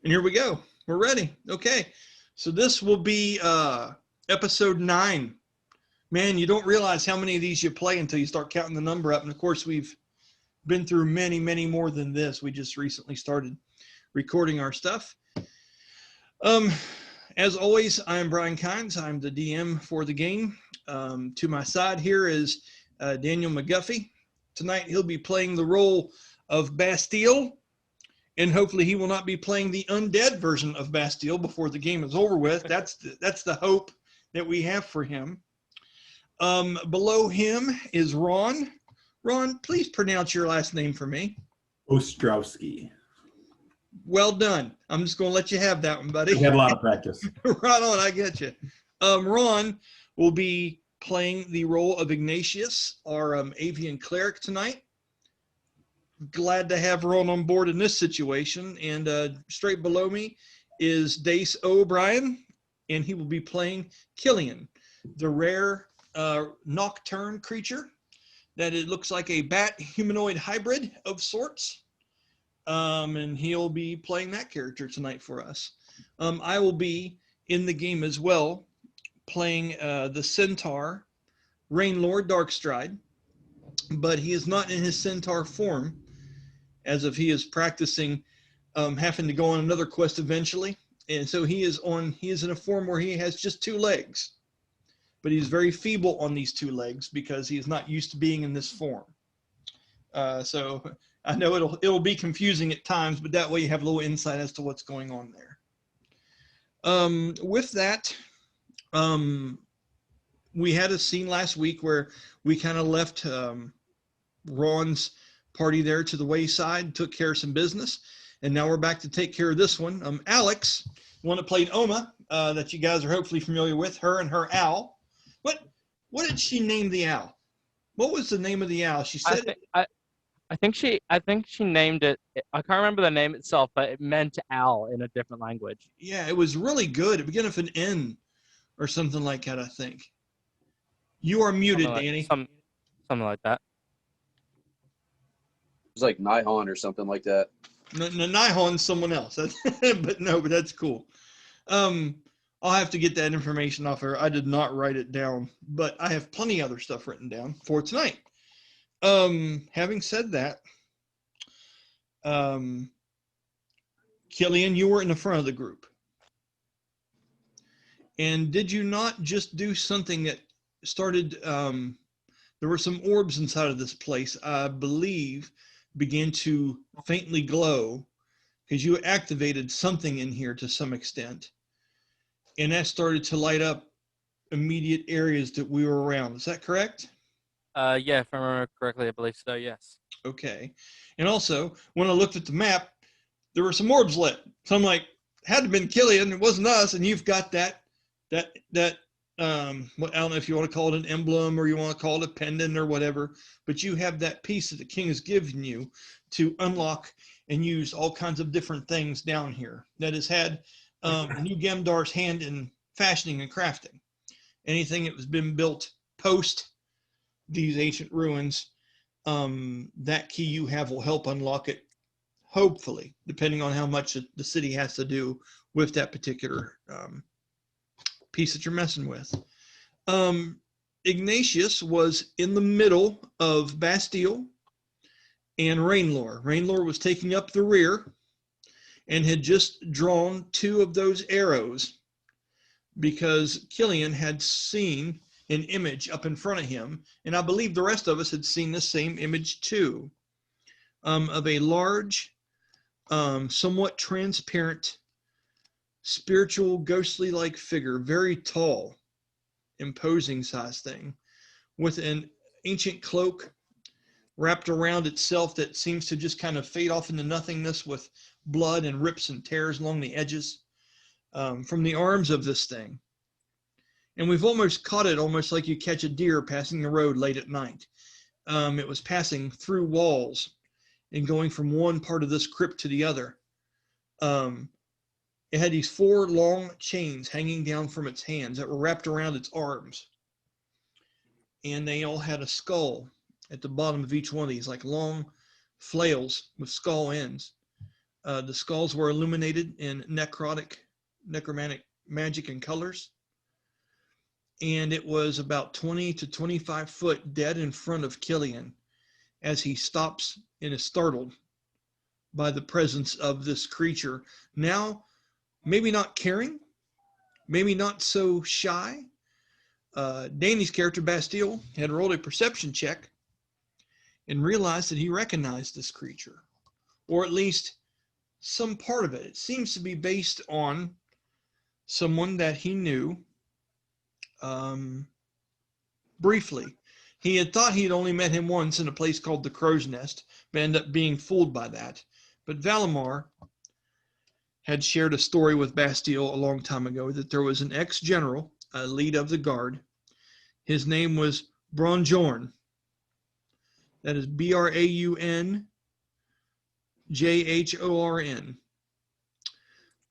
And here we go. We're ready. Okay. So this will be episode 9. Man, you don't realize how many of these you play until you start counting the number up. And of course, we've been through many, many more than this. We just recently started recording our stuff. As always, I'm Brian Kynes. I'm the DM for the game. To my side here is Daniel McGuffey. Tonight he'll be playing the role of Bastille, and hopefully he will not be playing the undead version of Bastille before the game is over with. That's the hope that we have for him. Below him is Ron. Ron, please pronounce your last name for me. Ostrowski. Well done. I'm just going to let you have that one, buddy. We had a lot of practice. Right on, I get you. Ron will be playing the role of Ignatious, our avian cleric tonight. Glad to have Ron on board in this situation. And straight below me is Dace O'Brien, and he will be playing Kylian, the rare nocturne creature that it looks like a bat humanoid hybrid of sorts. And he'll be playing that character tonight for us. I will be in the game as well, playing the Centaur, Rainlord Darkstride, but he is not in his Centaur form, as if he is practicing having to go on another quest eventually. And so he is in a form where he has just 2 legs, but he's very feeble on these 2 legs because he is not used to being in this form. So I know it'll be confusing at times, but that way you have a little insight as to what's going on there. With that, we had a scene last week where we kind of left Ron's party there to the wayside, took care of some business, and now we're back to take care of this one. Alex, one that played Oma, that you guys are hopefully familiar with, her and her owl. What did she name the owl? What was the name of the owl? She said I think she named it. I can't remember the name itself, but it meant owl in a different language. Yeah, it was really good. It began with an N or something like that, I think. You are muted, Danny. Something like that. It was like Nihon or something like that. No, Nihon's someone else. but that's cool. I'll have to get that information off her. I did not write it down, but I have plenty of other stuff written down for tonight. Having said that, Kylian, you were in the front of the group. And did you not just do something that started, there were some orbs inside of this place, I believe, began to faintly glow because you activated something in here to some extent. And that started to light up immediate areas that we were around. Is that correct? Yeah, if I remember correctly, I believe so, yes. Okay. And also, when I looked at the map, there were some orbs lit. So I'm like, had to have been Kylian, it wasn't us, and you've got that I don't know if you want to call it an emblem or you want to call it a pendant or whatever, but you have that piece that the king has given you to unlock and use all kinds of different things down here that has had New Gemdar's hand in fashioning and crafting. Anything that has been built post these ancient ruins, that key you have will help unlock it, hopefully, depending on how much the city has to do with that particular piece that you're messing with. Ignatius was in the middle of Bastille and Rainlord. Rainlord was taking up the rear and had just drawn 2 of those arrows because Kylian had seen an image up in front of him, and I believe the rest of us had seen the same image too, of a large, somewhat transparent, spiritual, ghostly-like figure, very tall, imposing size thing, with an ancient cloak wrapped around itself that seems to just kind of fade off into nothingness with blood and rips and tears along the edges from the arms of this thing. And we've almost caught it almost like you catch a deer passing the road late at night. It was passing through walls and going from one part of this crypt to the other. It had these 4 long chains hanging down from its hands that were wrapped around its arms. And they all had a skull at the bottom of each one of these, like long flails with skull ends. The skulls were illuminated in necromantic magic and colors. And it was about 20 to 25 foot dead in front of Kylian as he stops and is startled by the presence of this creature. Now, maybe not caring, maybe not so shy. Danny's character, Bastille, had rolled a perception check and realized that he recognized this creature, or at least some part of it. It seems to be based on someone that he knew briefly. He had thought he had only met him once in a place called the Crow's Nest, but ended up being fooled by that. But Valimar had shared a story with Bastille a long time ago that there was an ex-general, a lead of the guard. His name was Bronjorn. That is Braunjhorn.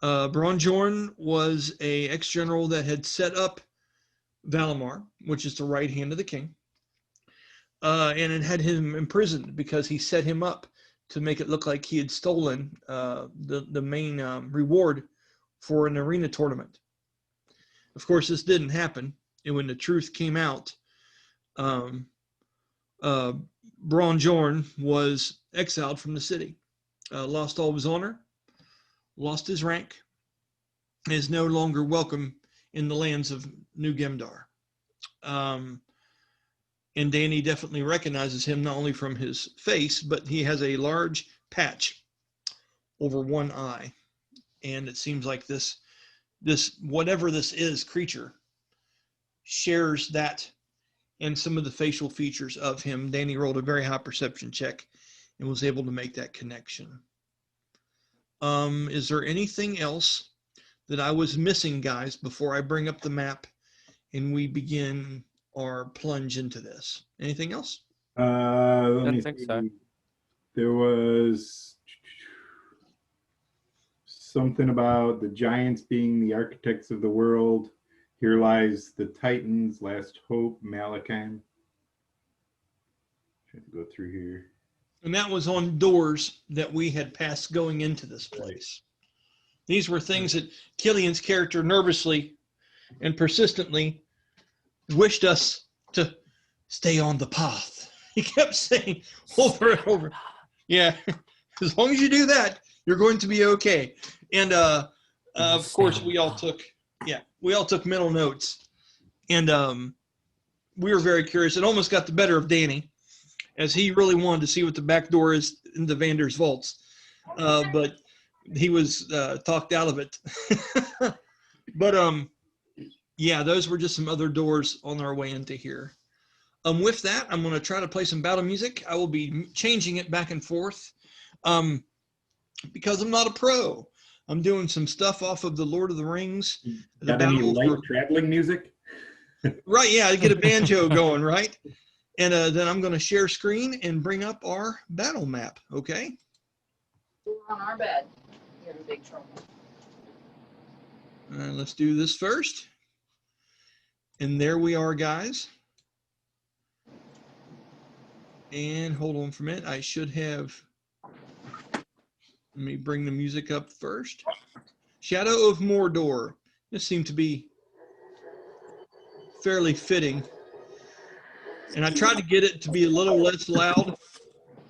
Bronjorn was a ex-general that had set up Valimar, which is the right hand of the king, and it had him imprisoned because he set him up to make it look like he had stolen the main reward for an arena tournament. Of course, this didn't happen, and when the truth came out, Bronjorn was exiled from the city, lost all of his honor, lost his rank, and is no longer welcome in the lands of New Gemdar. And Danny definitely recognizes him not only from his face, but he has a large patch over one eye. And it seems like this whatever this is, creature, shares that and some of the facial features of him. Danny rolled a very high perception check and was able to make that connection. Is there anything else that I was missing, guys, before I bring up the map and we begin our plunge into this? Anything else? Let me think see. so. There was something about the giants being the architects of the world. Here lies the Titans, Last Hope, Malachim. Trying to go through here. And that was on doors that we had passed going into this place. These were things that Kylian's character nervously and persistently wished us to stay on the path. He kept saying over and over, yeah, as long as you do that, you're going to be okay. And of course, we all took mental notes. And we were very curious. It almost got the better of Danny, as he really wanted to see what the back door is in the Vander's vaults. But he was talked out of it. But yeah, those were just some other doors on our way into here. With that, I'm going to try to play some battle music. I will be changing it back and forth because I'm not a pro. I'm doing some stuff off of the Lord of the Rings. Got any light traveling music? Right, yeah, to get a banjo going, right? And then I'm going to share screen and bring up our battle map, okay? We're on our bed. You're in big trouble. Let's do this first. And there we are, guys. And hold on for a minute. I should have, let me bring the music up first. Shadow of Mordor. This seemed to be fairly fitting. And I tried to get it to be a little less loud.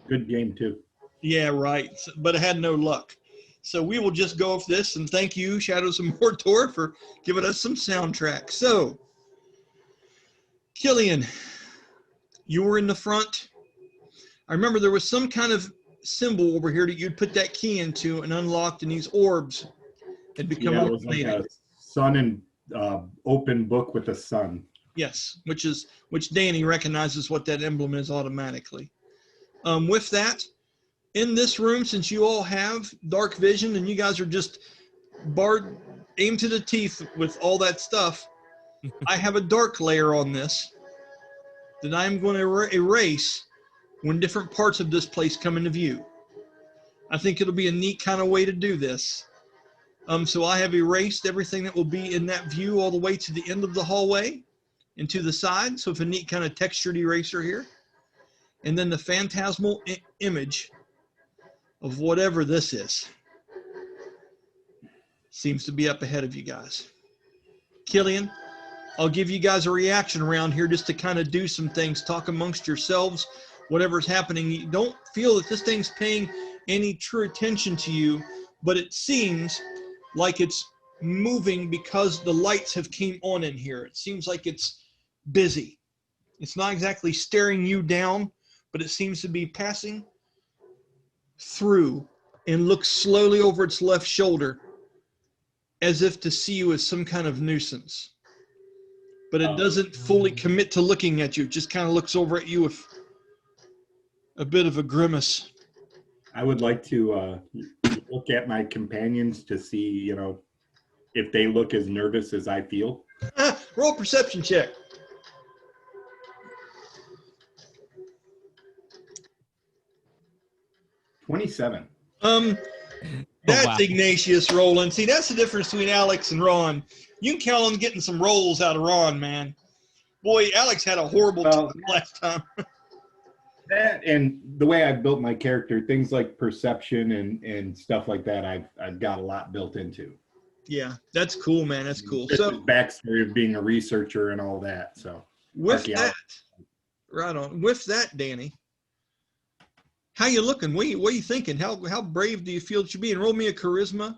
Good game, too. Yeah, right. But I had no luck. So we will just go with this. And thank you, Shadows of Mordor, for giving us some soundtrack. So, Kylian, you were in the front. I remember there was some kind of symbol over here that you'd put that key into and unlocked, and these orbs had become Yeah, it was like a sun and open book with a sun. Yes, which Danny recognizes what that emblem is automatically. With that, in this room, since you all have dark vision and you guys are just barred, aimed to the teeth with all that stuff, I have a dark layer on this that I'm going to erase when different parts of this place come into view. I think it'll be a neat kind of way to do this. So I have erased everything that will be in that view all the way to the end of the hallway and to the side. So it's a neat kind of textured eraser here. And then the phantasmal image of whatever this is. Seems to be up ahead of you guys. Kylian, I'll give you guys a reaction around here just to kind of do some things, talk amongst yourselves, whatever's happening. You don't feel that this thing's paying any true attention to you, but it seems like it's moving because the lights have came on in here. It seems like it's busy. It's not exactly staring you down, but it seems to be passing through and looks slowly over its left shoulder as if to see you as some kind of nuisance. But it doesn't fully commit to looking at you. It just kind of looks over at you with a bit of a grimace. I would like to look at my companions to see, you know, if they look as nervous as I feel. Roll a perception check. $27. That's wow. Ignatious rolling. See, that's the difference between Alex and Ron. You can count on getting some rolls out of Ron, man. Boy, Alex had a horrible time last time. That and the way I've built my character, things like perception and stuff like that, I've got a lot built into. Yeah, that's cool, man. That's cool. Just So the backstory of being a researcher and all that. So with that, right on. With that, Danny, how you looking? What are you thinking? How brave do you feel that you're being? Roll me a charisma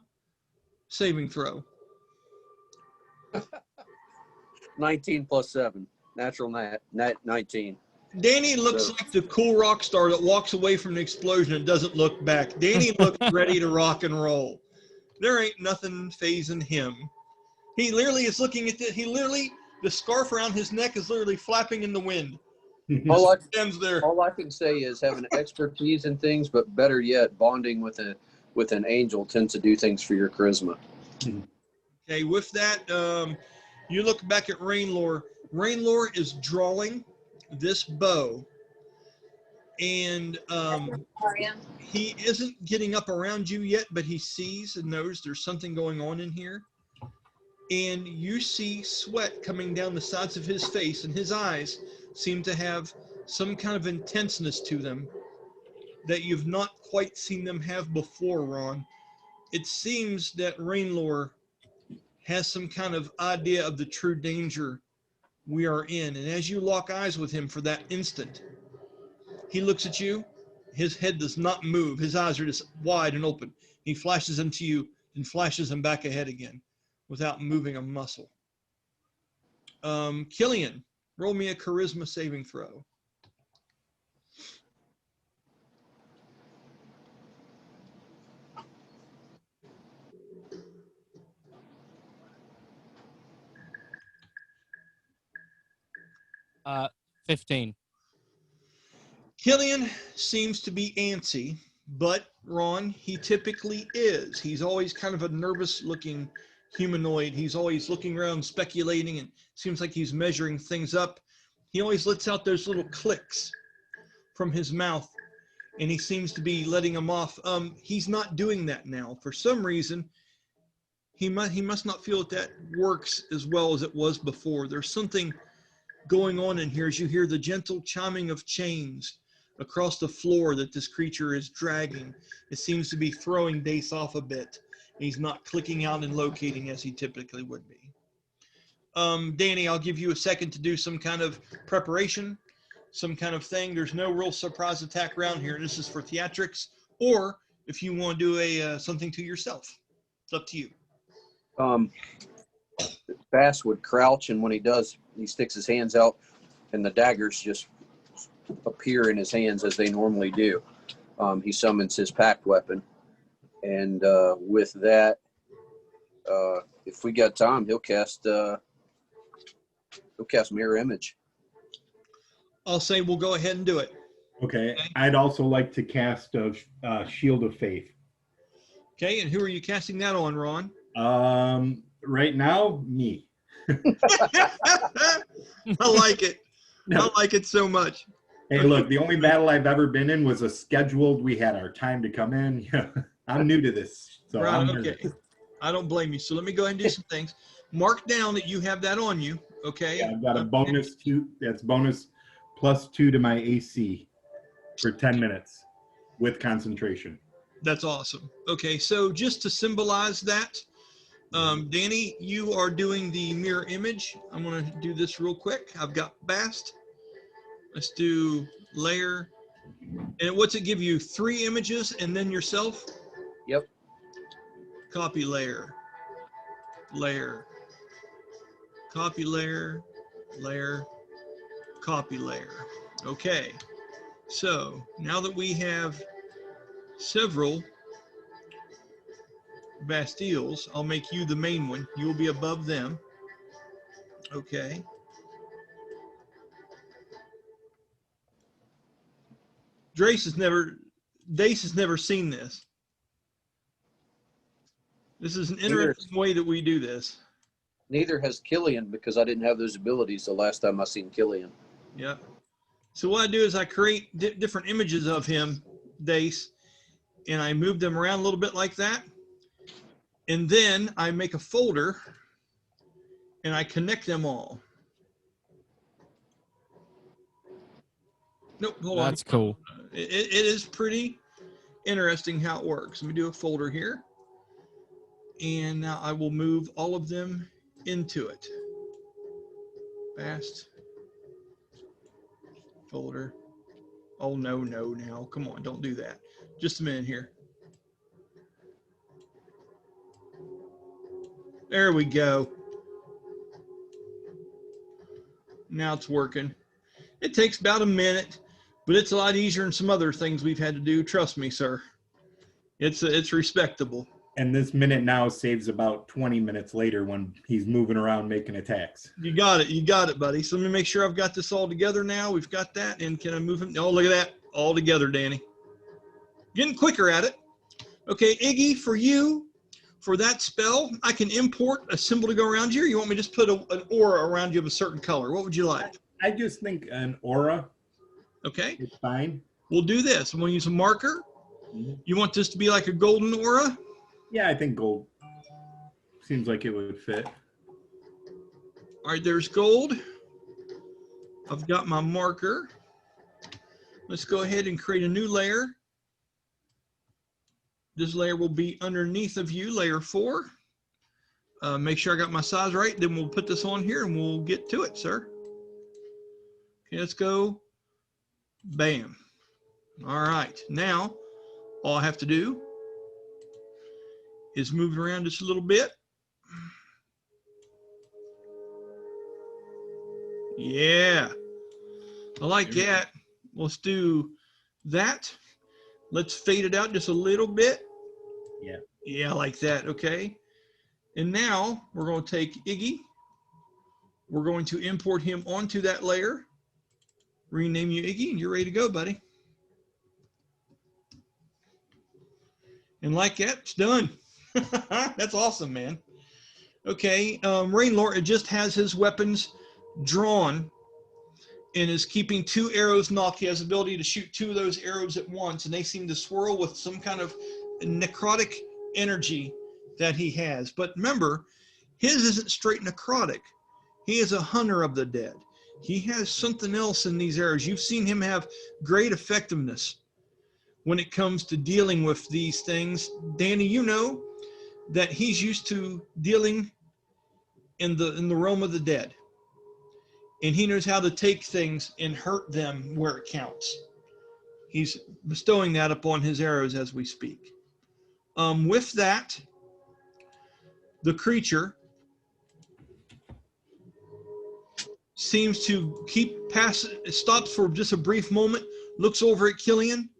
saving throw. 19 plus 7. Natural net 19. Danny looks like the cool rock star that walks away from the explosion and doesn't look back. Danny looks ready to rock and roll. There ain't nothing phasing him. He literally is looking at the scarf around his neck is literally flapping in the wind. All All I can say is having expertise in things, but better yet, bonding with an angel tends to do things for your charisma. Okay, with that, you look back at Rainlore. Rainlore is drawing this bow, and he isn't getting up around you yet, but he sees and knows there's something going on in here. And you see sweat coming down the sides of his face, and his eyes seem to have some kind of intenseness to them that you've not quite seen them have before, Ron. It seems that Rainlore has some kind of idea of the true danger we are in. And as you lock eyes with him for that instant, he looks at you. His head does not move. His eyes are just wide and open. He flashes them to you and flashes them back ahead again without moving a muscle. Kylian, roll me a charisma saving throw. Uh, 15. Kylian seems to be antsy, but Ron, he typically is. He's always kind of a nervous looking humanoid. He's always looking around, speculating, and seems like he's measuring things up. He always lets out those little clicks from his mouth, and he seems to be letting them off. He's not doing that now. For some reason, he must not feel that works as well as it was before. There's something going on in here as you hear the gentle chiming of chains across the floor that this creature is dragging. It seems to be throwing Dace off a bit. He's not clicking out and locating as he typically would be. Danny, I'll give you a second to do some kind of preparation, some kind of thing. There's no real surprise attack around here. This is for theatrics, or if you want to do something to yourself, it's up to you. Bast would crouch, and when he does, he sticks his hands out, and the daggers just appear in his hands as they normally do. He summons his packed weapon, and with that, if we got time, he'll cast mirror image. I'll say we'll go ahead and do it. Okay. I'd also like to cast a Shield of Faith. Okay, and who are you casting that on, Ron? Right now, me. I like it. I like it so much. Hey, look, the only battle I've ever been in was a scheduled. We had our time to come in. I'm new to this, so Right, I'm okay. nervous. I don't blame you. So let me go ahead and do some things. Mark down that you have that on you, okay? Yeah, I've got a bonus 2. That's bonus +2 to my AC for 10 minutes with concentration. That's awesome. Okay, so just to symbolize that, Danny, you are doing the mirror image. I'm going to do this real quick. I've got Bast. Let's do layer. And what's it give you? 3 images and then yourself? Yep. Copy layer. Layer. Copy layer. Layer. Copy layer. Okay. So now that we have several Bastilles, I'll make you the main one. You'll be above them. Okay. Dace has never seen this. This is an interesting way that we do this. Neither has Kylian, because I didn't have those abilities the last time I seen Kylian. Yeah. So what I do is I create different images of him, Dace, and I move them around a little bit like that. And then I make a folder and I connect them all. Nope, hold on. That's cool. It is pretty interesting how it works. Let me do a folder here. And now I will move all of them into it. Fast. Folder. Oh, no, now. Come on, don't do that. Just a minute here. There we go. Now it's working. It takes about a minute, but it's a lot easier than some other things we've had to do. Trust me, sir. It's respectable. And this minute now saves about 20 minutes later when he's moving around making attacks. You got it, buddy. So let me make sure I've got this all together now. We've got that, and can I move him? Oh, look at that. All together, Danny. Getting quicker at it. Okay, Iggy, for you, for that spell, I can import a symbol to go around you, or you want me to just put an aura around you of a certain color? What would you like? I just think an aura Okay, is fine. we'll do this. I'm going to use a marker. Mhm. You want this to be like a golden aura? Yeah, I think gold seems like it would fit. All right, there's gold. I've got my marker. Let's go ahead and create a new layer. This layer will be underneath of you, layer 4. Make sure I got my size right. Then we'll put this on here and we'll get to it, sir. Okay, let's go. Bam. All right. Now, all I have to do is move it around just a little bit. Yeah. I like that. Let's do that. Let's fade it out just a little bit. Yeah. Yeah, I like that. Okay. And now we're going to take Iggy. We're going to import him onto that layer. Rename you Iggy, and you're ready to go, buddy. And like that, it's done. That's awesome, man. Okay, Rainlord, it just has his weapons drawn and is keeping 2 arrows knocked. He has the ability to shoot 2 of those arrows at once, and they seem to swirl with some kind of necrotic energy that he has. But remember, his isn't straight necrotic. He is a hunter of the dead. He has something else in these arrows. You've seen him have great effectiveness when it comes to dealing with these things. Danny, you know that he's used to dealing in the realm of the dead. And he knows how to take things and hurt them where it counts. He's bestowing that upon his arrows as we speak. With that, the creature seems to stops for just a brief moment, looks over at Kylian,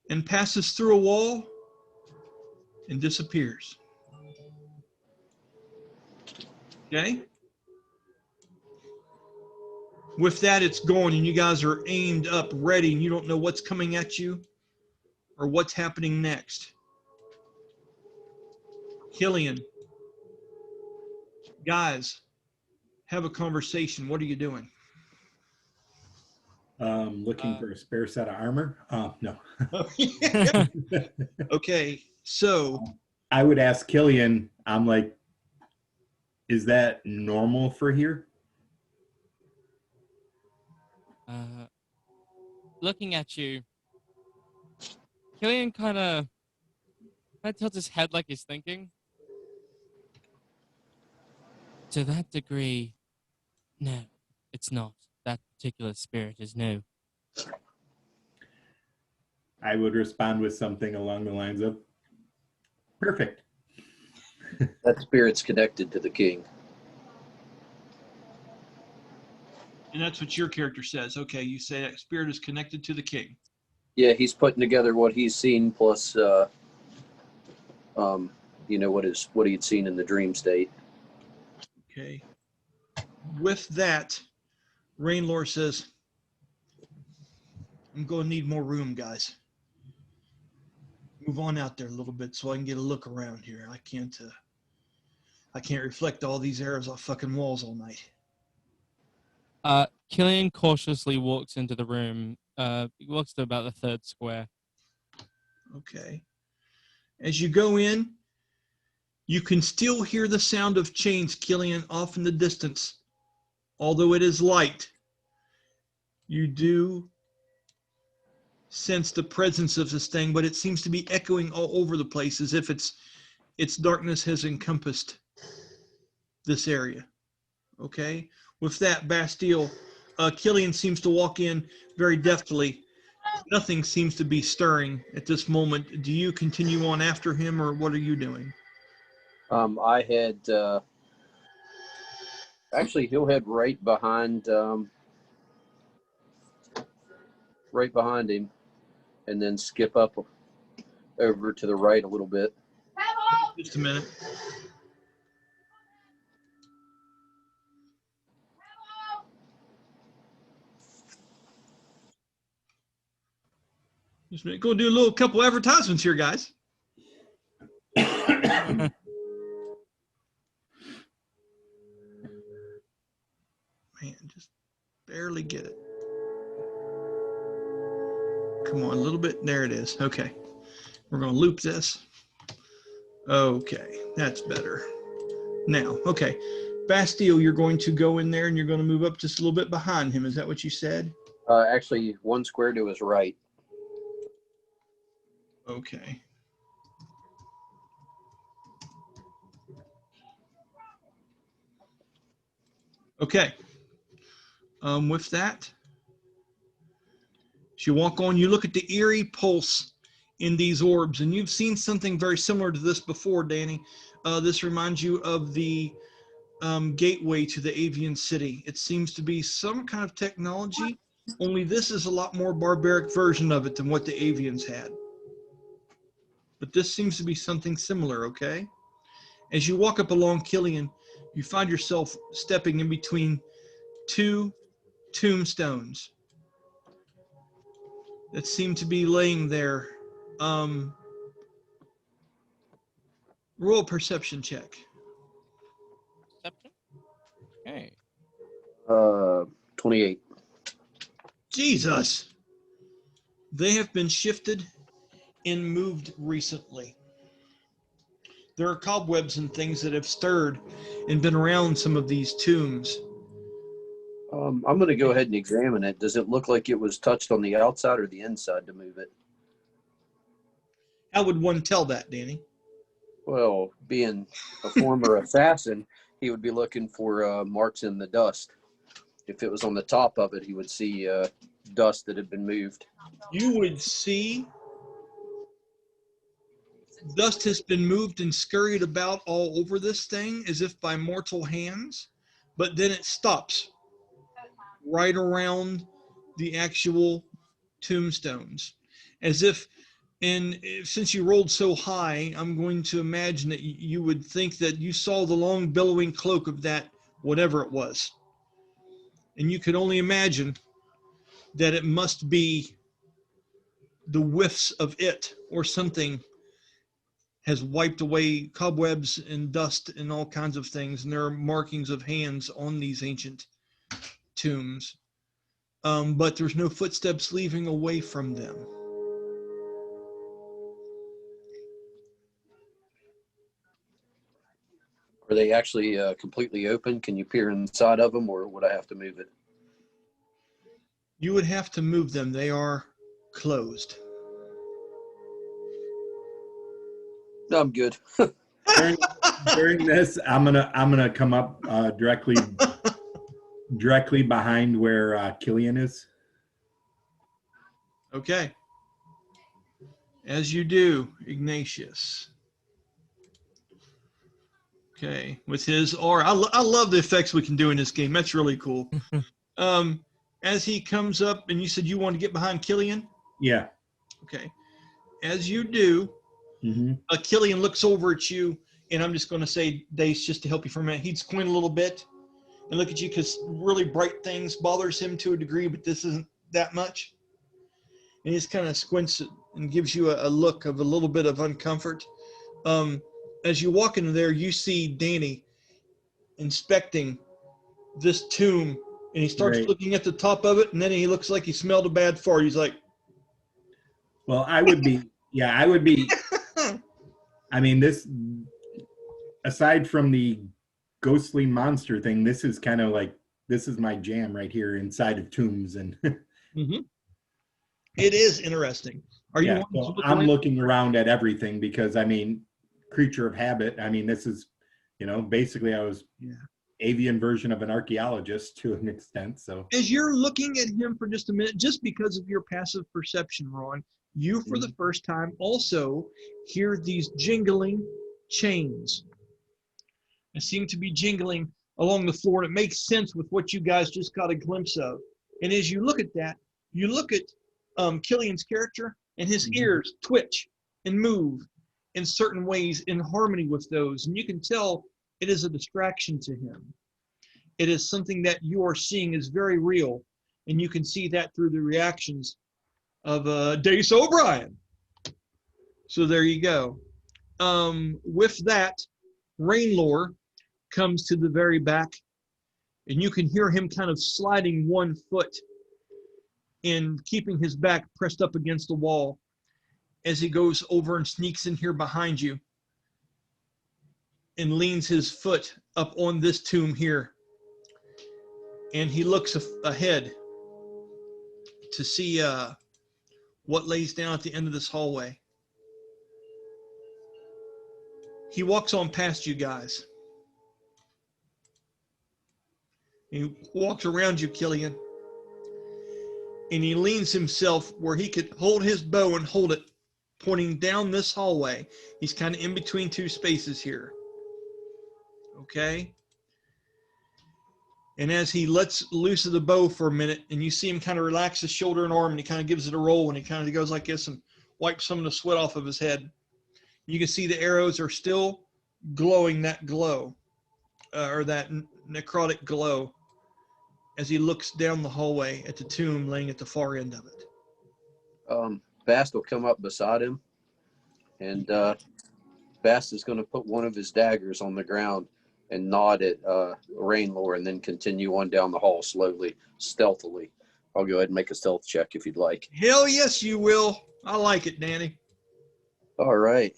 and passes through a wall and disappears. Okay? With that, it's going, and you guys are aimed up, ready, and you don't know what's coming at you or what's happening next. Kylian, guys, have a conversation. What are you doing? Looking for a spare set of armor. No. Okay, so I would ask Kylian, I'm like, is that normal for here? Looking at you, Kylian kind of tilts his head like he's thinking. To that degree, no, it's not. That particular spirit is new. I would respond with something along the lines of, perfect. That spirit's connected to the king. And that's what your character says. Okay, you say that spirit is connected to the king. Yeah, he's putting together what he's seen plus, what he had seen in the dream state. Okay. With that, Rainlore says, I'm going to need more room, guys. Move on out there a little bit so I can get a look around here. I can't reflect all these arrows off fucking walls all night. Kylian cautiously walks into the room. He walks to about the third square. Okay. As you go in, you can still hear the sound of chains, Kylian, off in the distance. Although it is light, you do sense the presence of this thing, but it seems to be echoing all over the place as if its darkness has encompassed this area. Okay? With that, Bastille, Kylian seems to walk in very deftly. Nothing seems to be stirring at this moment. Do you continue on after him, or what are you doing? I had actually he'll head right behind him, and then skip up over to the right a little bit. Just a minute. Just a minute. Go do a little couple advertisements here, guys. Man, just barely get it. Come on, a little bit. There it is. Okay. We're going to loop this. Okay, that's better. Now, okay. Bastille, you're going to go in there and you're going to move up just a little bit behind him. Is that what you said? Actually, one square to his right. Okay. Okay. With that, as you walk on, you look at the eerie pulse in these orbs, and you've seen something very similar to this before, Danny. This reminds you of the gateway to the avian city. It seems to be some kind of technology, only this is a lot more barbaric version of it than what the avians had. But this seems to be something similar, okay? As you walk up along Kylian, you find yourself stepping in between two tombstones that seem to be laying there. Roll a perception check. Perception? Okay. 28. Jesus! They have been shifted and moved recently. There are cobwebs and things that have stirred and been around some of these tombs. I'm going to go ahead and examine it. Does it look like it was touched on the outside or the inside to move it? How would one tell that, Danny? Well, being a former assassin, he would be looking for marks in the dust. If it was on the top of it, he would see dust that had been moved. You would see dust has been moved and scurried about all over this thing as if by mortal hands, but then it stops right around the actual tombstones, as if, and since you rolled so high, I'm going to imagine that you would think that you saw the long billowing cloak of that whatever it was, and you could only imagine that it must be the whiffs of it or something has wiped away cobwebs and dust and all kinds of things, and there are markings of hands on these ancient tombs, but there's no footsteps leaving away from them. Are they actually completely open? Can you peer inside of them, or would I have to move it? You would have to move them. They are closed. No, I'm good. During this, I'm gonna come up directly behind where Kylian is. Okay. As you do, Ignatius. Okay, with his aura. I love the effects we can do in this game. That's really cool. As he comes up, and you said you want to get behind Kylian? Yeah. Okay. As you do, Kylian looks over at you, and I'm just going to say, Dace, just to help you for a minute. He'd squint a little bit and look at you because really bright things bothers him to a degree, but this isn't that much. And he just kind of squints and gives you a look of a little bit of uncomfort. As you walk into there, you see Danny inspecting this tomb, and he starts looking at the top of it, and then he looks like he smelled a bad fart. He's like, well, I would be. I mean, this, aside from the ghostly monster thing, this is kind of like, this is my jam right here inside of tombs. And it is interesting. Are you? So I'm looking around at everything because, I mean, creature of habit. I mean, this is, basically I was avian version of an archaeologist to an extent. So as you're looking at him for just a minute, just because of your passive perception, Ron, you for the first time also hear these jingling chains. They seem to be jingling along the floor, and it makes sense with what you guys just got a glimpse of. And as you look at that, you look at Kylian's character, and his ears twitch and move in certain ways in harmony with those. And you can tell it is a distraction to him. It is something that you are seeing is very real. And you can see that through the reactions of Dace O'Brien. So there you go. With that, Rainlore comes to the very back, and you can hear him kind of sliding one foot and keeping his back pressed up against the wall as he goes over and sneaks in here behind you and leans his foot up on this tomb here. And he looks ahead to see what lays down at the end of this hallway. He walks on past you guys. He walks around you, Kylian. And he leans himself where he could hold his bow and hold it, pointing down this hallway. He's kind of in between two spaces here. Okay? And as he lets loose of the bow for a minute, and you see him kind of relax his shoulder and arm, and he kind of gives it a roll, and he kind of goes like this and wipes some of the sweat off of his head. You can see the arrows are still glowing that glow, or that necrotic glow, as he looks down the hallway at the tomb laying at the far end of it. Bast will come up beside him, and Bast is going to put one of his daggers on the ground and nod at Rainlore, and then continue on down the hall slowly, stealthily. I'll go ahead and make a stealth check if you'd like. Hell yes, you will. I like it, Danny. All right.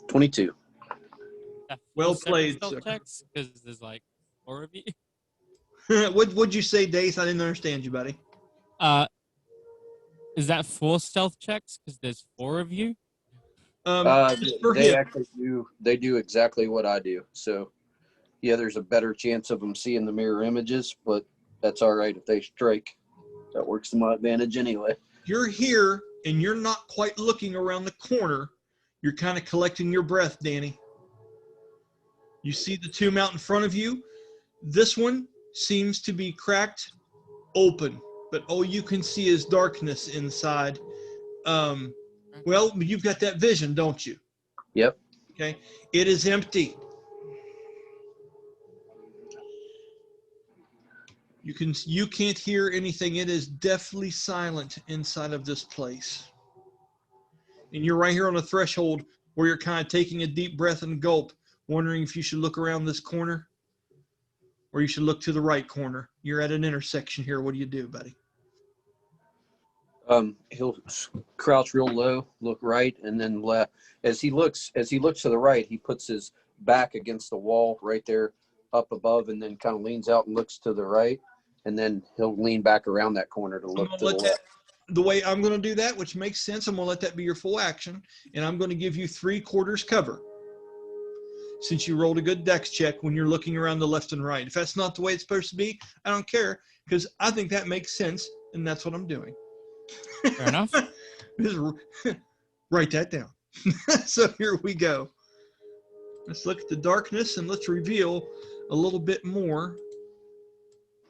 22. Well played, Stealth sir. checks, because there's like 4 of you. What'd you say, Dace? I didn't understand you, buddy. Is that 4 stealth checks? Because there's 4 of you. They actually do. They do exactly what I do. So, yeah, there's a better chance of them seeing the mirror images, but that's all right if they strike. That works to my advantage anyway. You're here, and you're not quite looking around the corner. You're kind of collecting your breath, Danny. You see the tomb out in front of you. This one seems to be cracked open, but all you can see is darkness inside. Well, you've got that vision, don't you? Yep. Okay. It is empty. You can't hear anything. It is deathly silent inside of this place. And you're right here on the threshold where you're kind of taking a deep breath and gulp, wondering if you should look around this corner or you should look to the right corner. You're at an intersection here. What do you do, buddy? He'll crouch real low, look right, and then left. As he looks to the right, he puts his back against the wall right there up above, and then kind of leans out and looks to the right, and then he'll lean back around that corner to look to the left. The way I'm going to do that, which makes sense, I'm going to let that be your full action, and I'm going to give you 3/4 cover. since you rolled a good dex check when you're looking around the left and right. If that's not the way it's supposed to be, I don't care, because I think that makes sense, and that's what I'm doing. Fair enough. Just write that down. So here we go. Let's look at the darkness and let's reveal a little bit more.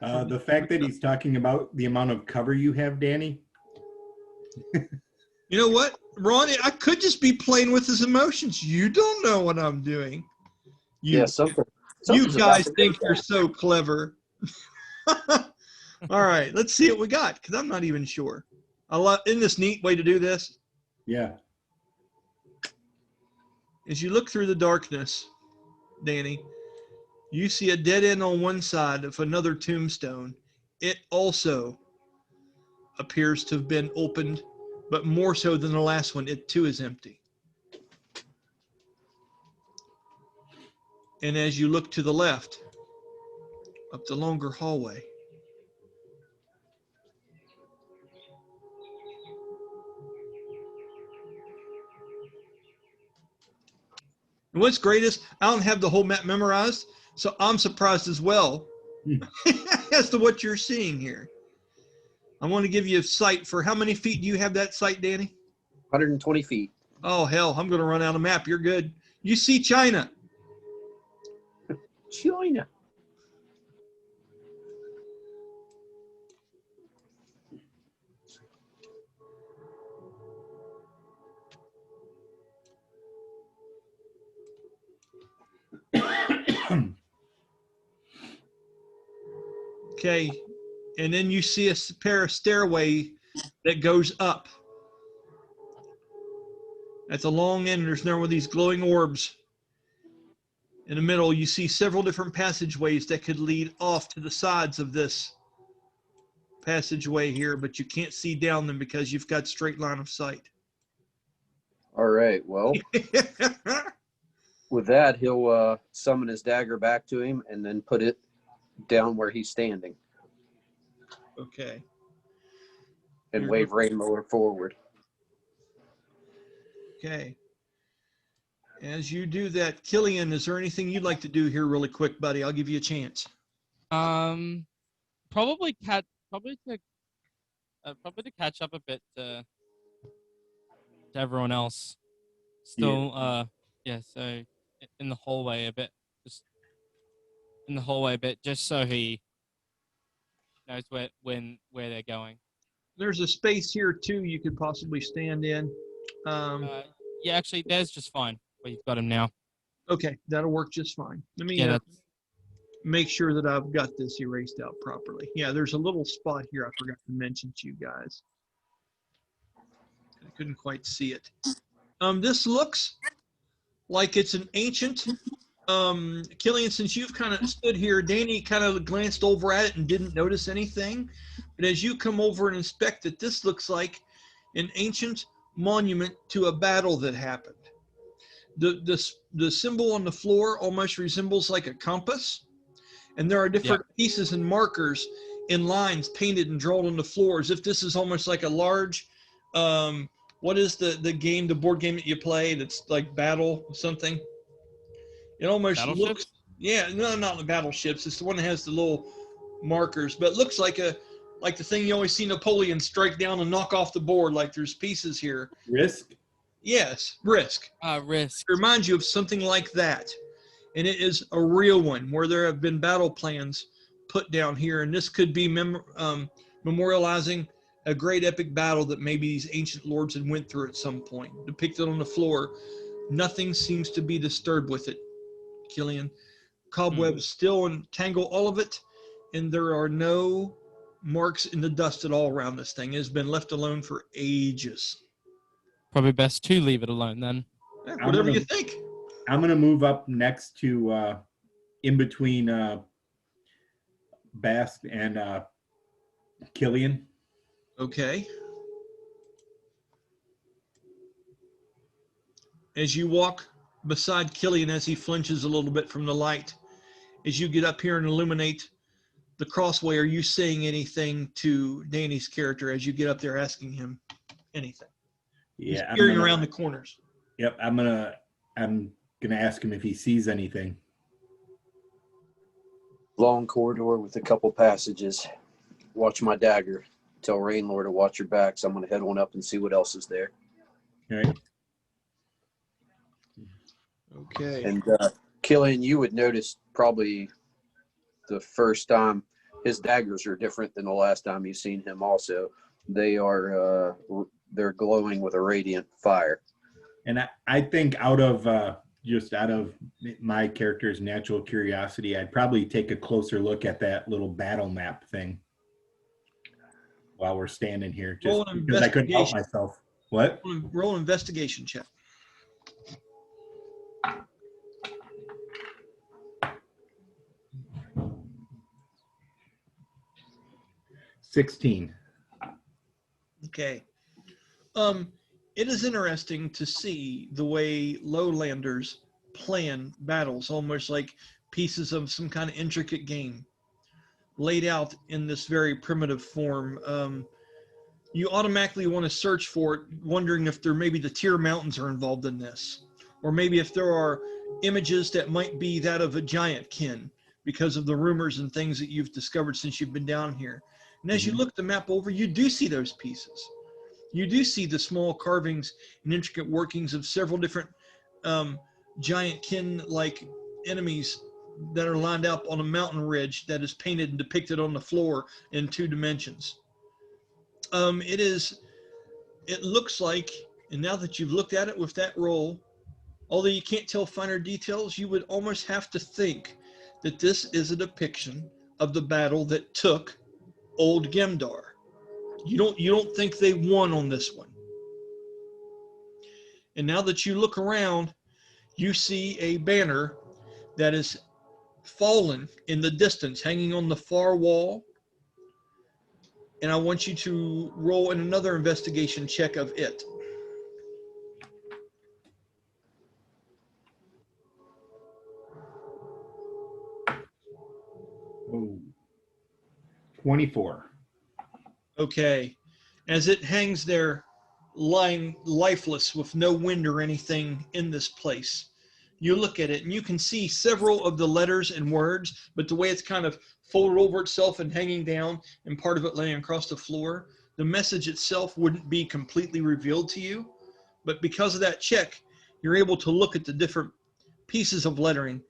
The fact that he's talking about the amount of cover you have, Danny. You know what, Ron? I could just be playing with his emotions. You don't know what I'm doing. You, Yeah, something. you something's about guys to think go you're down. so clever. All right, let's see what we got, because I'm not even sure. Isn't this neat way to do this? Yeah. As you look through the darkness, Danny, you see a dead end on one side of another tombstone. It also appears to have been opened, but more so than the last one, it too is empty. And as you look to the left, up the longer hallway, and what's great is I don't have the whole map memorized, so I'm surprised as well as to what you're seeing here. I want to give you a sight for how many feet do you have that sight, Danny? 120 feet. Oh, hell, I'm going to run out of map. You're good. You see China. China. Okay. And then you see a pair of stairway that goes up. At the long end, there's now one of these glowing orbs. In the middle, you see several different passageways that could lead off to the sides of this passageway here, but you can't see down them because you've got straight line of sight. All right. Well, with that, he'll summon his dagger back to him and then put it down where he's standing Okay. and Here. wave Rainmower forward. Okay. As you do that, Kylian, is there anything you'd like to do here really quick, buddy? I'll give you a chance. Probably to catch up a bit to everyone else. Still, so in the hallway a bit, just so he knows where they're going. There's a space here too you could possibly stand in. Yeah, actually, there's just fine where you've got him now. Okay, that'll work just fine. Let me Yeah, that's make sure that I've got this erased out properly. Yeah, there's a little spot here I forgot to mention to you guys. I couldn't quite see it. This looks like it's an ancient. Kylian, since you've kind of stood here, Danny kind of glanced over at it and didn't notice anything. But as you come over and inspect it, this looks like an ancient monument to a battle that happened. The symbol on the floor almost resembles like a compass, and there are different pieces and markers in lines painted and drawn on the floor as if this is almost like a large what is the board game that you play that's like battle something? It almost looks, no, not the battleships. It's the one that has the little markers, but it looks like the thing you always see Napoleon strike down and knock off the board. Like there's pieces here. Risk? Yes, Risk. Risk. It reminds you of something like that. And it is a real one where there have been battle plans put down here. And this could be memorializing a great epic battle that maybe these ancient lords had went through at some point. Depicted on the floor, nothing seems to be disturbed with it, Kylian. Cobwebs still entangle all of it, and there are no marks in the dust at all around this thing. It has been left alone for ages. Probably best to leave it alone then. Yeah, whatever you think. I'm going to move up next to in between Bast and Kylian. Okay. As you walk beside Kylian as he flinches a little bit from the light, as you get up here and illuminate the crossway, are you saying anything to Danny's character as you get up there asking him anything? Yeah. He's peering around the corners. Yep. I'm gonna ask him if he sees anything. Long corridor with a couple passages. Watch my dagger. Tell Rainlord to watch your backs. I'm going to head on up and see what else is there. All right. Okay. And Kylian, you would notice probably the first time his daggers are different than the last time you've seen him. Also, they're glowing with a radiant fire. And I think out of my character's natural curiosity, I'd probably take a closer look at that little battle map thing while we're standing here, just because I couldn't help myself. What? Roll an investigation check. $16. Okay. It is interesting to see the way lowlanders plan battles, almost like pieces of some kind of intricate game, laid out in this very primitive form. You automatically want to search for it, wondering if there maybe the Tier Mountains are involved in this, or maybe if there are images that might be that of a giant kin because of the rumors and things that you've discovered since you've been down here. And as you look the map over, you do see those pieces. You do see the small carvings and intricate workings of several different giant kin-like enemies that are lined up on a mountain ridge that is painted and depicted on the floor in 2 dimensions. It looks like, and now that you've looked at it with that roll, although you can't tell finer details, you would almost have to think that this is a depiction of the battle that took Old Gemdar. You don't think they won on this one. And now that you look around, you see a banner that is fallen in the distance, hanging on the far wall. And I want you to roll in another investigation check of it. Oh. 24. Okay. As it hangs there, lying lifeless with no wind or anything in this place, you look at it and you can see several of the letters and words, but the way it's kind of folded over itself and hanging down and part of it laying across the floor, the message itself wouldn't be completely revealed to you. But because of that check, you're able to look at the different pieces of lettering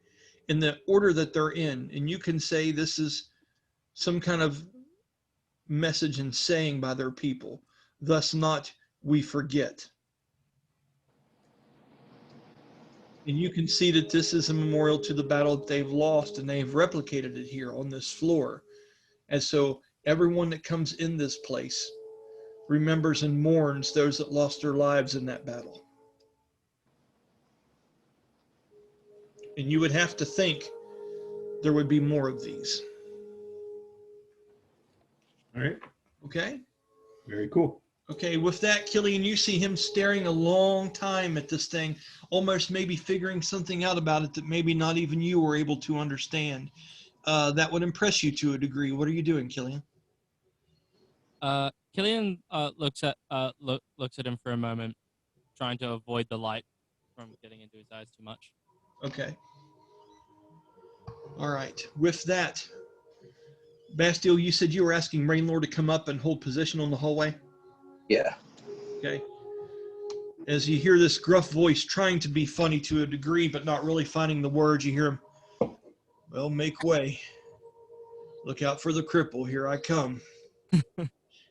in the order that they're in. And you can say this is some kind of message and saying by their people, thus not we forget. And you can see that this is a memorial to the battle that they've lost, and they've replicated it here on this floor. And so everyone that comes in this place remembers and mourns those that lost their lives in that battle. And you would have to think there would be more of these. All right. Okay? Very cool. Okay, with that, Kylian, you see him staring a long time at this thing, almost maybe figuring something out about it that maybe not even you were able to understand. That would impress you to a degree. What are you doing, Kylian? Kylian looks at him for a moment, trying to avoid the light from getting into his eyes too much. Okay. All right. With that, Bastille, you said you were asking Rainlord to come up and hold position on the hallway? Yeah. Okay. As you hear this gruff voice trying to be funny to a degree, but not really finding the words, you hear him, well, make way. Look out for the cripple. Here I come.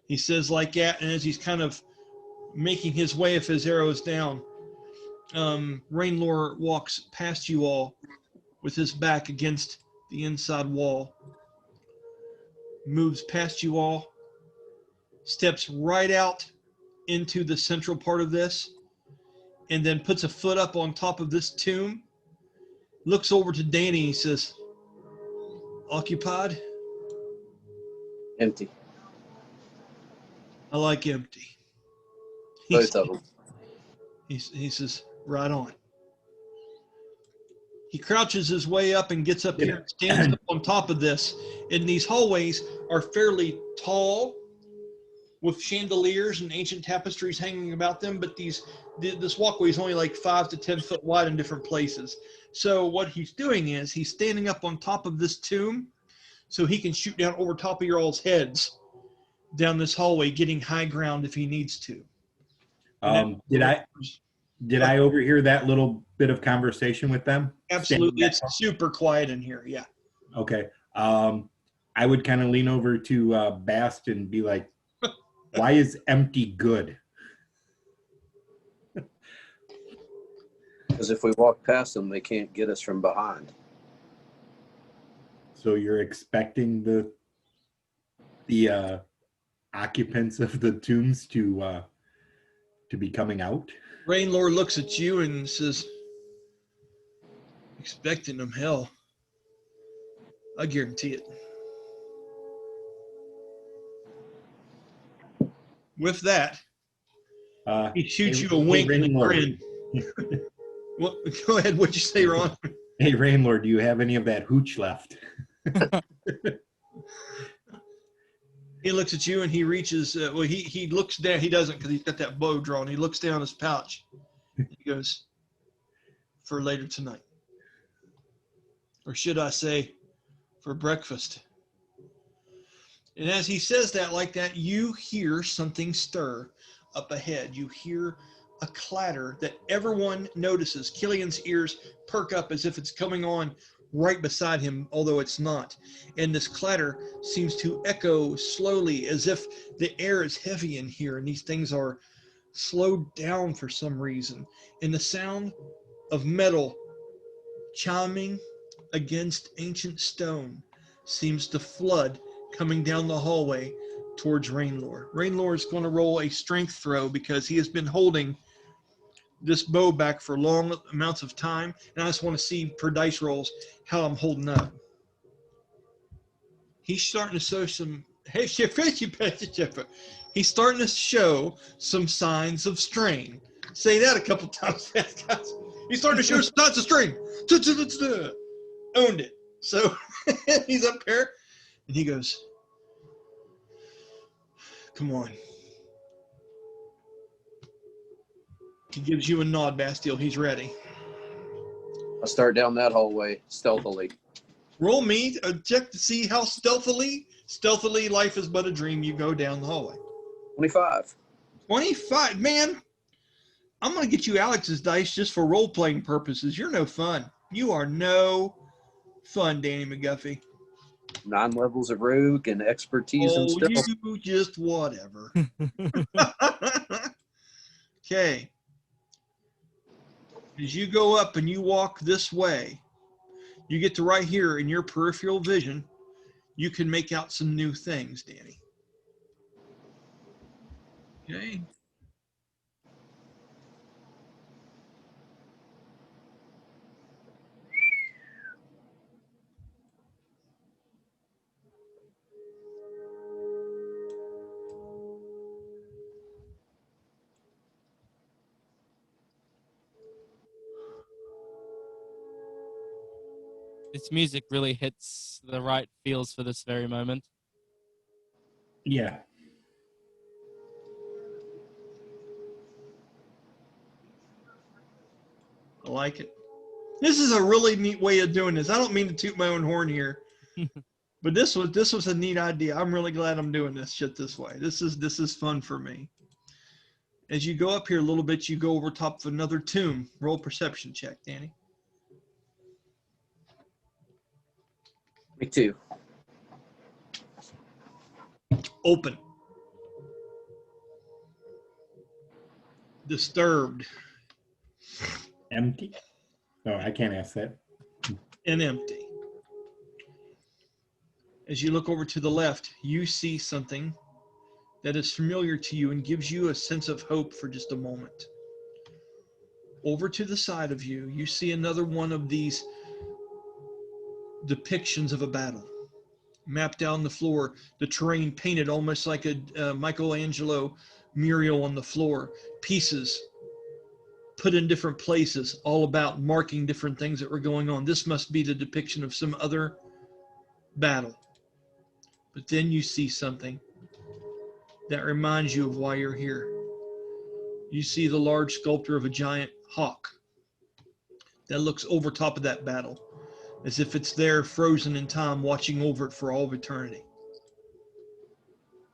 He says like that, and as he's kind of making his way of his arrows down, Rainlord walks past you all with his back against the inside wall, moves past you all, steps right out into the central part of this, and then puts a foot up on top of this tomb, looks over to Danny, and he says, occupied? Empty. I like empty. Both of them. He says, right on. He crouches his way up and gets up here and stands up on top of this. And these hallways are fairly tall, with chandeliers and ancient tapestries hanging about them, but this walkway is only like 5 to 10 foot wide in different places. So what he's doing is he's standing up on top of this tomb so he can shoot down over top of your all's heads down this hallway, getting high ground if he needs to. Did I overhear that little bit of conversation with them? Absolutely. It's super quiet in here. Yeah. Okay. I would kind of lean over to Bast and be like, why is empty good? Because if we walk past them, they can't get us from behind. So you're expecting the occupants of the tombs to be coming out? Rainlord looks at you and says, expecting them, hell. I guarantee it. With that, he shoots you a wink and a grin. Well, go ahead. What'd you say, Ron? Hey, Rainlord, do you have any of that hooch left? He looks at you and he reaches. He looks down. He doesn't because he's got that bow drawn. He looks down his pouch. He goes, for later tonight. Or should I say, for breakfast. And as he says that like that, you hear something stir up ahead. You hear a clatter that everyone notices. Kylian's ears perk up as if it's coming on right beside him, although it's not. And this clatter seems to echo slowly as if the air is heavy in here and these things are slowed down for some reason. And the sound of metal chiming against ancient stone seems to flood coming down the hallway towards Rainlord. Rainlord is going to roll a strength throw because he has been holding this bow back for long amounts of time, and I just want to see per dice rolls how I'm holding up. He's starting to show some. He's starting to show some signs of strain. Say that a couple times fast, guys. He's starting to show signs of strain. Owned it. So he's up there, and he goes, "Come on." He gives you a nod, Bastille. He's ready. I start down that hallway stealthily. Roll me a check to see how stealthily, life is but a dream, you go down the hallway. 25. 25. Man, I'm going to get you Alex's dice just for role-playing purposes. You're no fun. You are no fun, Danny McGuffey. 9 levels of rogue and expertise and stealth. You just whatever. Okay. As you go up and you walk this way, you get to right here in your peripheral vision, you can make out some new things, Danny. Okay. This music really hits the right feels for this very moment. Yeah. I like it. This is a really neat way of doing this. I don't mean to toot my own horn here, but this was a neat idea. I'm really glad I'm doing this shit this way. This is fun for me. As you go up here a little bit, you go over top of another tomb. Roll perception check, Danny. Me too. Open. Disturbed. Empty? No, I can't ask that. And empty. As you look over to the left, you see something that is familiar to you and gives you a sense of hope for just a moment. Over to the side of you, you see another one of these depictions of a battle. Mapped down the floor, the terrain painted almost like a Michelangelo mural on the floor. Pieces put in different places, all about marking different things that were going on. This must be the depiction of some other battle. But then you see something that reminds you of why you're here. You see the large sculpture of a giant hawk that looks over top of that battle, as if it's there frozen in time, watching over it for all of eternity.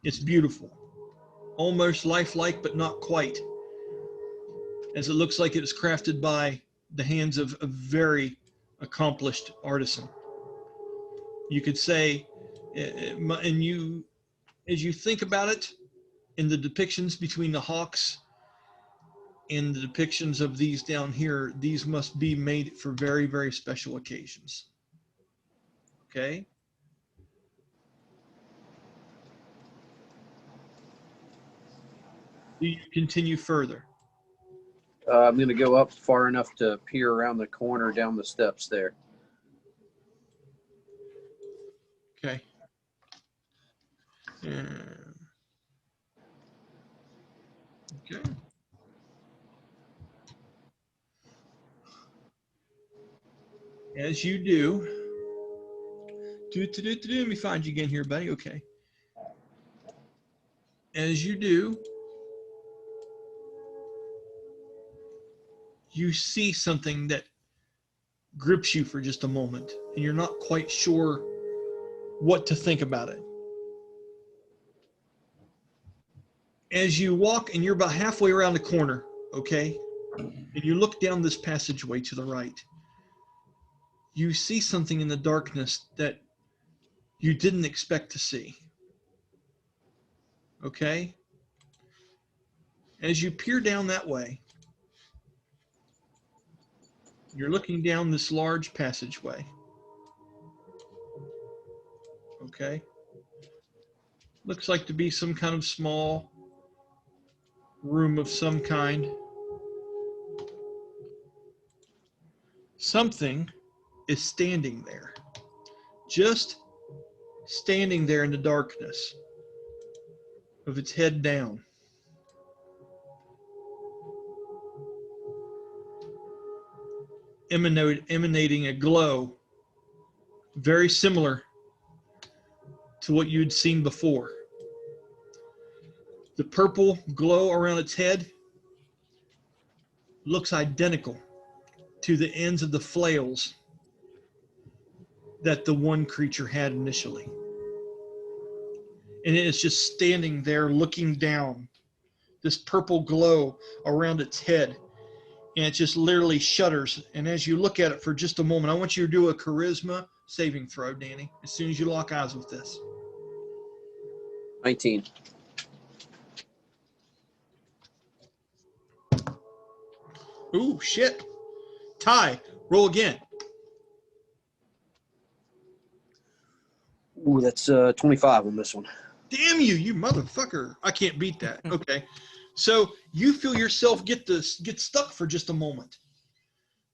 It's beautiful, almost lifelike, but not quite, as it looks like it was crafted by the hands of a very accomplished artisan. You could say, and you, as you think about it, in the depictions between the hawks and the depictions of these down here, these must be made for very, very special occasions. Okay? Do you continue further? I'm going to go up far enough to peer around the corner down the steps there. Okay. And, okay. As you do, let me find you again here, buddy. Okay. As you do, you see something that grips you for just a moment, and you're not quite sure what to think about it. As you walk, and you're about halfway around the corner, okay, and you look down this passageway to the right, you see something in the darkness that you didn't expect to see. Okay? As you peer down that way, you're looking down this large passageway. Okay? Looks like to be some kind of small room of some kind. Something is standing there. Just standing there in the darkness, with its head down. Emanating a glow very similar to what you'd seen before. The purple glow around its head looks identical to the ends of the flails that the one creature had initially. And it is just standing there looking down, this purple glow around its head, and it just literally shudders. And as you look at it for just a moment, I want you to do a charisma saving throw, Danny, as soon as you lock eyes with this. 19. Ooh, shit. Ty, roll again. Ooh, that's 25 on this one. Damn you, you motherfucker. I can't beat that. Okay. So you feel yourself get stuck for just a moment.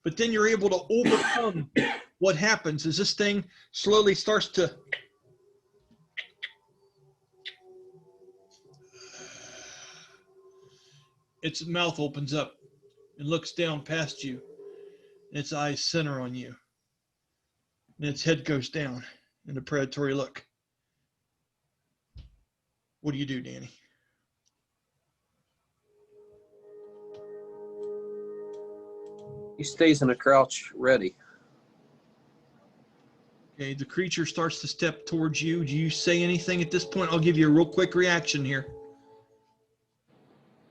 But then you're able to overcome what happens as this thing slowly starts to its mouth opens up and looks down past you. And its eyes center on you. And its head goes down in a predatory look. What do you do, Danny? He stays in a crouch ready. Okay, the creature starts to step towards you. Do you say anything at this point? I'll give you a real quick reaction here.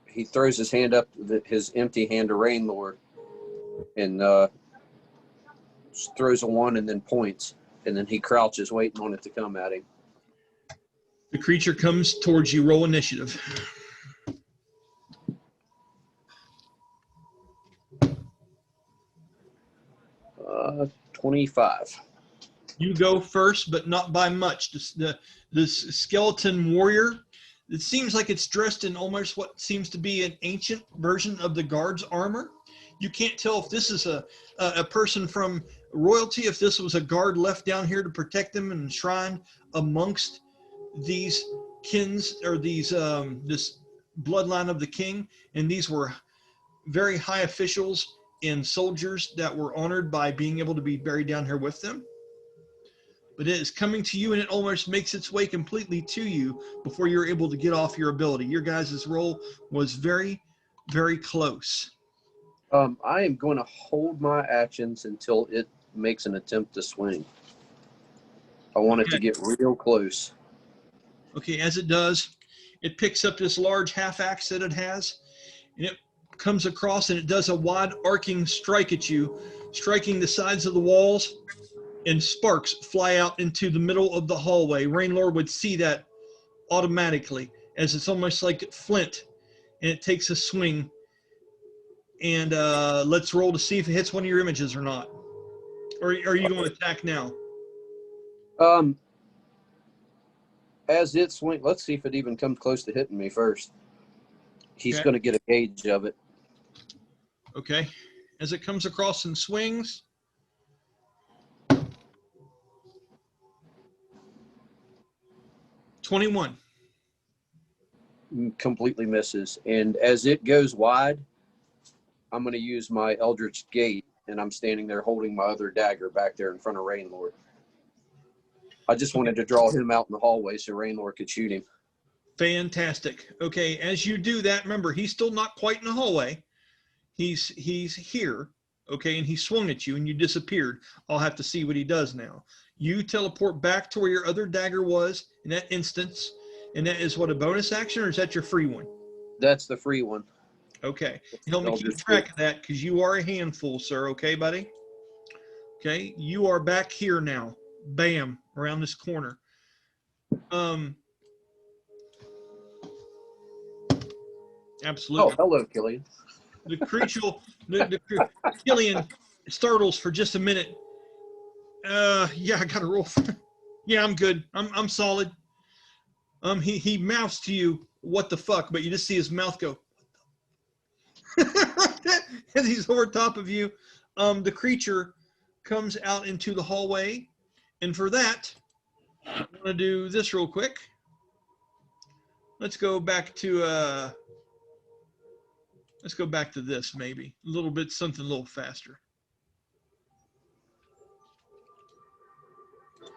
He throws his hand up, his empty hand to Rain Lord, and just throws a 1 and then points. And then he crouches waiting on it to come at him. The creature comes towards you. Roll initiative. 25. You go first, but not by much. This skeleton warrior, it seems like it's dressed in almost what seems to be an ancient version of the guard's armor. You can't tell if this is a person from royalty, if this was a guard left down here to protect them and enshrined amongst these kins or these this bloodline of the king. And these were very high officials and soldiers that were honored by being able to be buried down here with them. but it is coming to you, and it almost makes its way completely to you before you're able to get off your ability. Your guys' roll was very, very close. I am going to hold my actions until it makes an attempt to swing. I want it to get real close. Okay, as it does, it picks up this large half axe that it has, and it comes across and it does a wide arcing strike at you, striking the sides of the walls, and sparks fly out into the middle of the hallway. Rainlord would see that automatically, as it's almost like flint, and it takes a swing. And let's roll to see if it hits one of your images or not. Or are you going to attack now? As it swings, let's see if it even comes close to hitting me first. He's going to get a gauge of it. Okay. As it comes across and swings. $21. Completely misses. And as it goes wide, I'm going to use my Eldritch Gate, and I'm standing there holding my other dagger back there in front of Rainlord. I just wanted to draw him out in the hallway so Rainlord could shoot him. Fantastic. Okay, as you do that, remember, he's still not quite in the hallway. He's here, okay, and he swung at you and you disappeared. I'll have to see what he does now. You teleport back to where your other dagger was in that instance, and that is what, a bonus action, or is that your free one? That's the free one. Okay. Help me keep track of that, because you are a handful, sir. Okay, buddy? Okay, you are back here now. Bam, around this corner. Absolutely. Oh, hello, Kylian. The creature, Kylian startles for just a minute. Yeah, I got to roll. Yeah, I'm good. I'm solid. He mouths to you, "What the fuck?" But you just see his mouth go. As he's over top of you, the creature comes out into the hallway, and for that, I'm gonna do this real quick. Let's go back to this, maybe a little bit, something a little faster.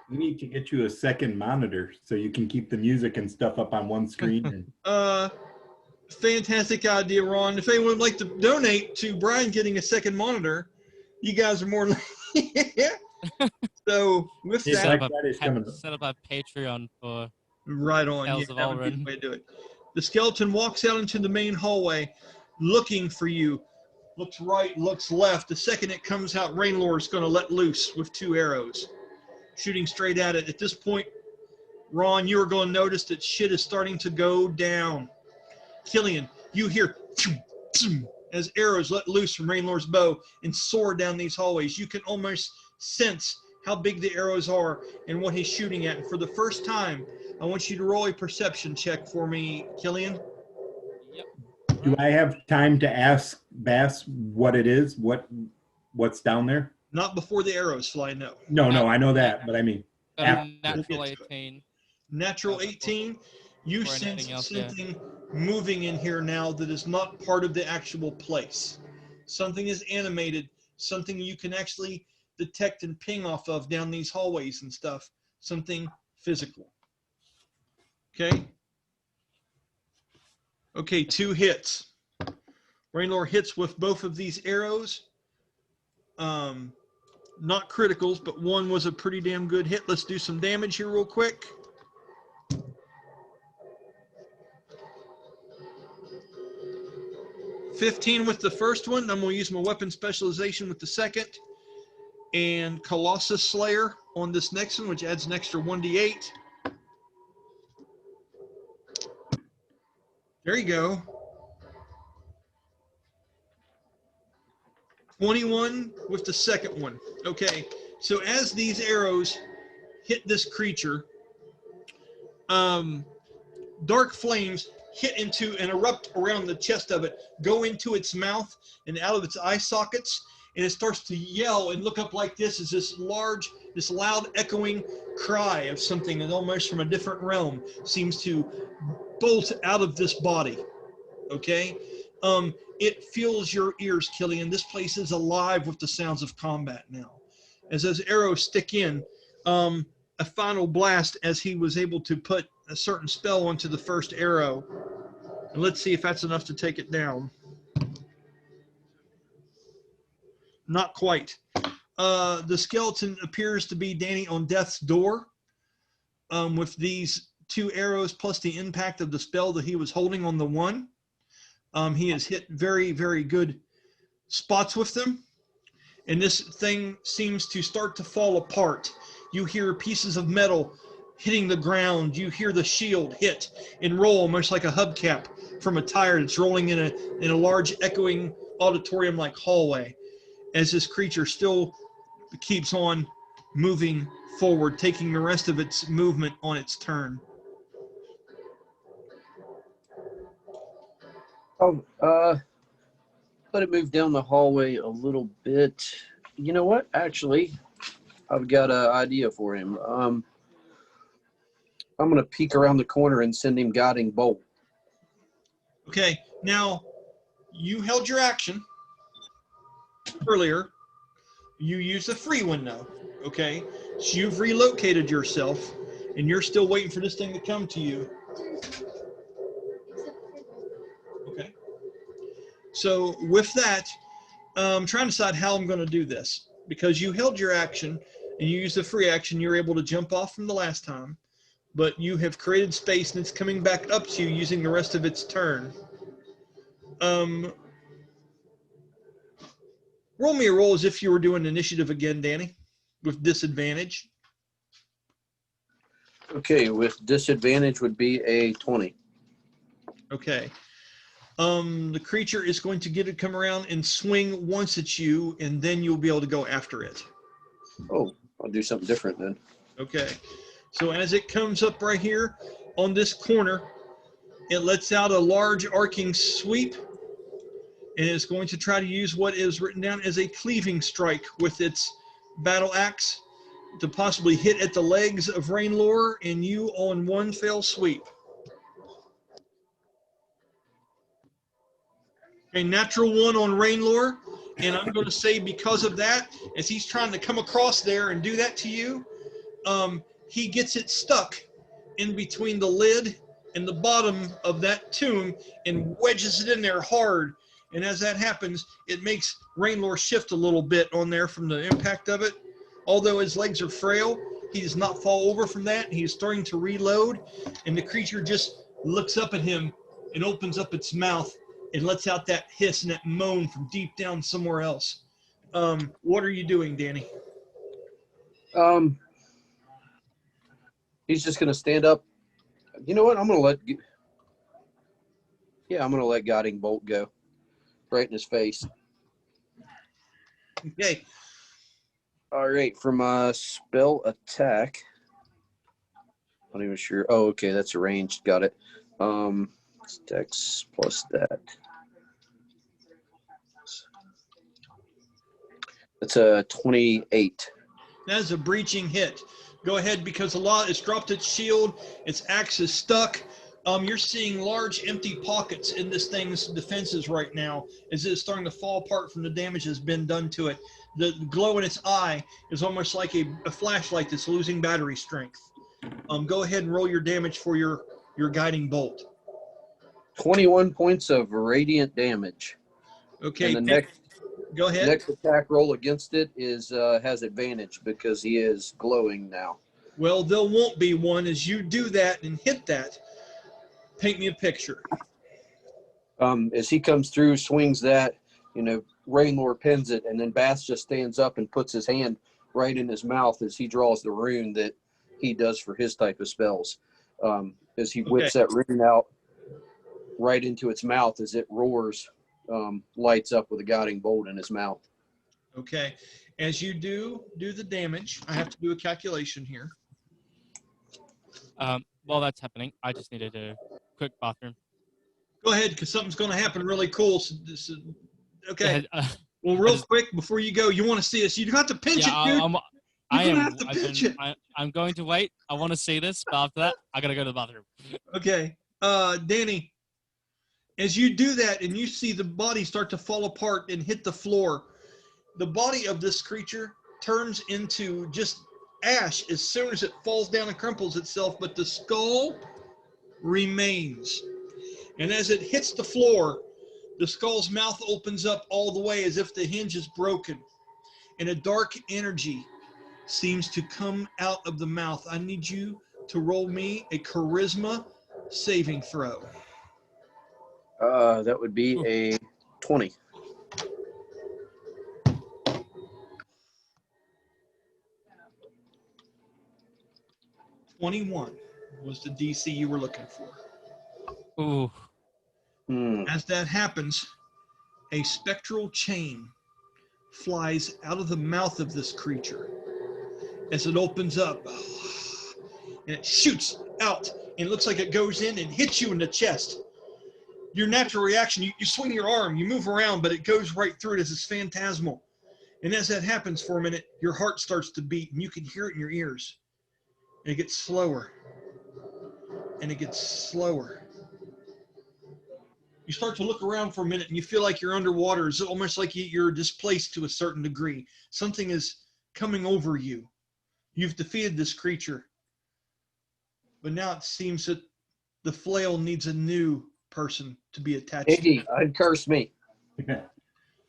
We need to get you a second monitor so you can keep the music and stuff up on one screen. Fantastic idea, Ron. If anyone would like to donate to Brian getting a second monitor, you guys are more than yeah. So with Yeah, that, Set up a Patreon for right on. Tales Yeah, of that would be the Ulran. way to do it. The skeleton walks out into the main hallway, looking for you. Looks right, looks left. The second it comes out, Rainlord's going to let loose with 2 arrows, shooting straight at it. At this point, Ron, you are going to notice that shit is starting to go down. Kylian, you hear as arrows let loose from Rainlord's bow and soar down these hallways. You can almost sense how big the arrows are and what he's shooting at. And for the first time, I want you to roll a perception check for me, Kylian. Yep. Do I have time to ask Bast what it is? What's down there? Not before the arrows fly, no. No, I know that, but I mean, Natural 18. Natural 18. You Or sense anything else, yeah. something moving in here now that is not part of the actual place. Something is animated, something you can actually detect and ping off of down these hallways and stuff. Something physical. Okay? Okay, 2 hits. Rainlord hits with both of these arrows. Not criticals, but one was a pretty damn good hit. Let's do some damage here real quick. $15 with the first one. I'm going to use my weapon specialization with the second. And Colossus Slayer on this next one, which adds an extra 1d8. There you go. 21 with the second one. Okay, so as these arrows hit this creature, dark flames hit into and erupt around the chest of it, go into its mouth and out of its eye sockets, and it starts to yell and look up like this as this loud echoing cry of something that almost from a different realm seems to bolt out of this body. Okay? It fills your ears, Kylian. This place is alive with the sounds of combat now. As those arrows stick in, a final blast as he was able to put a certain spell onto the first arrow. And let's see if that's enough to take it down. Not quite. The skeleton appears to be Danny on death's door, with these 2 arrows plus the impact of the spell that he was holding on the one. He has hit very, very good spots with them. And this thing seems to start to fall apart. You hear pieces of metal hitting the ground. You hear the shield hit and roll, much like a hubcap from a tire that's rolling in a large echoing auditorium-like hallway, as this creature still keeps on moving forward, taking the rest of its movement on its turn. Let it move down the hallway a little bit. You know what? Actually, I've got an idea for him. I'm going to peek around the corner and send him guiding bolt. Okay, now you held your action earlier. You used a free one now. Okay, so you've relocated yourself, and you're still waiting for this thing to come to you. Okay. So with that, I'm trying to decide how I'm going to do this, because you held your action and you used the free action. You're able to jump off from the last time, but you have created space and it's coming back up to you using the rest of its turn. Roll me a roll as if you were doing initiative again, Danny, with disadvantage. Okay, with disadvantage would be a 20. Okay. The creature is going to get it come around and swing once at you, and then you'll be able to go after it. Oh, I'll do something different then. Okay. So as it comes up right here on this corner, it lets out a large arcing sweep, and it's going to try to use what is written down as a cleaving strike with its battle axe to possibly hit at the legs of Rainlore and you on one fell sweep. A natural 1 on Rainlore, and I'm going to say because of that, as he's trying to come across there and do that to you, he gets it stuck in between the lid and the bottom of that tomb and wedges it in there hard. And as that happens, it makes Rainlore shift a little bit on there from the impact of it. Although his legs are frail, he does not fall over from that. He's starting to reload, and the creature just looks up at him and opens up its mouth and lets out that hiss and that moan from deep down somewhere else. What are you doing, Danny? He's just going to stand up. You know what? I'm going to let guiding bolt go right in his face. Okay. All right, for my spell attack. I'm not even sure. Oh, okay, that's a ranged. Got it. Dex plus that. That's a 28. That is a breaching hit. Go ahead, because it's dropped its shield. Its axe is stuck. You're seeing large empty pockets in this thing's defenses right now as it's starting to fall apart from the damage that's been done to it. The glow in its eye is almost like a flashlight that's losing battery strength. Go ahead and roll your damage for your guiding bolt. 21 points of radiant damage. Okay, And the go ahead. next attack roll against it has advantage because he is glowing now. Well, there won't be one as you do that and hit that. Paint me a picture. As he comes through, swings that, Rainlore pins it, and then Bast just stands up and puts his hand right in his mouth as he draws the rune that he does for his type of spells. As he whips that rune out right into its mouth as it roars, lights up with a guiding bolt in his mouth. Okay. As you do the damage, I have to do a calculation here. While that's happening, I just needed a quick bathroom. Go ahead, because something's going to happen really cool. So okay. Yeah, Well, real quick, before you go, you want to see this. You have to pinch it, dude. I'm going to wait. I want to see this, but after that, I got to go to the bathroom. Okay. Danny, as you do that and you see the body start to fall apart and hit the floor, the body of this creature turns into just ash as soon as it falls down and crumples itself, but the skull remains. And as it hits the floor, the skull's mouth opens up all the way as if the hinge is broken. And a dark energy seems to come out of the mouth. I need you to roll me a charisma saving throw. That would be a 20. 21 was the DC you were looking for. Ooh. As that happens, a spectral chain flies out of the mouth of this creature as it opens up, and it shoots out, and it looks like it goes in and hits you in the chest. Your natural reaction, you swing your arm, you move around, but it goes right through it as it's phantasmal. And as that happens for a minute, your heart starts to beat, and you can hear it in your ears. And it gets slower, and it gets slower. You start to look around for a minute, and you feel like you're underwater. It's almost like you're displaced to a certain degree. Something is coming over you. You've defeated this creature. But now it seems that the flail needs a new person to be attached to. Iggy, I'd curse me.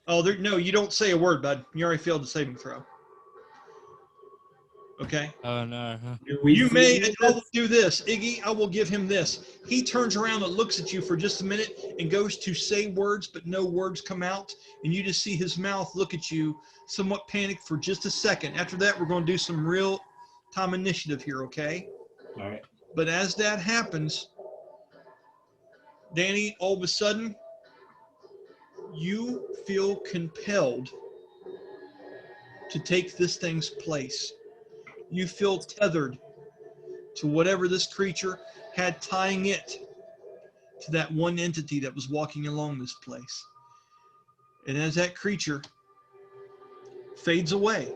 Oh, no, you don't say a word, bud. You already failed the saving throw. Okay? Oh no. You may do this. Iggy, I will give him this. He turns around and looks at you for just a minute and goes to say words, but no words come out. And you just see his mouth look at you, somewhat panicked for just a second. After that, we're going to do some real time initiative here, okay? All right. But as that happens, Danny, all of a sudden, you feel compelled to take this thing's place. You feel tethered to whatever this creature had tying it to that one entity that was walking along this place. And as that creature fades away,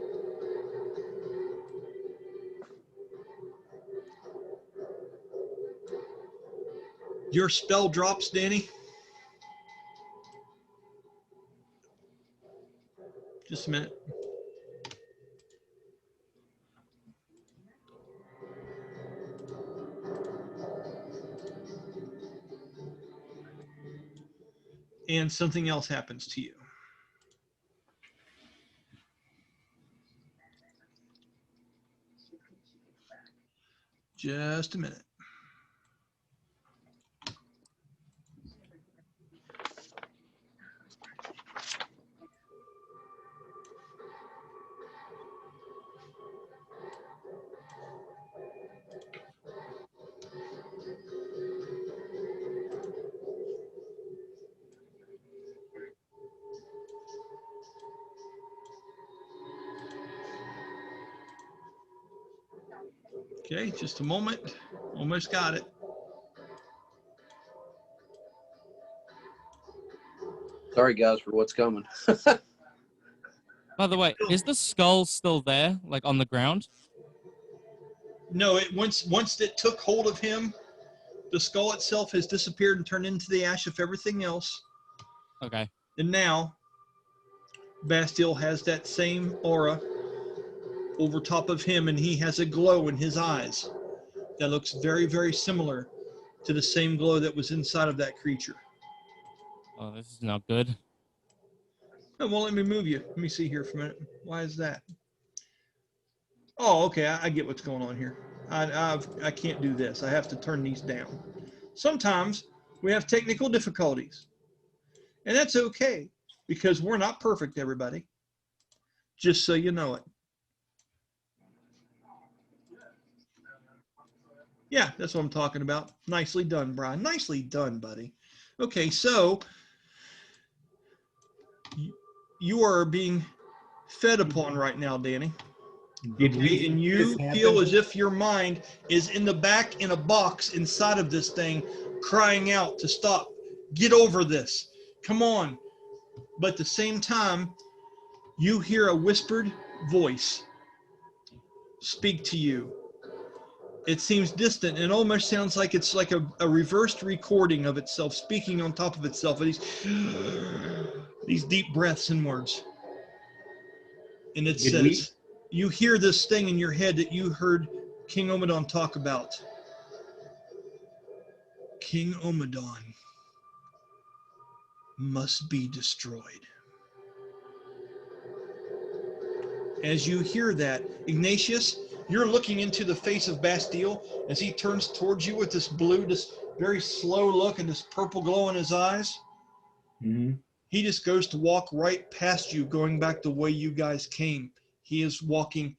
your spell drops, Danny. Just a minute. And something else happens to you. Just a minute. Okay, just a moment. Almost got it. Sorry, guys, for what's coming. By the way, is the skull still there, like on the ground? No, once it took hold of him, the skull itself has disappeared and turned into the ash of everything else. Okay. And now, Bastille has that same aura over top of him, and he has a glow in his eyes that looks very, very similar to the same glow that was inside of that creature. Oh, this is not good. It won't let me move you. Let me see here for a minute. Why is that? Oh, okay. I get what's going on here. I can't do this. I have to turn these down. Sometimes we have technical difficulties. And that's okay, because we're not perfect, everybody. Just so you know it. Yeah, that's what I'm talking about. Nicely done, Brian. Nicely done, buddy. Okay, so you are being fed upon right now, Danny. Did Okay, we? and you feel as if your mind is in the back in a box inside of this thing, crying out to stop. Get over this. Come on. But at the same time, you hear a whispered voice speak to you. It seems distant and almost sounds like it's like a reversed recording of itself, speaking on top of itself. These deep breaths inwards. And it says, you hear this thing in your head that you heard King Omadon talk about. King Omadon must be destroyed. As you hear that, Ignatius, you're looking into the face of Bastille as he turns towards you with this blue, this very slow look and this purple glow in his eyes. Mm-hmm. He just goes to walk right past you, going back the way you guys came. He is walking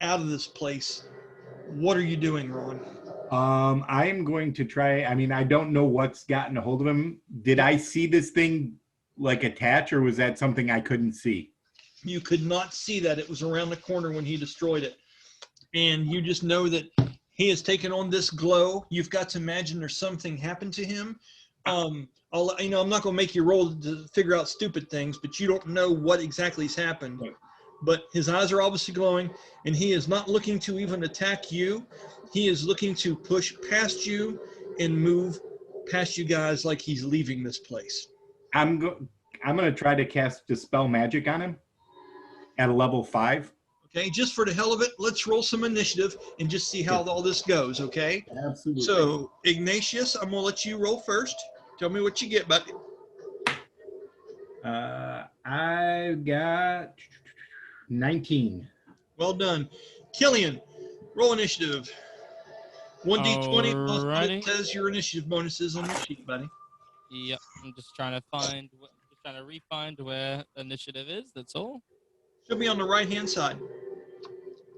out of this place. What are you doing, Ron? I am going to try. I mean, I don't know what's gotten a hold of him. Did I see this thing like attach, or was that something I couldn't see? You could not see that. It was around the corner when he destroyed it. And you just know that he has taken on this glow. You've got to imagine there's something happened to him. I'm not going to make you roll to figure out stupid things, but you don't know what exactly has happened. Right. But his eyes are obviously glowing, and he is not looking to even attack you. He is looking to push past you and move past you guys like he's leaving this place. I'm going to try to cast Dispel Magic on him at a level 5. Okay, just for the hell of it, let's roll some initiative and just see how all this goes, okay? Absolutely. So, Ignatius, I'm going to let you roll first. Tell me what you get, buddy. I've got 19. Well done. Kylian, roll initiative. 1d20 plus what it Alrighty. says your initiative bonus is on your sheet, buddy. Yep. I'm just trying to re-find where initiative is. That's all. Should be on the right-hand side.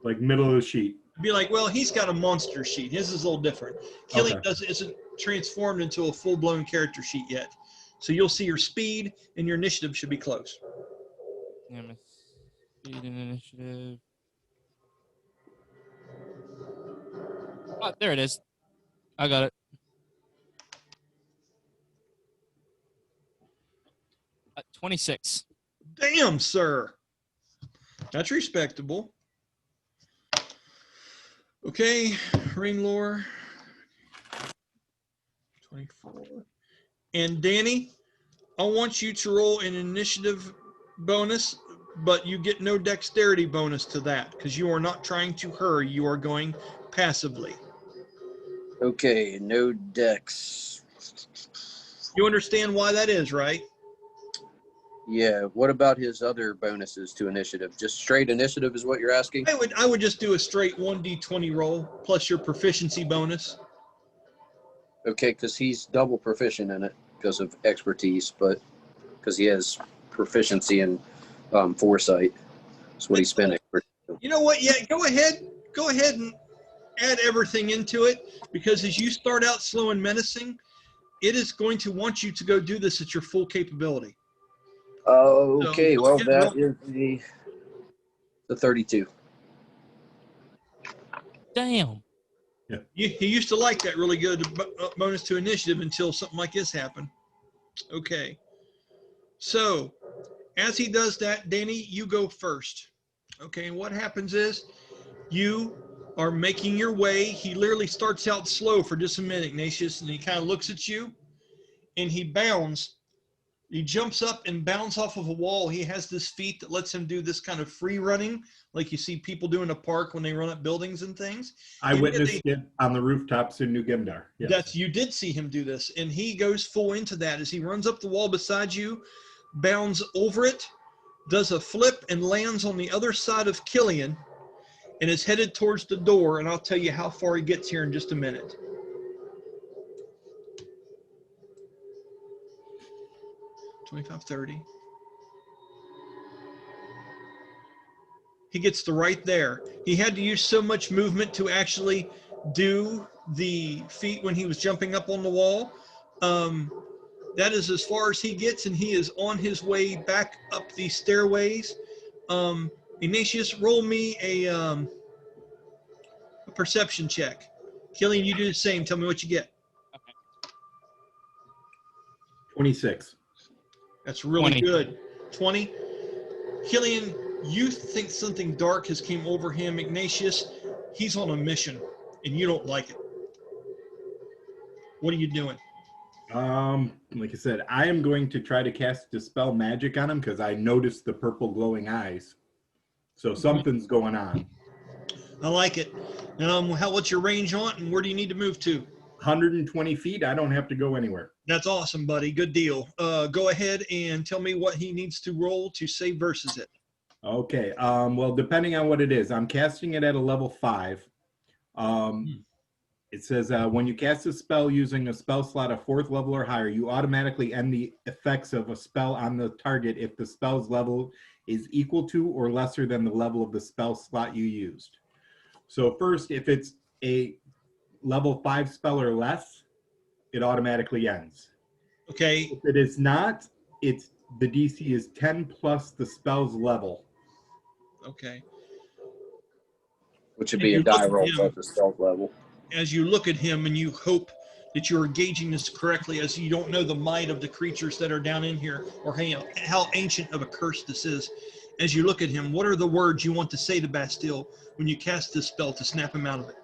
Like middle of the sheet. Be like, well, he's got a monster sheet. His is a little different. Kylian Okay. isn't transformed into a full-blown character sheet yet. So you'll see your speed and your initiative should be close. Yeah, my speed and initiative. Oh, there it is. I got it. At 26. Damn, sir. That's respectable. Okay, ring lore. 24. And Danny, I want you to roll an initiative bonus, but you get no dexterity bonus to that because you are not trying to hurry. You are going passively. Okay, no dex. You understand why that is, right? Yeah, what about his other bonuses to initiative? Just straight initiative is what you're asking? I would just do a straight 1d20 roll plus your proficiency bonus. Okay, because he's double proficient in it because of expertise, but because he has proficiency in foresight. That's what he spent expertise. You know what? Yeah, go ahead and add everything into it because as you start out slow and menacing, it is going to want you to go do this at your full capability. Okay, So, well, get that roll. is the 32. Damn. He used to like that really good bonus to initiative until something like this happened. Okay. So, as he does that, Danny, you go first. Okay, and what happens is you are making your way. He literally starts out slow for just a minute, Ignatius, and he kind of looks at you, and he bounds. He jumps up and bounds off of a wall. He has this feat that lets him do this kind of free running, like you see people do in a park when they run up buildings and things. I witnessed it on the rooftops in New Gimdar. Yes. You did see him do this, and he goes full into that as he runs up the wall beside you, bounds over it, does a flip, and lands on the other side of Kylian, and is headed towards the door. And I'll tell you how far he gets here in just a minute. $25, $30. He gets to right there. He had to use so much movement to actually do the feat when he was jumping up on the wall. That is as far as he gets, and he is on his way back up these stairways. Ignatius, roll me a perception check. Kylian, you do the same. Tell me what you get. 26. That's really 20. good. 20. Kylian, you think something dark has came over him. Ignatius, he's on a mission, and you don't like it. What are you doing? Like I said, I am going to try to cast Dispel Magic on him because I noticed the purple glowing eyes. So something's going on. I like it. What's your range on it, and where do you need to move to? 120 feet. I don't have to go anywhere. That's awesome, buddy. Good deal. Go ahead and tell me what he needs to roll to save versus it. Okay. Well, depending on what it is, I'm casting it at a level 5. It says when you cast a spell using a spell slot of 4th level or higher, you automatically end the effects of a spell on the target if the spell's level is equal to or lesser than the level of the spell slot you used. So first, if it's a level 5 spell or less, it automatically ends. Okay. If it is not, the DC is 10 plus the spell's level. Okay. Which would be a die roll plus the stealth level. As you look at him and you hope that you're gauging this correctly, as you don't know the might of the creatures that are down in here or how ancient of a curse this is. As you look at him, what are the words you want to say to Bastille when you cast this spell to snap him out of it?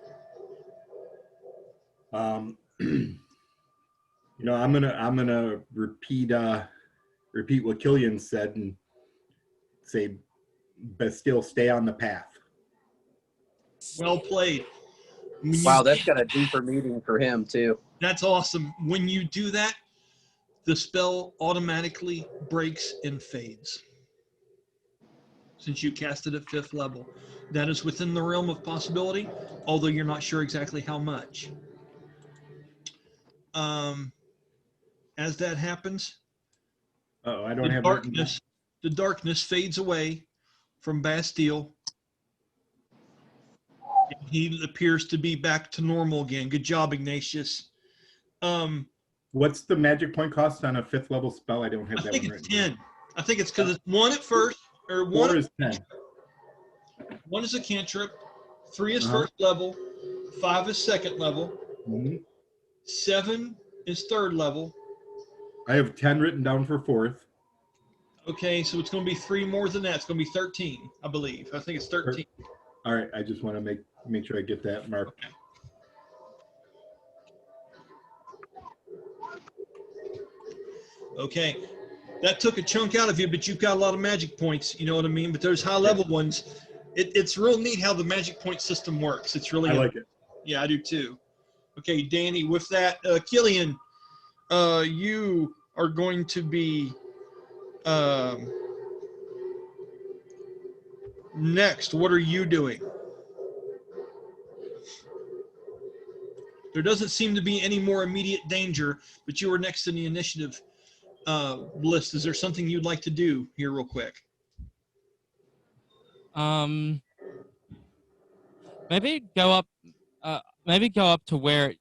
I'm gonna repeat what Kylian said and say, Bastille, stay on the path. Well played. Wow, that's got a deeper meaning for him too. That's awesome. When you do that, the spell automatically breaks and fades. Since you cast it at 5th level. That is within the realm of possibility, although you're not sure exactly how much. As that happens, I don't have the darkness fades away from Bastille. He appears to be back to normal again. Good job, Ignatious. What's the magic point cost on a 5th level spell? I don't have that one. I think it's 10. I think it's because it's 1 at first, or 4 is 10. 1 is a cantrip, 3 is 1st level, 5 is 2nd level, 7 is 3rd level. I have 10 written down for 4th. Okay, so it's going to be 3 more than that. It's going to be 13, I believe. I think it's 13. All right, I just want to make sure I get that marked. Okay, that took a chunk out of you, but you've got a lot of magic points. You know what I mean? But those high-level ones, it's real neat how the magic point system works. It's really I like it. Yeah, I do too. Okay, Danny, with that, Kylian, you are going to be next. What are you doing? There doesn't seem to be any more immediate danger, but you are next in the initiative list. Is there something you'd like to do here real quick? Maybe go up to where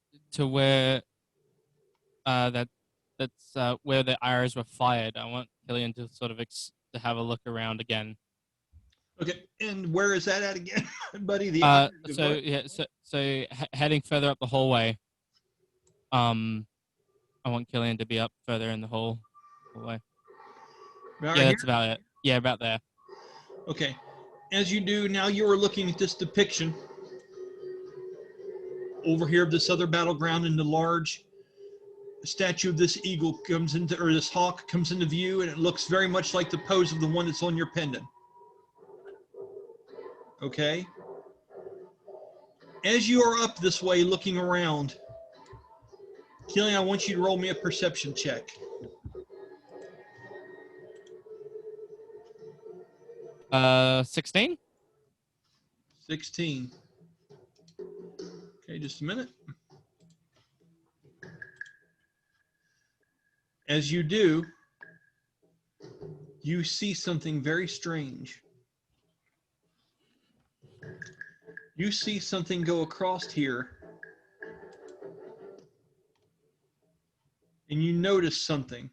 that's where the arrows were fired. I want Kylian to sort of to have a look around again. Okay, and where is that at again, buddy? Heading further up the hallway. I want Kylian to be up further in the hallway. Right Yeah, here? that's about it. Yeah, about there. Okay, as you do now, you are looking at this depiction over here of this other battleground, and the large statue of this eagle comes into, or this hawk comes into view, and it looks very much like the pose of the one that's on your pendant. Okay. As you are up this way looking around, Kylian, I want you to roll me a perception check. Uh, 16? 16. Okay, just a minute. As you do, you see something very strange. You see something go across here, and you notice something.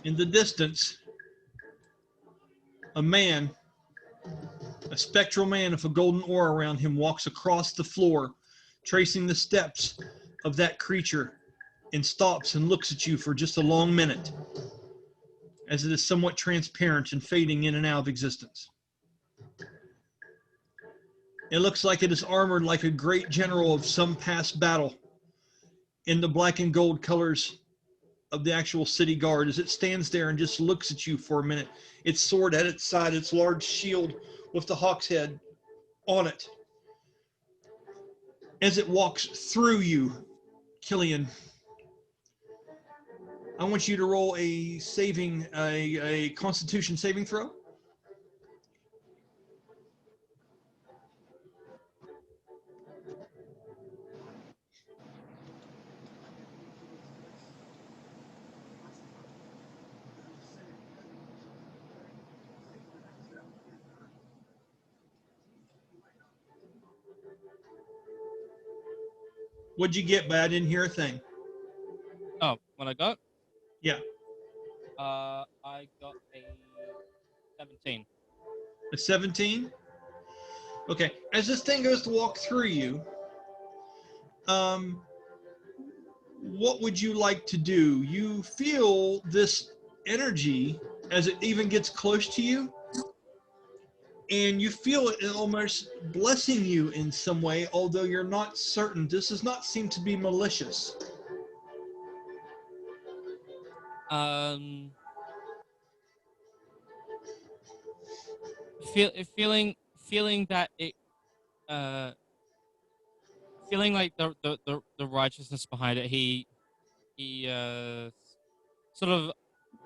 In the distance, a man, a spectral man with a golden aura around him, walks across the floor, tracing the steps of that creature, and stops and looks at you for just a long minute, as it is somewhat transparent and fading in and out of existence. It looks like it is armored like a great general of some past battle, in the black and gold colors of the actual city guard as it stands there and just looks at you for a minute. Its sword at its side, its large shield with the hawk's head on it. As it walks through you, Kylian, I want you to roll a Constitution saving throw. What'd you get, but I didn't hear a thing. Oh, what I got? Yeah. I got a 17. A 17? Okay. As this thing goes to walk through you, what would you like to do? You feel this energy as it even gets close to you, and you feel it almost blessing you in some way, although you're not certain. This does not seem to be malicious. Feeling that it feeling like the righteousness behind it, he sort of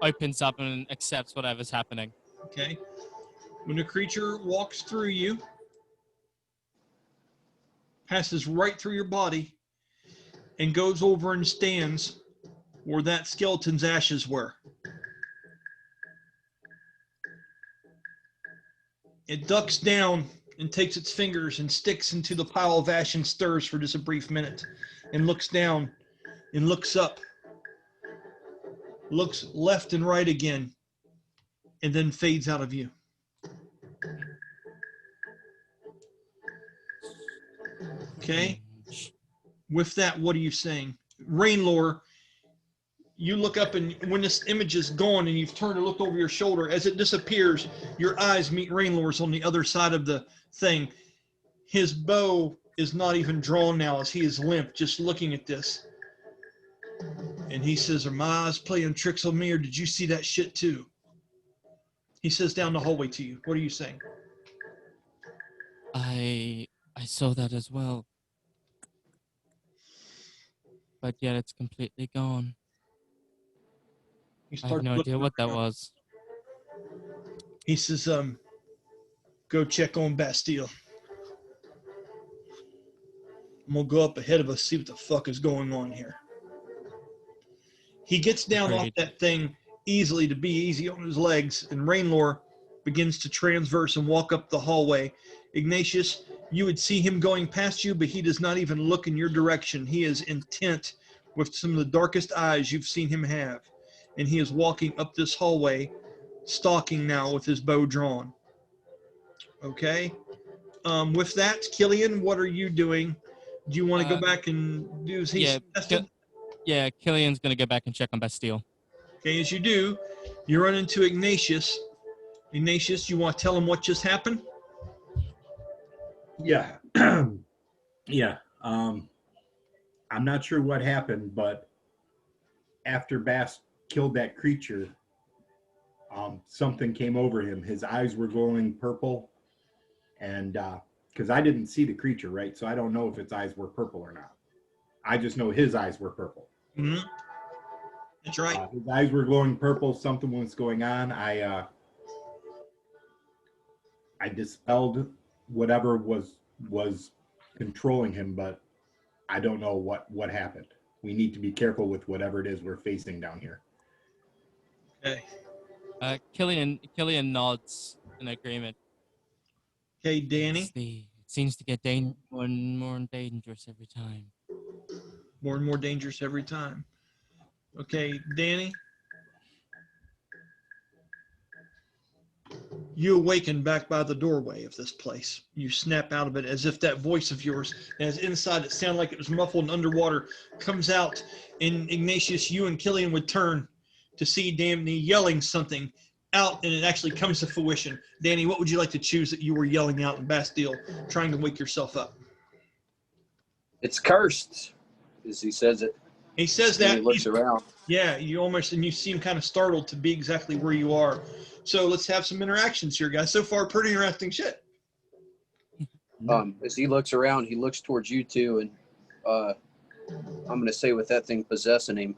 opens up and accepts whatever's happening. Okay. When a creature walks through you, passes right through your body, and goes over and stands where that skeleton's ashes were. It ducks down and takes its fingers and sticks into the pile of ash and stirs for just a brief minute and looks down and looks up, looks left and right again, and then fades out of view. Okay? With that, what are you saying? Rainlore, you look up, and when this image is gone and you've turned to look over your shoulder, as it disappears, your eyes meet Rainlore's on the other side of the thing. His bow is not even drawn now as he is limp, just looking at this. And he says, are my eyes playing tricks on me, or did you see that shit too? He says down the hallway to you. What are you saying? I saw that as well. But yet it's completely gone. I have no idea what that was. He says, go check on Bastille. I'm gonna go up ahead of us, see what the fuck is going on here. He gets down off that thing easily to be easy on his legs, and Rainlore begins to transverse and walk up the hallway. Ignatious, you would see him going past you, but he does not even look in your direction. He is intent with some of the darkest eyes you've seen him have. And he is walking up this hallway, stalking now with his bow drawn. Okay? With that, Kylian, what are you doing? Do you want to go back and do as he's tested? Yeah, Kylian's going to go back and check on Bastille. Okay, as you do, you run into Ignatious. Ignatious, you want to tell him what just happened? Yeah. Yeah. I'm not sure what happened, but after Bast killed that creature, something came over him. His eyes were glowing purple, and because I didn't see the creature, right? So I don't know if its eyes were purple or not. I just know his eyes were purple. Mm-hmm. That's right. His eyes were glowing purple. Something was going on. I dispelled whatever was controlling him, but I don't know what happened. We need to be careful with whatever it is we're facing down here. Okay. Kylian nods in agreement. Okay, Danny. It seems to get more and more dangerous every time. More and more dangerous every time. Okay, Danny. You awaken back by the doorway of this place. You snap out of it as if that voice of yours, as inside it sounded like it was muffled and underwater, comes out. And Ignatius, you and Kylian would turn to see Danny yelling something out, and it actually comes to fruition. Danny, what would you like to choose that you were yelling out in Bastille, trying to wake yourself up? It's cursed, as he says it. He says And that. he looks around. Yeah, and you seem kind of startled to be exactly where you are. So let's have some interactions here, guys. So far, pretty interesting shit. As he looks around, he looks towards you two, and I'm going to say with that thing possessing him,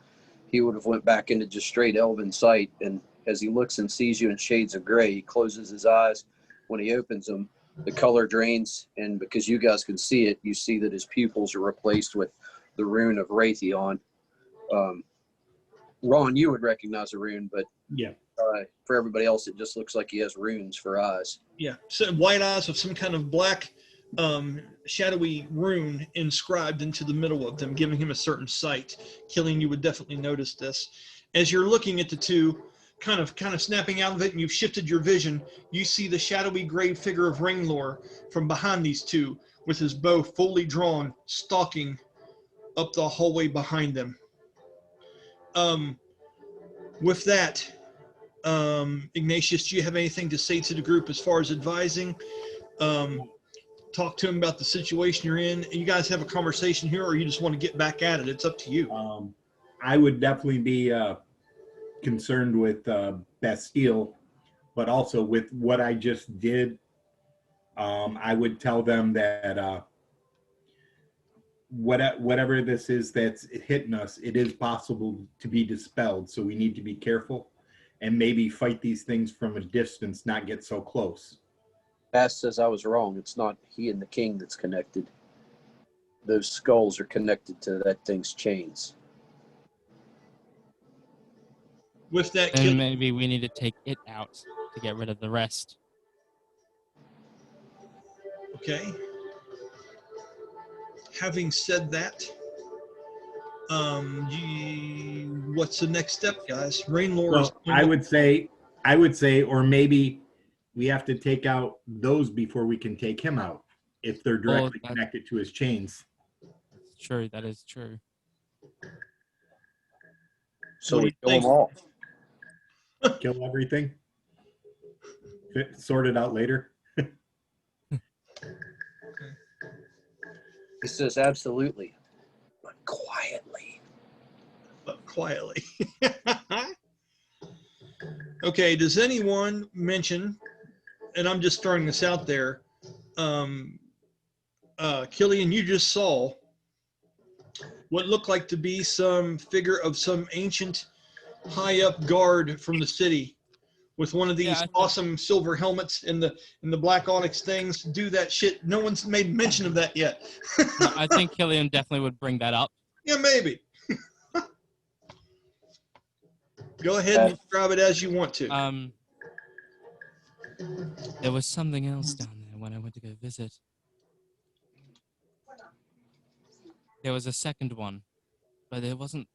he would have went back into just straight elven sight. And as he looks and sees you in shades of gray, he closes his eyes. When he opens them, the color drains, and because you guys can see it, you see that his pupils are replaced with the rune of Raytheon. Ron, you would recognize the rune, but Yeah. For everybody else, it just looks like he has runes for eyes. Yeah, so white eyes with some kind of black, shadowy rune inscribed into the middle of them, giving him a certain sight. Kylian, you would definitely notice this. As you're looking at the two, kind of snapping out of it, and you've shifted your vision, you see the shadowy gray figure of Rainlor from behind these two, with his bow fully drawn, stalking up the hallway behind them. With that, Ignatius, do you have anything to say to the group as far as advising? Talk to him about the situation you're in. You guys have a conversation here, or you just want to get back at it? It's up to you. I would definitely be concerned with Bastille, but also with what I just did. I would tell them that whatever this is that's hitting us, it is possible to be dispelled. So we need to be careful and maybe fight these things from a distance, not get so close. Bast says I was wrong. It's not he and the king that's connected. Those skulls are connected to that thing's chains. With that, Then maybe we need to take it out to get rid of the rest. okay. Having said that, what's the next step, guys? Rainlord. So I would say, or maybe we have to take out those before we can take him out if they're directly connected to his chains. That's true. That is true. So What do we you kill them think? all. Kill everything. Sort it out later. He says absolutely, but quietly. But kylian. Okay, does anyone mention, and I'm just throwing this out there, Kylian, you just saw what looked like to be some figure of some ancient high up guard from the city with one of these awesome silver helmets and the black onyx things. Do that shit. No one's made mention of that yet. No, I think Kylian definitely would bring that up. Yeah, maybe. Go ahead and describe it as you want to. There was something else down there when I went to go visit. There was a second one, but it wasn't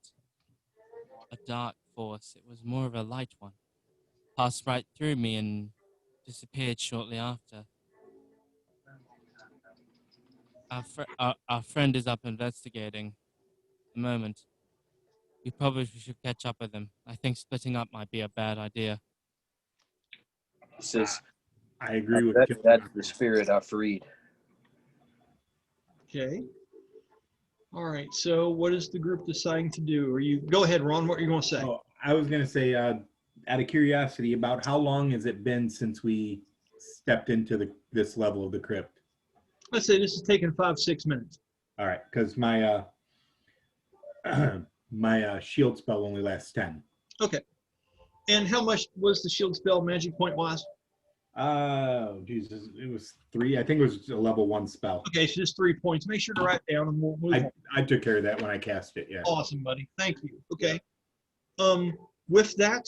a dark force. It was more of a light one. Passed right through me and disappeared shortly after. Our friend is up investigating at the moment. We probably should catch up with him. I think splitting up might be a bad idea. He says, I agree with you. that's the spirit I freed. Okay. All right. So what is the group deciding to do? Are you go ahead, Ron? What are you going to say? Oh, I was going to say, out of curiosity, about how long has it been since we stepped into this level of the crypt? Let's say this is taking 5-6 minutes. All right, because my my shield spell only lasts 10. Okay. And how much was the shield spell magic point wise? Oh, Jesus. It was 3. I think it was a level 1 spell. Okay, so just 3 points. Make sure to write down and we'll move on. I took care of that when I cast it, yeah. Awesome, buddy. Thank you. Okay. With that,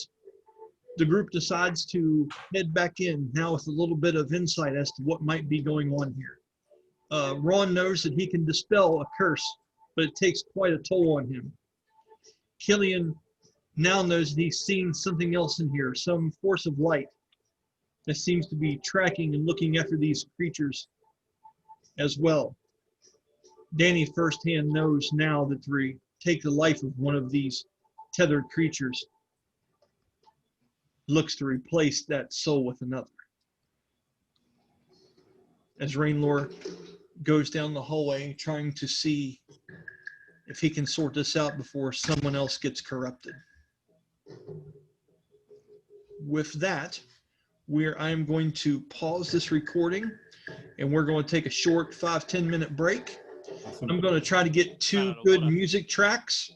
the group decides to head back in now with a little bit of insight as to what might be going on here. Ron knows that he can dispel a curse, but it takes quite a toll on him. Kylian now knows that he's seen something else in here, some force of light that seems to be tracking and looking after these creatures as well. Danny firsthand knows now that to take the life of one of these tethered creatures looks to replace that soul with another. As Rainlord goes down the hallway trying to see if he can sort this out before someone else gets corrupted. With that, I'm going to pause this recording, and we're going to take a short 5-10 minute break. Awesome. I'm going to try to get 2 good music tracks,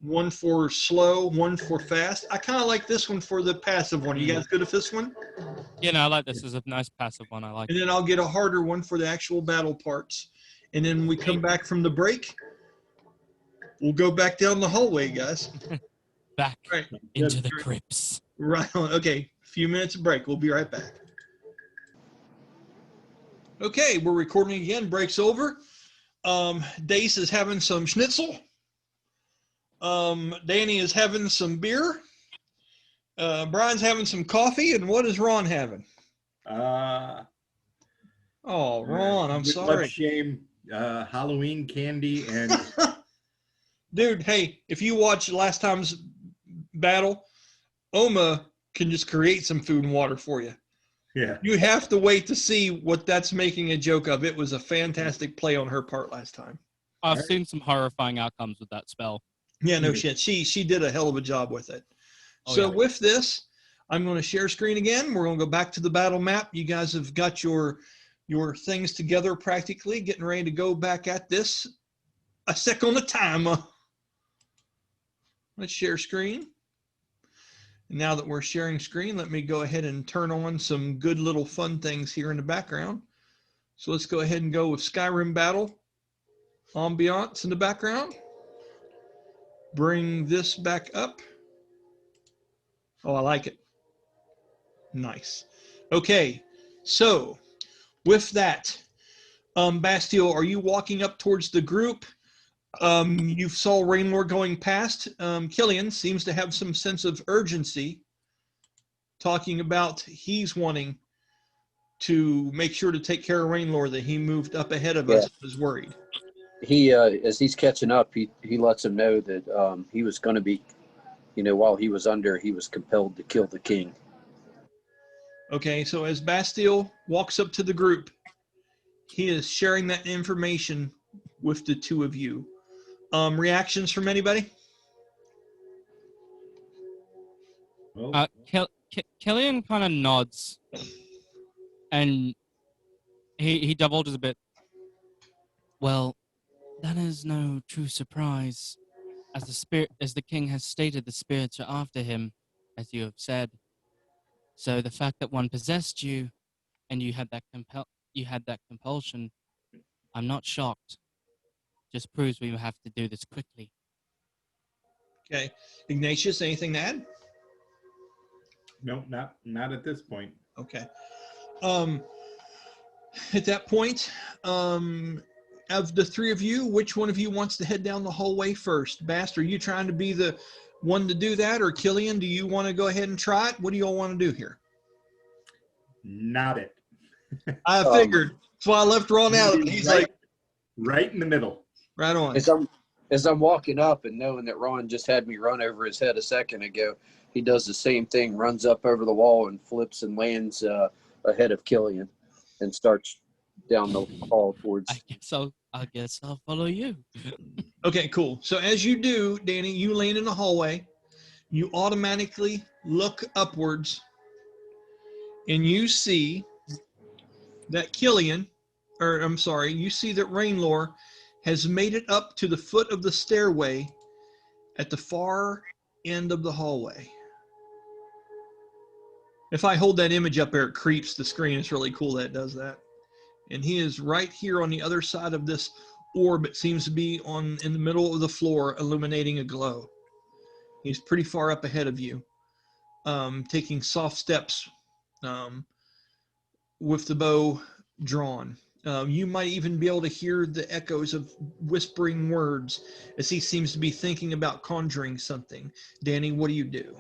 one for slow, one for fast. I kind of like this one for the passive one. Are you guys good with this one? Yeah, no, I like this as a nice passive one. I like And it. then I'll get a harder one for the actual battle parts. And then when we come back from the break, we'll go back down the hallway, guys. Back Right. into the crypts. Right on. Okay, a few minutes of break. We'll be right back. Okay, we're recording again. Break's over. Dace is having some schnitzel. Danny is having some beer. Brian's having some coffee. And what is Ron having? Oh, Ron, I'm with sorry. much shame, Halloween candy and Dude, hey, if you watch last time's battle, Oma can just create some food and water for you. yeah. You have to wait to see what that's making a joke of. It was a fantastic play on her part last time. I've seen some horrifying outcomes with that spell. Yeah, no Mhm. shit. She did a hell of a job with it. Oh, So yeah. with this, I'm going to share screen again. We're going to go back to the battle map. You guys have got your things together practically, getting ready to go back at this a second at a time. Let's share screen. And now that we're sharing screen, let me go ahead and turn on some good little fun things here in the background. So let's go ahead and go with Skyrim Battle ambiance in the background. Bring this back up. Oh, I like it. Nice. Okay, so with that, Bastille, are you walking up towards the group? You saw Rainlord going past. Kylian seems to have some sense of urgency, talking about he's wanting to make sure to take care of Rainlord, that he moved up ahead of us, is worried. He as he's catching up, he lets him know that he was going to be, while he was under, he was compelled to kill the king. Okay, so as Bastille walks up to the group, he is sharing that information with the two of you. Reactions from anybody? Well, Kylian kind of nods, and he divulges a bit. Well, that is no true surprise, as the king has stated, the spirits are after him, as you have said. So the fact that one possessed you, and you had that compulsion, I'm not shocked. Just proves we have to do this quickly. Okay. Ignatius, anything to add? no, not at this point. Okay. At that point, of the three of you, which one of you wants to head down the hallway first? Bast, are you trying to be the one to do that? Or Kylian, do you want to go ahead and try it? What do you all want to do here? Not it. I figured. That's why I left Ron out of it. He's like, right in the middle. right on. As I'm walking up and knowing that Ron just had me run over his head a second ago, he does the same thing, runs up over the wall and flips and lands ahead of Kylian and starts down the hall towards. I guess I'll follow you. Okay, cool. So as you do, Danny, you land in the hallway. You automatically look upwards, and you see that Kylian, or I'm sorry, you see that Rainlord has made it up to the foot of the stairway at the far end of the hallway. If I hold that image up there, it creeps the screen. It's really cool that it does that. And he is right here on the other side of this orb. It seems to be in the middle of the floor, illuminating a glow. He's pretty far up ahead of you, taking soft steps with the bow drawn. You might even be able to hear the echoes of whispering words as he seems to be thinking about conjuring something. Danny, what do you do?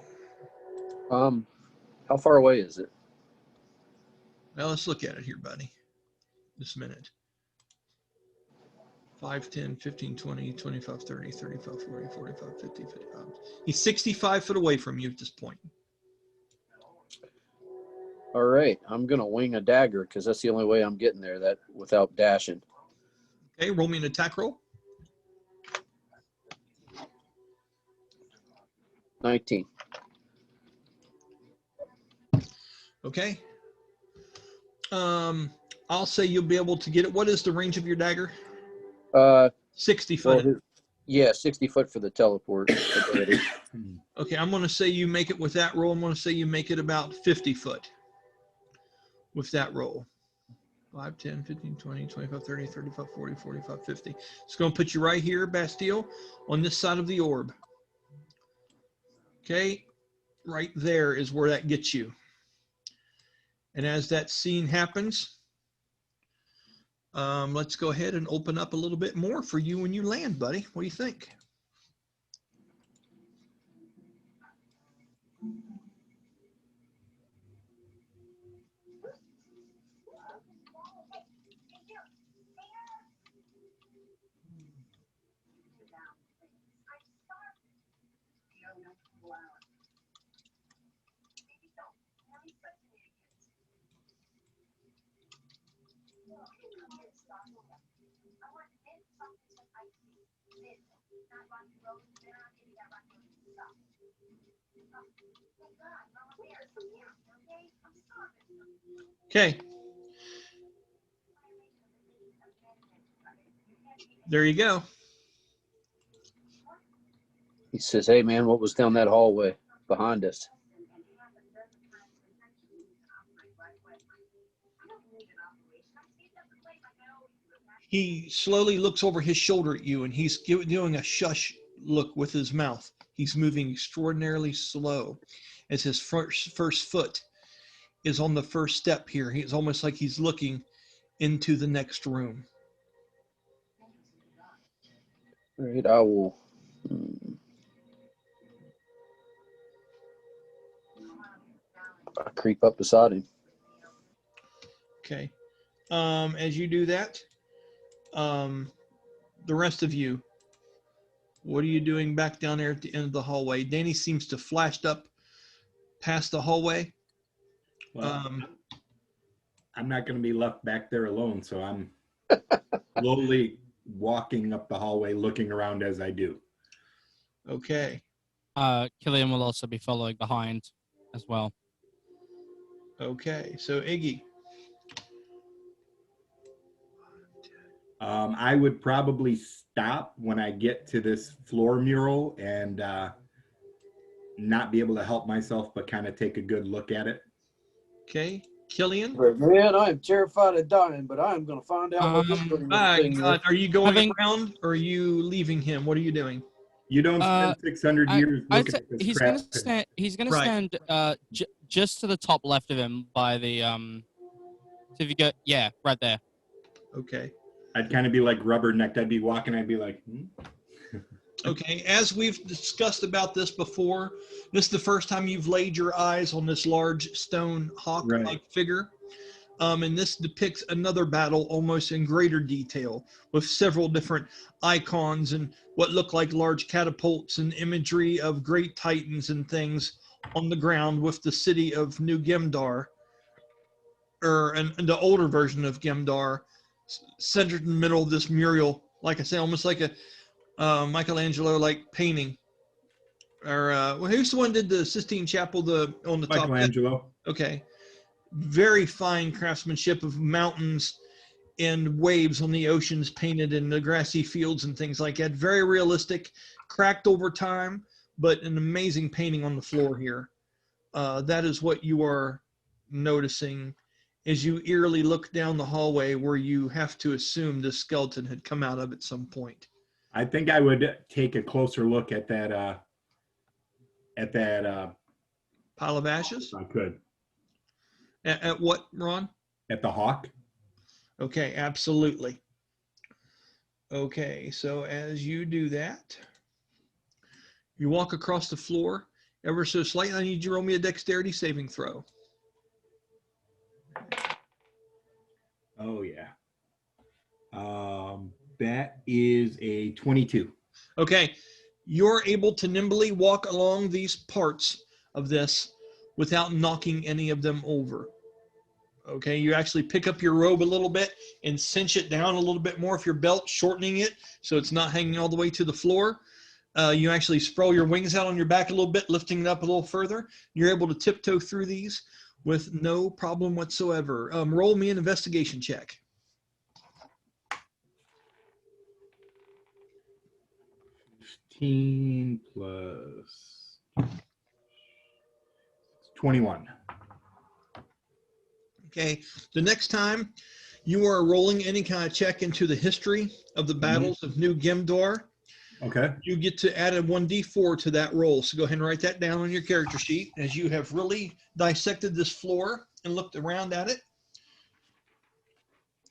How far away is it? Well, let's look at it here, buddy. Just a minute. 5, 10, 15, 20, 25, 30, 35, 40, 45, 50, 55. He's 65 foot away from you at this point. All right, I'm gonna wing a dagger because that's the only way I'm getting there. That without dashing. Okay, roll me an attack roll. 19. Okay. I'll say you'll be able to get it. What is the range of your dagger? 60 foot. Well, yeah, 60 foot for the teleport ability. Okay, I'm going to say you make it with that roll. I'm going to say you make it about 50 foot with that roll. 5, 10, 15, 20, 25, 30, 35, 40, 45, 50. It's going to put you right here, Bastille, on this side of the orb. Okay, right there is where that gets you. And as that scene happens, let's go ahead and open up a little bit more for you when you land, buddy. What do you think? Okay. There you go. He says, hey, man, what was down that hallway behind us? He slowly looks over his shoulder at you, and he's doing a shush look with his mouth. He's moving extraordinarily slow as his first foot is on the first step here. It's almost like he's looking into the next room. All right, I will. I creep up beside him. Okay. As you do that, the rest of you, what are you doing back down there at the end of the hallway? Danny seems to flashed up past the hallway. Well, I'm not going to be left back there alone, so I'm slowly walking up the hallway, looking around as I do. Okay. Kylian will also be following behind as well. Okay. So Iggy. I would probably stop when I get to this floor mural and not be able to help myself, but kind of take a good look at it. Okay. Kylian. Man, I am terrified of dying, but I am going to find out what this pretty little thing is. Are you going Having- around or are you leaving him? What are you doing? You don't spend 600 years looking at this he's crap. gonna stand. He's gonna Right. stand just to the top left of him by the So if you go, yeah, right there. Okay. I'd kind of be like rubbernecked. I'd be walking. I'd be like, Okay. As we've discussed about this before, this is the first time you've laid your eyes on this large stone hawk-like Right. figure. And this depicts another battle almost in greater detail with several different icons and what look like large catapults and imagery of great titans and things on the ground with the city of New Gemdar, and the older version of Gemdar, centered in the middle of this mural. Like I say, almost like a Michelangelo like painting. Or well, who's the one that did the Sistine Chapel on the top? Michelangelo. Okay. Very fine craftsmanship of mountains and waves on the oceans painted in the grassy fields and things like that. Very realistic, cracked over time, but an amazing painting on the floor here. That is what you are noticing as you eerily look down the hallway where you have to assume the skeleton had come out of at some point. I think I would take a closer look at that. Pile of ashes? If I could. At what, Ron? At the hawk. Okay, absolutely. Okay, so as you do that, you walk across the floor ever so slightly. I need you to roll me a dexterity saving throw. Oh yeah. That is a 22. Okay, you're able to nimbly walk along these parts of this without knocking any of them over. Okay, you actually pick up your robe a little bit and cinch it down a little bit more with your belt, shortening it so it's not hanging all the way to the floor. You actually sprawl your wings out on your back a little bit, lifting it up a little further. You're able to tiptoe through these with no problem whatsoever. Roll me an investigation check. 15 plus 21. Okay. The next time you are rolling any kind of check into the history of the battles of New Gemdor, Okay. you get to add a 1d4 to that roll. So go ahead and write that down on your character sheet as you have really dissected this floor and looked around at it.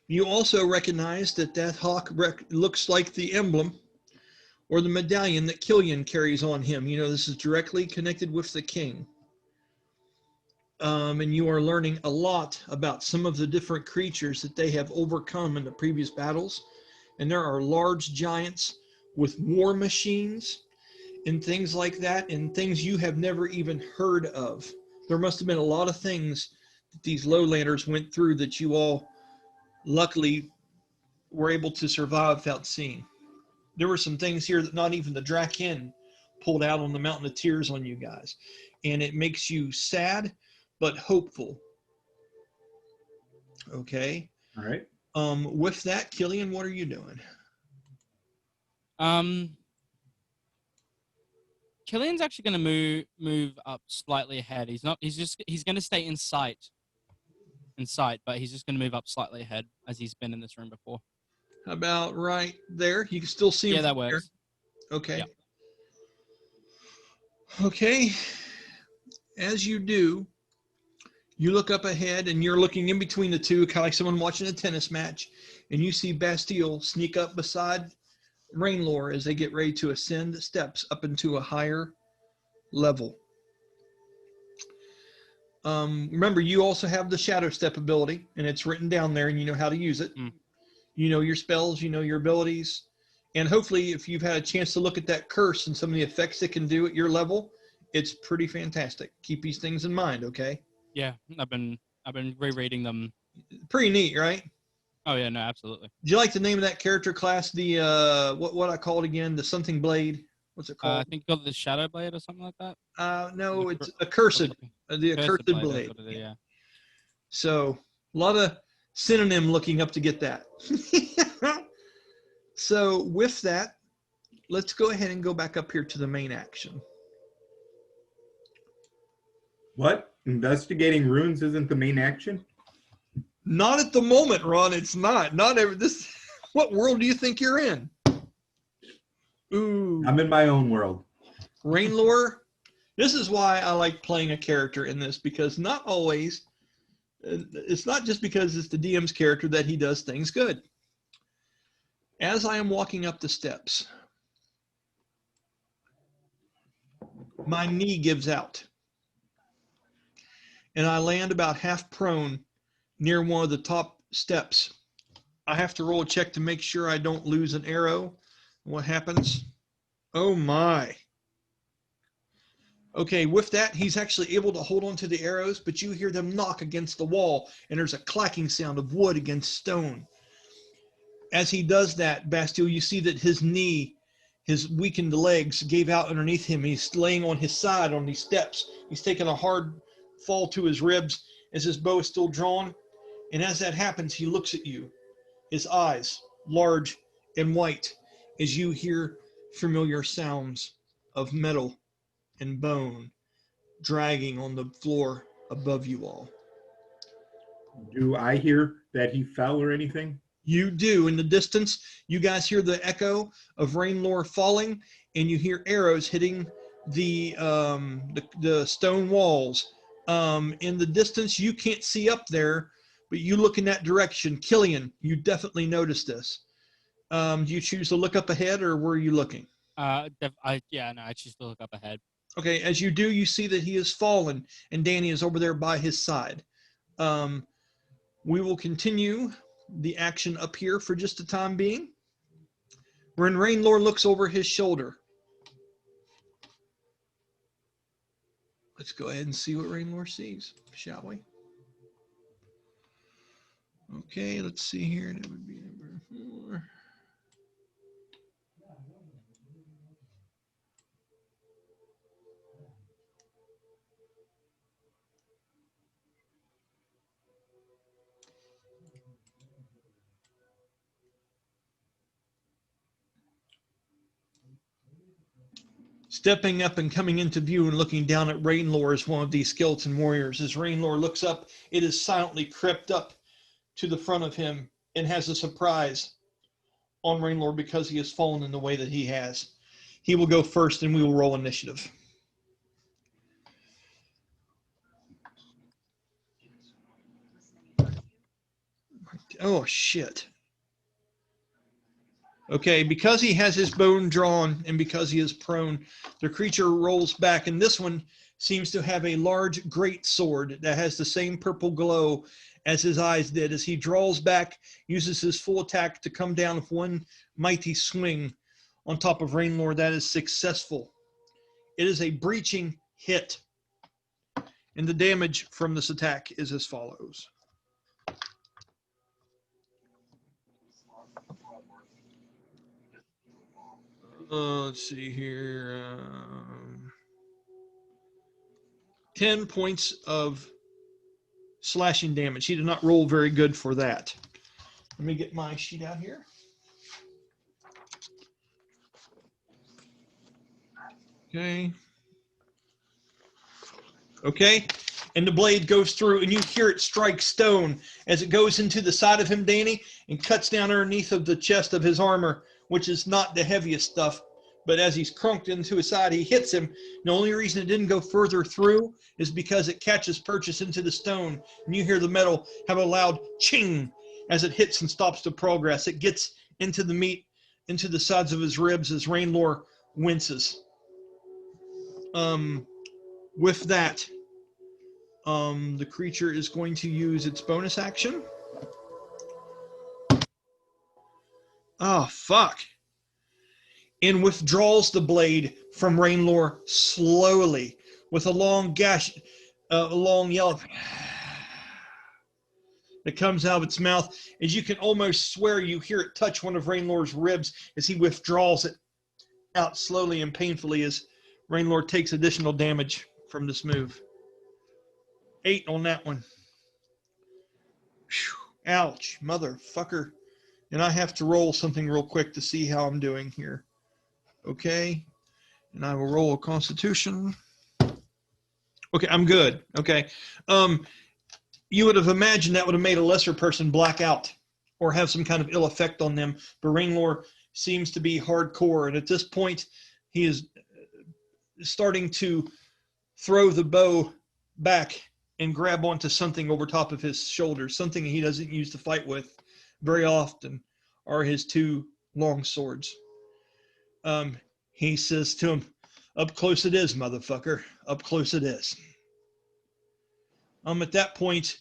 You also recognize that that hawk looks like the emblem or the medallion that Kylian carries on him. You know, this is directly connected with the king. And you are learning a lot about some of the different creatures that they have overcome in the previous battles. And there are large giants with war machines and things like that, and things you have never even heard of. There must have been a lot of things that these lowlanders went through that you all luckily were able to survive without seeing. There were some things here that not even the Draken pulled out on the Mountain of Tears on you guys. And it makes you sad, but hopeful. Okay. All right. With that, Kylian, what are you doing? Kylian's actually going to move up slightly ahead. He's going to stay in sight, but he's just going to move up slightly ahead as he's been in this room before. How about right there? You can still see him. Yeah, that from works. there. Okay. Yep. Okay. As you do, you look up ahead and you're looking in between the two, kind of like someone watching a tennis match, and you see Bastille sneak up beside Rainlore as they get ready to ascend the steps up into a higher level. Remember, you also have the shadow step ability, and it's written down there, and you know how to use it. You know your spells, you know your abilities, and hopefully if you've had a chance to look at that curse and some of the effects it can do at your level, it's pretty fantastic. Keep these things in mind, okay? Yeah, I've been rereading them. Pretty neat, right? Oh yeah, no, absolutely. Do you like the name of that character class? The what I call it again? The something blade. What's it I called? think called the Shadow Blade or something like that. No, it's accursed. The accursed blade. That's what it is, yeah. So a lot of synonym looking up to get that. So with that, let's go ahead and go back up here to the main action. What? Investigating runes isn't the main action? Not at the moment, Ron. It's not. Not every this. What world do you think you're in? Ooh. I'm in my own world. Rainlore. This is why I like playing a character in this, because not always, it's not just because it's the DM's character that he does things good. As I am walking up the steps, my knee gives out, and I land about half prone near one of the top steps. I have to roll a check to make sure I don't lose an arrow. What happens? Oh my. Okay, with that, he's actually able to hold on to the arrows, but you hear them knock against the wall, and there's a clacking sound of wood against stone. As he does that, Bastille, you see that his knee, his weakened legs gave out underneath him. He's laying on his side on these steps. He's taken a hard fall to his ribs as his bow is still drawn. And as that happens, he looks at you, his eyes large and white, as you hear familiar sounds of metal and bone dragging on the floor above you all. Do I hear that he fell or anything? You do. In the distance, you guys hear the echo of Rainlore falling, and you hear arrows hitting the stone walls. In the distance, you can't see up there, but you look in that direction. Kylian, you definitely noticed this. Do you choose to look up ahead, or were you looking? I choose to look up ahead. Okay, as you do, you see that he has fallen, and Danny is over there by his side. We will continue the action up here for just the time being. When Rainlore looks over his shoulder. Let's go ahead and see what Rainlore sees, shall we? Okay, let's see here. That would be number 4. Stepping up and coming into view and looking down at Rainlore as one of these skeleton warriors. As Rainlore looks up, it is silently crept up to the front of him and has a surprise on Rainlore because he has fallen in the way that he has. He will go first and we will roll initiative. Oh, shit. Okay, because he has his bone drawn and because he is prone, the creature rolls back, and this one seems to have a large great sword that has the same purple glow as his eyes did. As he draws back, uses his full attack to come down with one mighty swing on top of Rainlore. That is successful. It is a breaching hit, and the damage from this attack is as follows. Let's see here. 10 points of slashing damage. He did not roll very good for that. Let me get my sheet out here. Okay. Okay. And the blade goes through, and you hear it strike stone as it goes into the side of him, Danny, and cuts down underneath of the chest of his armor, which is not the heaviest stuff. But as he's crunked into his side, he hits him. The only reason it didn't go further through is because it catches purchase into the stone. And you hear the metal have a loud ching as it hits and stops the progress. It gets into the meat, into the sides of his ribs as Rainlore winces. With that, the creature is going to use its bonus action. Oh, fuck. And withdraws the blade from Rainlore slowly with a long gash, a long yell that comes out of its mouth. As you can almost swear you hear it touch one of Rainlore's ribs as he withdraws it out slowly and painfully as Rainlore takes additional damage from this move. 8 on that one. Whew. Ouch, motherfucker. And I have to roll something real quick to see how I'm doing here. Okay. And I will roll a constitution. Okay, I'm good. Okay. You would have imagined that would have made a lesser person black out or have some kind of ill effect on them. But Rainlore seems to be hardcore. And at this point, he is starting to throw the bow back and grab onto something over top of his shoulders. Something he doesn't use to fight with very often are his 2 long swords. He says to him, "Up close it is, motherfucker. Up close it is." At that point,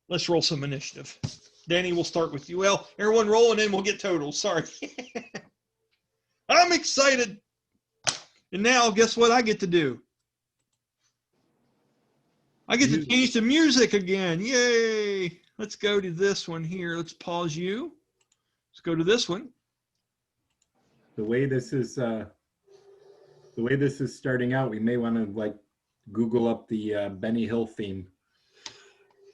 let's roll some initiative. Danny, we'll start with you. Well, everyone roll and then we'll get totals. Sorry. I'm excited. And now, guess what I get to do? I get to change the music again. Yay. Let's go to this one here. Let's pause you. Let's go to this one. The way this is starting out, we may want to like Google up the Benny Hill theme.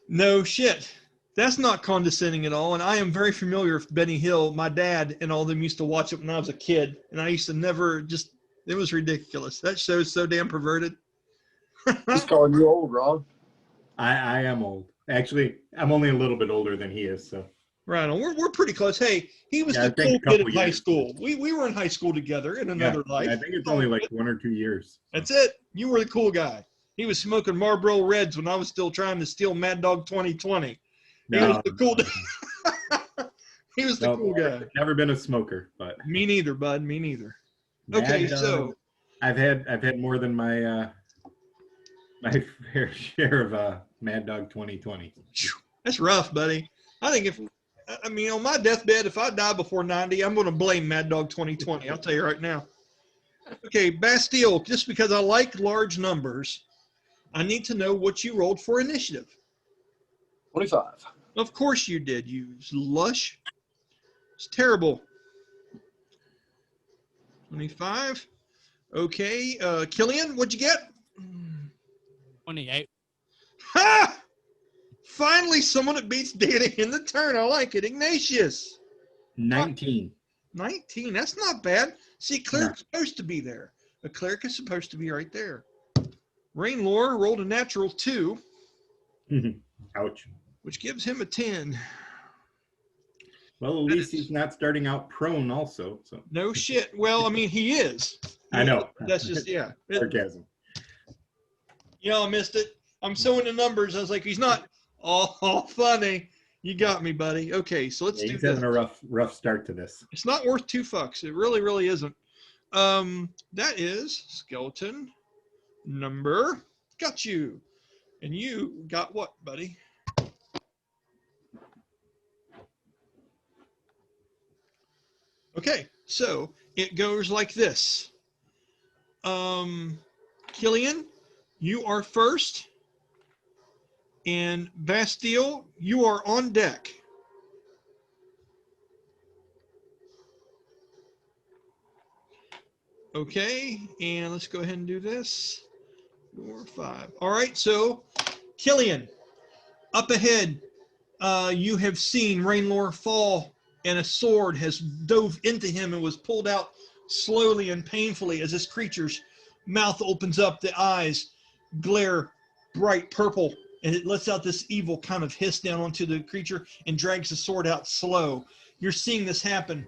No shit. That's not condescending at all. And I am very familiar with Benny Hill. My dad and all of them used to watch it when I was a kid. And I used to never just, it was ridiculous. That show's so damn perverted. He's calling you old, Rob. I am old. Actually, I'm only a little bit older than he is, so. Right on. We're pretty close. Hey, he was the cool kid in high school. We were in high school together in another life. I think it's only like 1 or 2 years. That's it. You were the cool guy. He was smoking Marlboro Reds when I was still trying to steal Mad Dog 2020. He was the cool He was the cool guy. Never been a smoker, but me neither, bud. Me neither. Okay, so I've had more than my my fair share of Mad Dog 2020. That's rough, buddy. I think on my deathbed, if I die before 90, I'm going to blame Mad Dog 2020. I'll tell you right now. Okay, Bastille, just because I like large numbers, I need to know what you rolled for initiative. 25. Of course you did, you lush. It's terrible. 25. Okay, Kylian, what'd you get? 28. Ha! Finally, someone that beats Danny in the turn. I like it. Ignatius. 19. 19. That's not bad. See, Cleric's supposed to be there. A cleric is supposed to be right there. Rainlore rolled a natural 2, Ouch. which gives him a 10. Well, at least he's not starting out prone also. So No shit. Well, I mean, he is. I know. That's just, yeah. Sarcasm. I missed it. I'm so into numbers. I was like, he's not all funny. You got me, buddy. Okay, so let's Yeah, do he's this. having a rough start to this. It's not worth 2 fucks. It really, really isn't. That is skeleton number. Got you. And you got what, buddy? Okay, so it goes like this. Kylian, you are first. And Bastille, you are on deck. Okay, and let's go ahead and do this. 4, 5. All right, so Kylian, up ahead, you have seen Rainlore fall, and a sword has dove into him and was pulled out slowly and painfully as this creature's mouth opens up. The eyes glare bright purple, and it lets out this evil kind of hiss down onto the creature and drags the sword out slow. You're seeing this happen.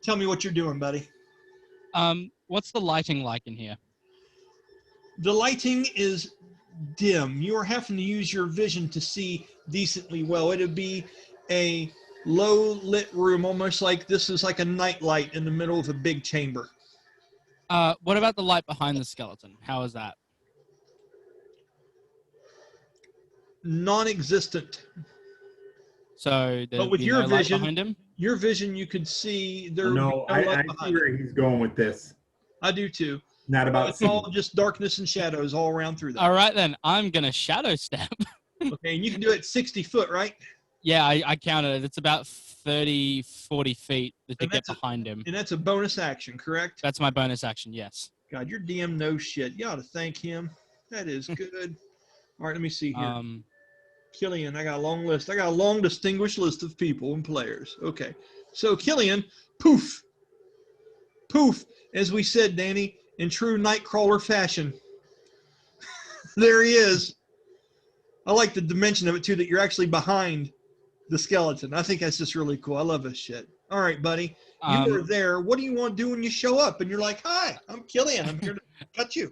Tell me what you're doing, buddy. What's the lighting like in here? The lighting is dim. You are having to use your vision to see decently well. It'd be a low lit room, almost like this is like a night light in the middle of a big chamber. What about the light behind the skeleton? How is that? Non-existent. So But there'd with be your no light vision, behind him? your vision, you could see there. No, would be no light I behind see where it. he's going with this. I do too. Not about It's all just darkness and shadows all around through that. All right, then. I'm going to shadow step. Okay, and you can do it 60 foot, right? Yeah, I counted it. It's about 30, 40 feet to And get that's a- behind him. And that's a bonus action, correct? That's my bonus action, yes. God, your DM knows shit. You ought to thank him. That is good. All right, let me see here. Kylian, I got a long list. I got a long, distinguished list of people and players. Okay. So, Kylian, poof. Poof. As we said, Danny, in true Nightcrawler fashion. There he is. I like the dimension of it, too, that you're actually behind the skeleton. I think that's just really cool. I love this shit. All right, buddy. You are there. What do you want to do when you show up? And you're like, hi, I'm Kylian. I'm here to cut you.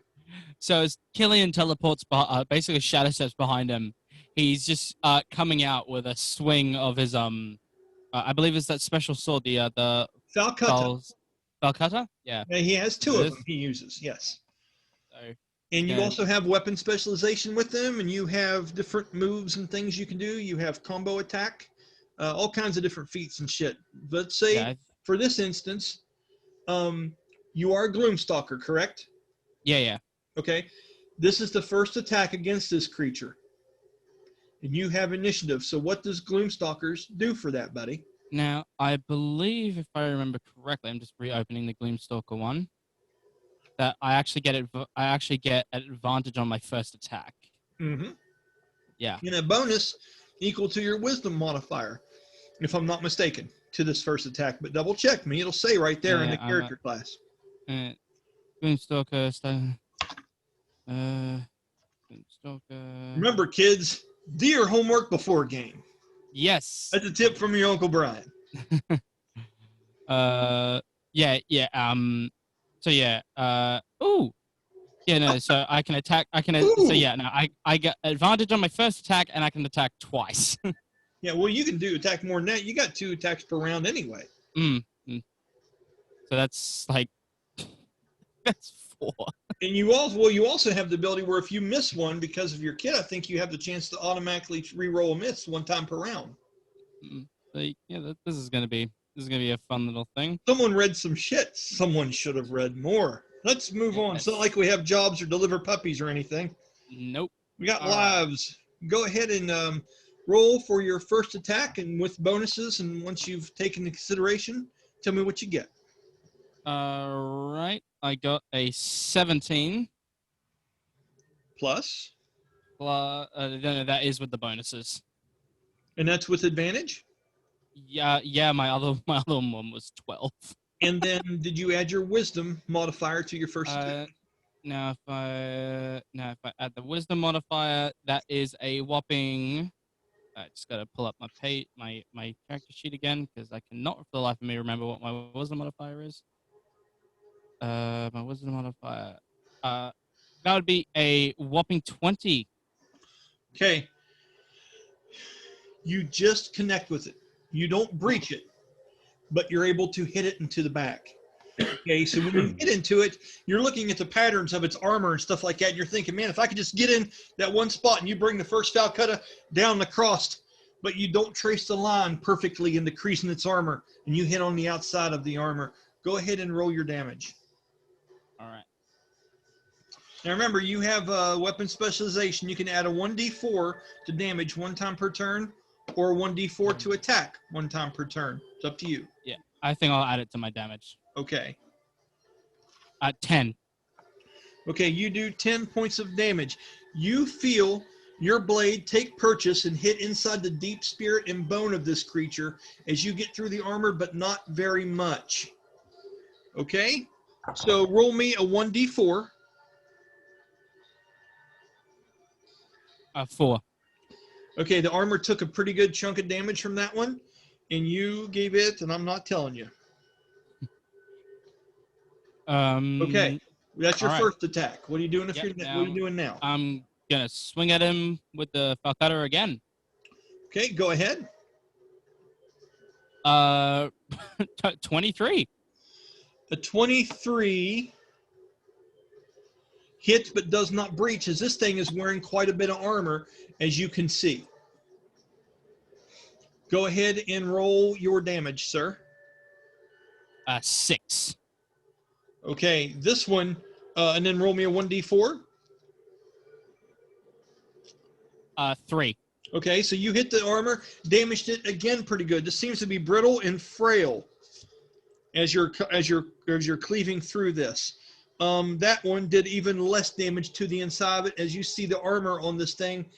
So as Kylian teleports, basically shadow steps behind him, he's just coming out with a swing of his, I believe it's that special sword, the Falcutta. Falcutta? Yeah. Yeah, he has 2 of This? them he uses, yes. So, And you yeah. also have weapon specialization with them, and you have different moves and things you can do. You have combo attack, all kinds of different feats and shit. Let's say, yeah, for this instance, you are a Gloomstalker, correct? yeah. Okay. This is the first attack against this creature. And you have initiative. So what does Gloomstalkers do for that, buddy? Now, I believe, if I remember correctly, I'm just reopening the Gloomstalker one, that I actually get an advantage on my first attack. Mm-hmm. Yeah. And a bonus equal to your wisdom modifier, if I'm not mistaken, to this first attack. But double check me. It'll say right there in the character class. Gloomstalker, Gloomstalker. Remember, kids, do your homework before game. Yes. That's a tip from your Uncle Brian. Yeah. So yeah. Ooh. Yeah. No. So I can attack. So yeah. No. I get advantage on my first attack, and I can attack twice. Yeah. Well, you can do attack more than that. You got 2 attacks per round anyway. So that's like that's 4. And you also have the ability where if you miss one because of your kit, I think you have the chance to automatically re-roll a miss 1 time per round. So, yeah. This is gonna be a fun little thing. Someone read some shit. Someone should have read more. Let's move on. It's not like we have jobs or deliver puppies or anything. Nope. We got All lives. Go ahead and roll for your first attack and with bonuses. And once you've taken into consideration, tell me what you get. All right. I got a 17. Plus. No, that is with the bonuses. And that's with advantage? Yeah. My other one was 12. And then did you add your wisdom modifier to your first attack? Now if I add the wisdom modifier, that is a whopping. I just gotta pull up my character sheet again because I cannot for the life of me remember what my wisdom modifier is. My wisdom modifier. That would be a whopping 20. Okay. You just connect with it. You don't breach it, but you're able to hit it into the back. Okay, so when you get into it, you're looking at the patterns of its armor and stuff like that, and you're thinking, man, if I could just get in that one spot, and you bring the first Falcutta down the cross, but you don't trace the line perfectly in the crease in its armor, and you hit on the outside of the armor. Go ahead and roll your damage. All right. Now remember, you have weapon specialization. You can add a 1d4 to damage one time per turn, or 1d4 to attack one time per turn. It's up to you. Yeah, I think I'll add it to my damage. Okay. 10. Okay, you do 10 points of damage. You feel your blade take purchase and hit inside the deep spirit and bone of this creature as you get through the armor, but not very much. Okay? So roll me a 1d4. 4. Okay, the armor took a pretty good chunk of damage from that one, and you gave it, and I'm not telling you. Okay, that's your all right. first attack. What are you doing if Yep, what are you doing now? I'm gonna swing at him with the Falcutta again. Okay, go ahead. 23. A 23 hits but does not breach, as this thing is wearing quite a bit of armor, as you can see. Go ahead and roll your damage, sir. 6. Okay, this one, and then roll me a 1d4. 3. Okay, so you hit the armor, damaged it again pretty good. This seems to be brittle and frail as you're cleaving through this. That one did even less damage to the inside of it. As you see, the armor on this thing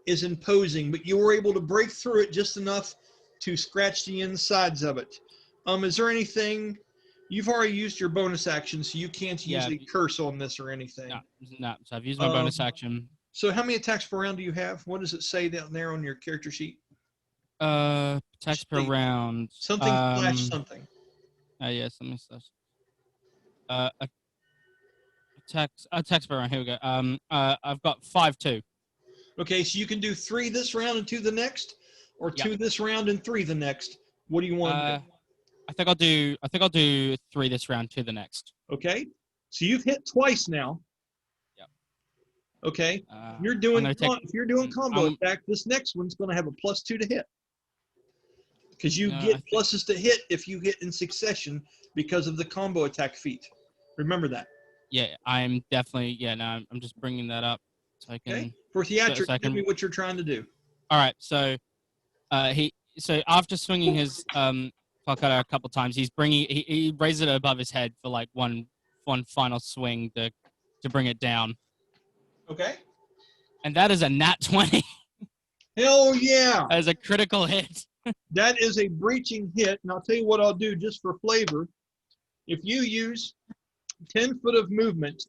is imposing, but you were able to break through it just enough to scratch the insides of it. Is there anything? You've already used your bonus action, so you can't use a curse on this or anything. No. So I've used my bonus action. So how many attacks per round do you have? What does it say down there on your character sheet? Attacks per round. Something slash something. Yeah, something slash. Attacks per round. Here we go. I've got 5-2. Okay, so you can do 3 this round and 2 the next, or 2 this round and 3 the next. What do you want to do? I think I'll do 3 this round, 2 the next. Okay, so you've hit twice now. Yep. Okay, you're doing if you're doing combo I'm, attack, this next one's going to have a +2 to hit, because you get pluses to hit if you hit in succession because of the combo attack feat. Remember that. Yeah, I'm definitely No, I'm just bringing that up so I can. Okay. For theatrics, tell me what you're trying to do. All right, so so after swinging his Falcutta a couple times, he raises it above his head for like one final swing to bring it down. Okay. And that is a nat 20. Hell yeah! That is a critical hit. That is a breaching hit, and I'll tell you what I'll do just for flavor. If you use 10 foot of movement,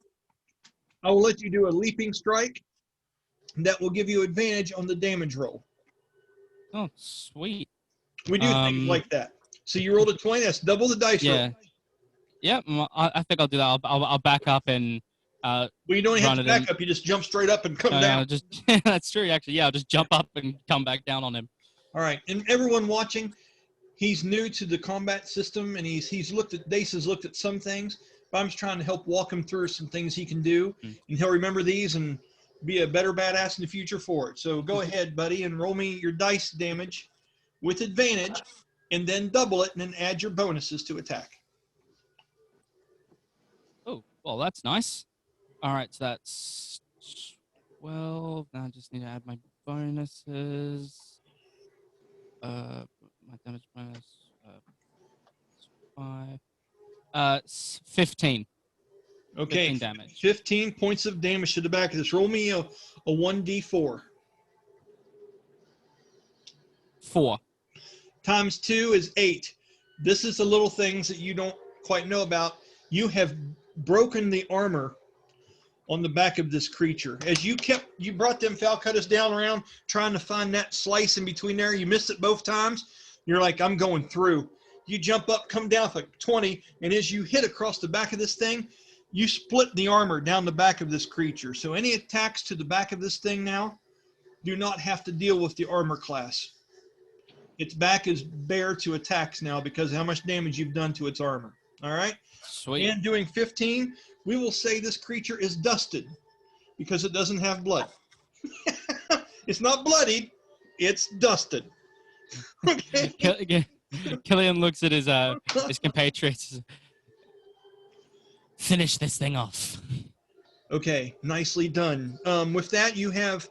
I will let you do a leaping strike. That will give you advantage on the damage roll. Oh, sweet. We do things like that. So you rolled a 20. That's double the dice roll. Yeah. I think I'll do that. I'll back up and. Well, you don't have to back up. You just jump straight up and come down. That's true. Actually, yeah. I'll just jump up and come back down on him. All right. And everyone watching, he's new to the combat system, and he's looked at Dace has looked at some things. But I'm just trying to help walk him through some things he can do, and he'll remember these and be a better badass in the future for it. So go ahead, buddy, and roll me your dice damage with advantage, and then double it, and then add your bonuses to attack. Oh, well, that's nice. All right, so that's 12. Now I just need to add my bonuses. My damage bonus. 5. 15. Okay, 15 damage. 15 points of damage to the back of this. Roll me a 1d4. 4. Times 2 is 8. This is the little things that you don't quite know about, you have broken the armor on the back of this creature. As you brought them falcutters down around trying to find that slice in between there. You missed it both times. You're like, I'm going through. You jump up, come down for 20, and as you hit across the back of this thing, you split the armor down the back of this creature. So any attacks to the back of this thing now do not have to deal with the armor class. Its back is bare to attacks now because of how much damage you've done to its armor. All right? Sweet. And doing 15, we will say this creature is dusted because it doesn't have blood. It's not bloodied, it's dusted. Okay. Kylian looks at his compatriots. Finish this thing off. Okay, nicely done. With that, you have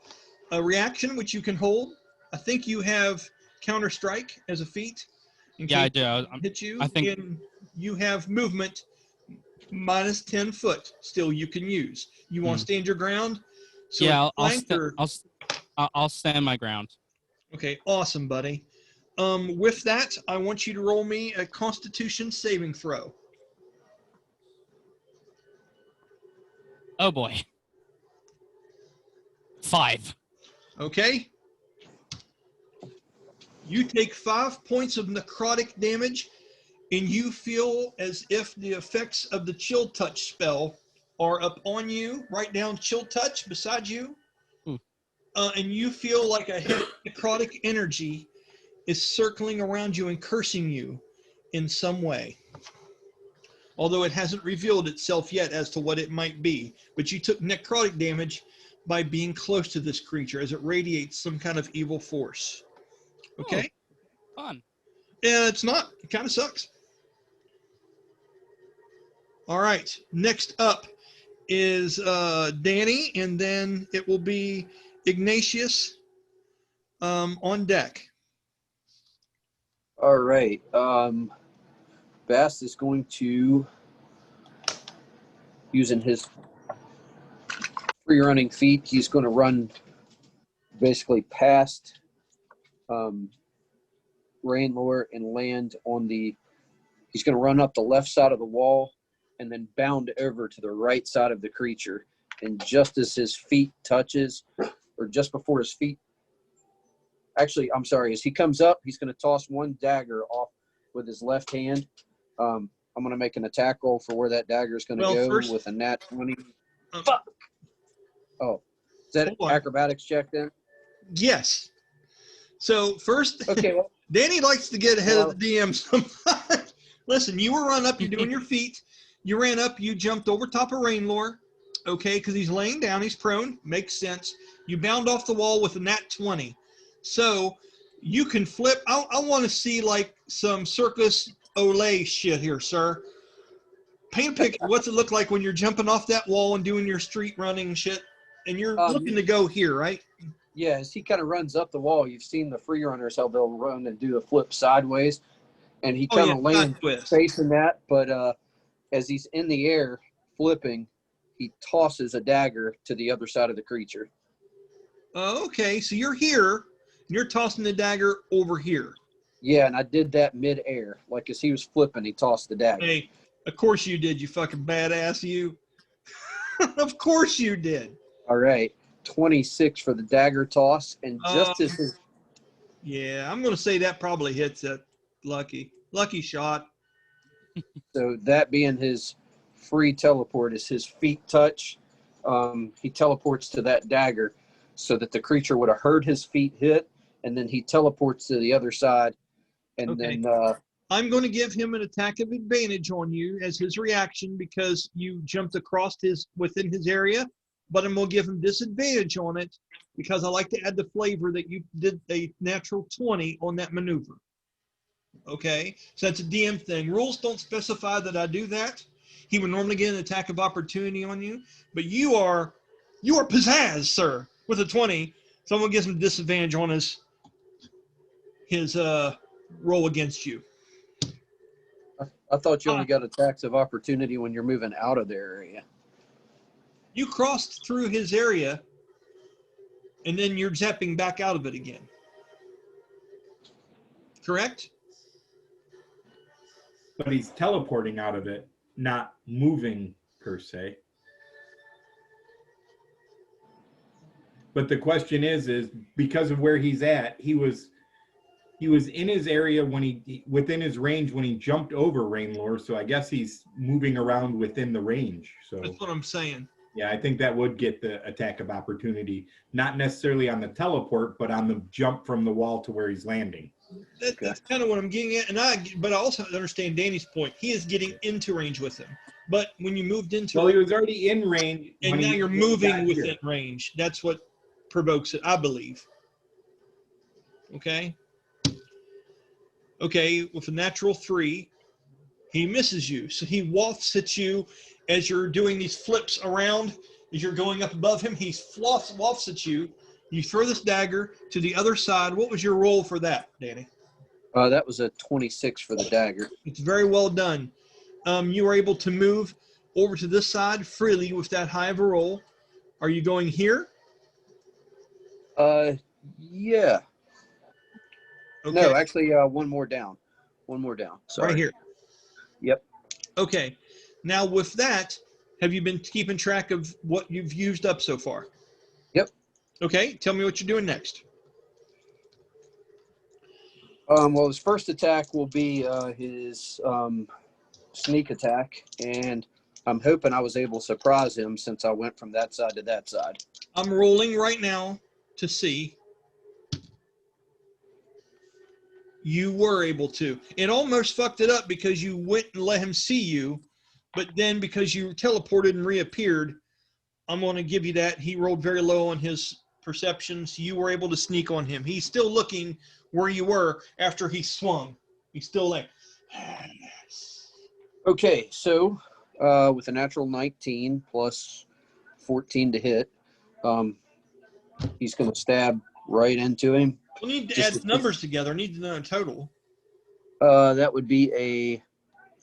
a reaction which you can hold. I think you have counter strike as a feat. Yeah, I do. Hit you. I think and you have movement minus 10 foot. Still, you can use. You want to stand your ground? So yeah, it's I'll stand my ground. Okay, awesome, buddy. With that, I want you to roll me a Constitution saving throw. Oh boy. 5. Okay. You take 5 points of necrotic damage, and you feel as if the effects of the chill touch spell are up on you. Write down chill touch beside you. And you feel like a hit of necrotic energy is circling around you and cursing you in some way. Although it hasn't revealed itself yet as to what it might be. But you took necrotic damage by being close to this creature as it radiates some kind of evil force. Okay? Oh, fun. And it's not. It kind of sucks. All right. Next up is Danny, and then it will be Ignatius on deck. All right. Bast is going to, using his free running feet, he's going to run basically past Rainlore and land on he's going to run up the left side of the wall and then bound over to the right side of the creature. And just as his feet touches, or just before his feet, actually, I'm sorry, as he comes up, he's going to toss one dagger off with his left hand. I'm going to make an attack roll for where that dagger is going to go first, with a nat 20. Fuck! Oh, is that an acrobatics check then? Yes. So first, okay, well, Danny likes to get ahead of the DM sometimes. Listen, you were run up, you're doing your feet. You ran up, you jumped over top of Rainlore, okay, because he's laying down, he's prone, makes sense. You bound off the wall with a nat 20. So you can flip. I want to see like some Circus Olay shit here, sir. Paint a picture. What's it look like when you're jumping off that wall and doing your street running shit? And you're looking to go here, right? Yeah, as he kind of runs up the wall, you've seen the free runners, how they'll run and do the flip sideways. And he kind of lands facing that, but as he's in the air flipping, he tosses a dagger to the other side of the creature. Okay, so you're here, and you're tossing the dagger over here. Yeah, and I did that mid-air. Like, as he was flipping, he tossed the dagger. Hey, of course you did, you fucking badass, you. Of course you did. All right, 26 for the dagger toss, and just as his... Yeah, I'm going to say that probably hits it. Lucky shot. So that being his free teleport, is his feet touch. He teleports to that dagger so that the creature would have heard his feet hit, and then he teleports to the other side. And then I'm going to give him an attack of advantage on you as his reaction because you jumped across within his area, but I'm going to give him disadvantage on it because I like to add the flavor that you did a natural 20 on that maneuver. Okay, so that's a DM thing. Rules don't specify that I do that. He would normally get an attack of opportunity on you, but you are pizzazz, sir, with a 20. So I'm gonna give him disadvantage on his roll against you. I thought you only got attacks of opportunity when you're moving out of their area. You crossed through his area, and then you're zapping back out of it again. Correct? but he's teleporting out of it, not moving per se. But the question is because of where he's at, he was in his area when within his range when he jumped over Rainlore. So I guess he's moving around within the range. So That's what I'm saying. yeah, I think that would get the attack of opportunity, not necessarily on the teleport, but on the jump from the wall to where he's landing. That's kind of what I'm getting at, but I also understand Danny's point. He is getting into range with him, but when you moved into, Well, he was already in range, and now you're moving within range. That's what provokes it, I believe. Okay. Okay, with a natural 3, he misses you, so he wafts at you as you're doing these flips around. As you're going up above him, he wafts at you. You throw this dagger to the other side. What was your roll for that, Danny? That was a 26 for the dagger. It's very well done. You were able to move over to this side freely with that high of a roll. Are you going here? Yeah. Okay. No, actually, one more down. One more down. Sorry. Right here. Yep. Okay. Now with that, have you been keeping track of what you've used up so far? Yep. Okay. Tell me what you're doing next. Well, his first attack will be his sneak attack, and I'm hoping I was able to surprise him since I went from that side to that side. I'm rolling right now to see. You were able to. It almost fucked it up because you went and let him see you, but then because you teleported and reappeared, I'm going to give you that. He rolled very low on his perceptions. You were able to sneak on him. He's still looking where you were after he swung. He's still like, Okay, so with a natural 19 plus 14 to hit, he's going to stab right into him. we need to Just add numbers together. I need to know a total. That would be a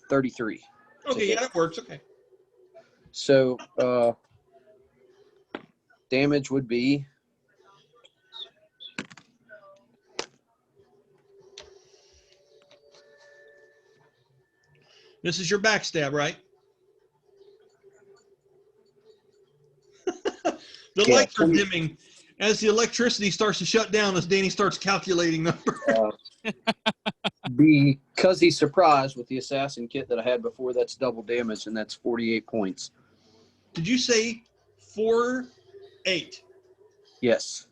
33. Okay, yeah, that works. Okay. So damage would be This is your backstab, right? The Yeah, lights are 20. dimming as the electricity starts to shut down as Danny starts calculating numbers. Because he's surprised with the assassin kit that I had before. That's double damage, and that's 48 points. Did you say 4, 8? Yes,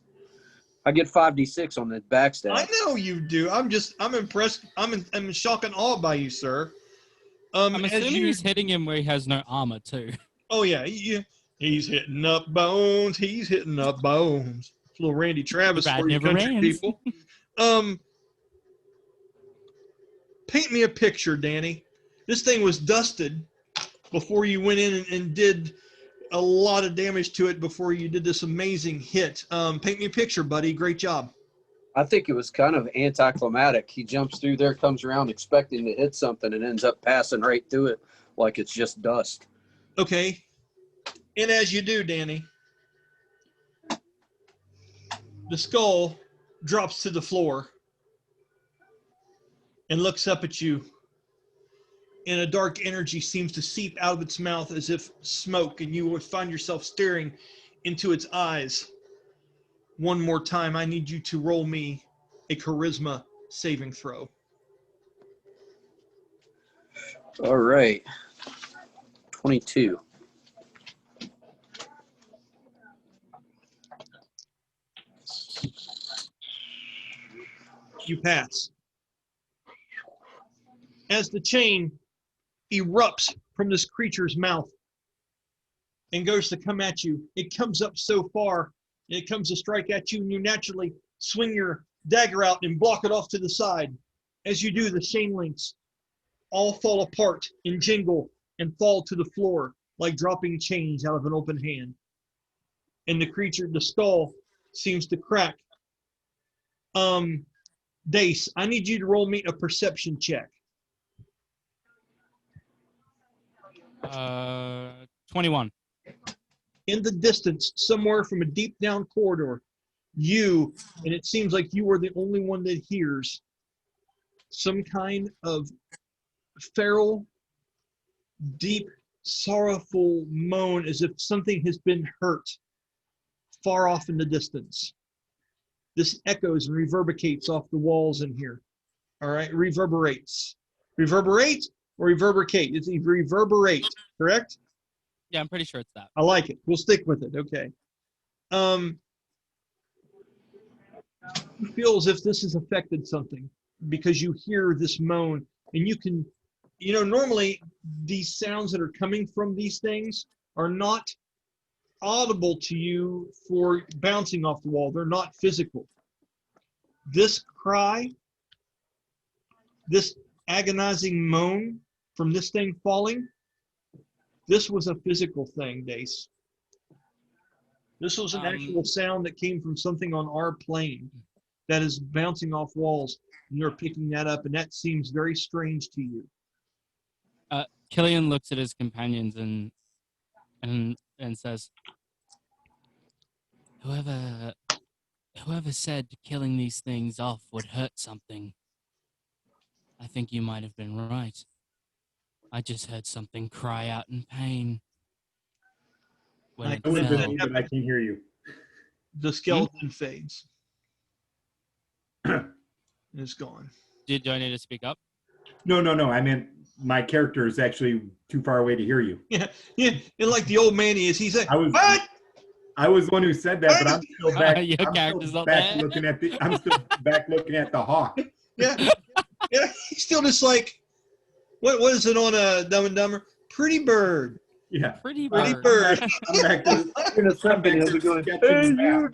I get 5d6 on the backstab. I know you do. I'm impressed. I'm in shock and awe by you, sir. I'm assuming he's hitting him where he has no armor too. Oh yeah, he's hitting up bones. He's hitting up bones. It's a little Randy Travis Ride for you never country ends. people. Paint me a picture, Danny. This thing was dusted before you went in and did a lot of damage to it before you did this amazing hit. Paint me a picture, buddy. Great job. I think it was kind of anticlimactic. He jumps through there, comes around expecting to hit something, and ends up passing right through it like it's just dust. Okay. And as you do, Danny, the skull drops to the floor and looks up at you. And a dark energy seems to seep out of its mouth as if smoke, and you would find yourself staring into its eyes. One more time, I need you to roll me a charisma saving throw. All right. 22. You pass. As the chain erupts from this creature's mouth and goes to come at you, it comes up so far, and it comes to strike at you, and you naturally swing your dagger out and block it off to the side. As you do, the chain links all fall apart and jingle and fall to the floor like dropping change out of an open hand. And the creature, the skull, seems to crack. Dace, I need you to roll me a perception check. 21. In the distance, somewhere from a deep down corridor, and it seems like you are the only one that hears some kind of feral, deep, sorrowful moan as if something has been hurt far off in the distance. This echoes and reverberates off the walls in here. All right, reverberates. Reverberate or reverberate? It's reverberate, correct? Yeah, I'm pretty sure it's that. I like it. We'll stick with it. Okay. You feel as if this has affected something because you hear this moan, and you can, normally these sounds that are coming from these things are not audible to you for bouncing off the wall. They're not physical. This cry, this agonizing moan from this thing falling, this was a physical thing, Dace. This was an actual sound that came from something on our plane that is bouncing off walls, and you're picking that up, and that seems very strange to you. Kylian looks at his companions and says, Whoever said killing these things off would hurt something, I think you might have been right. I just heard something cry out in pain. When it I would fell. believe, but I can hear you. The skeleton fades. And it's gone. Do I need to speak up? No. I meant my character is actually too far away to hear you. Yeah. And like the old man he is, he's like, what? I was the one who said that, but I'm still back. Your character's still not back there. I'm still back looking at the hawk. Yeah. Yeah. He's still just like, what is it on Dumb and Dumber? Pretty bird. Yeah. Pretty Pretty bird. bird. I'm back to In a second, he'll be going, sketching hey, the you map.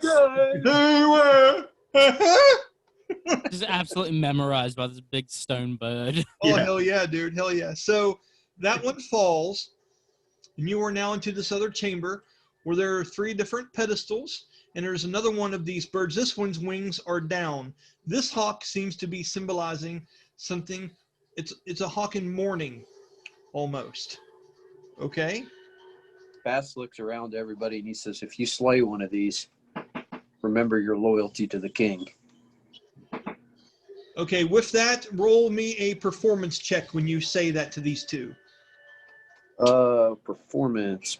guys. Just absolutely memorized by this big stone bird. Oh, Yeah. hell yeah, dude. Hell yeah. So that one falls, and you are now into this other chamber where there are 3 different pedestals, and there's another one of these birds. This one's wings are down. This hawk seems to be symbolizing something. It's a hawk in mourning, almost. Okay? Bast looks around to everybody and he says, if you slay one of these, remember your loyalty to the king. Okay, with that, roll me a performance check when you say that to these 2. Performance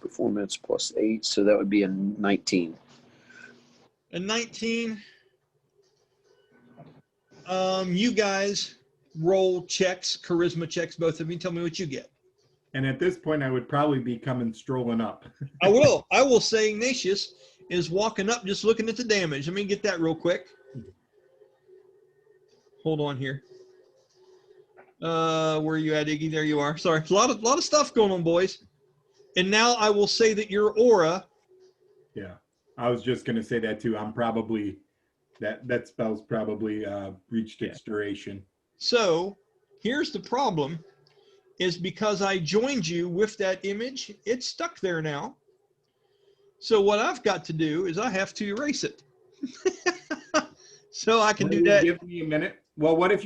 plus 8, so that would be a 19. A 19. You guys roll checks, charisma checks, both of you. Tell me what you get. And at this point, I would probably be coming strolling up. I will say Ignatious is walking up just looking at the damage. Let me get that real quick. Hold on here. Where are you at, Iggy? There you are. Sorry. A lot of stuff going on, boys. And now I will say that your aura. Yeah. I was just going to say that too. I'm probably, that spell's probably reached its duration. So here's the problem, is because I joined you with that image, it's stuck there now. So what I've got to do is I have to erase it. So I can do that. Give me a minute. Well, what if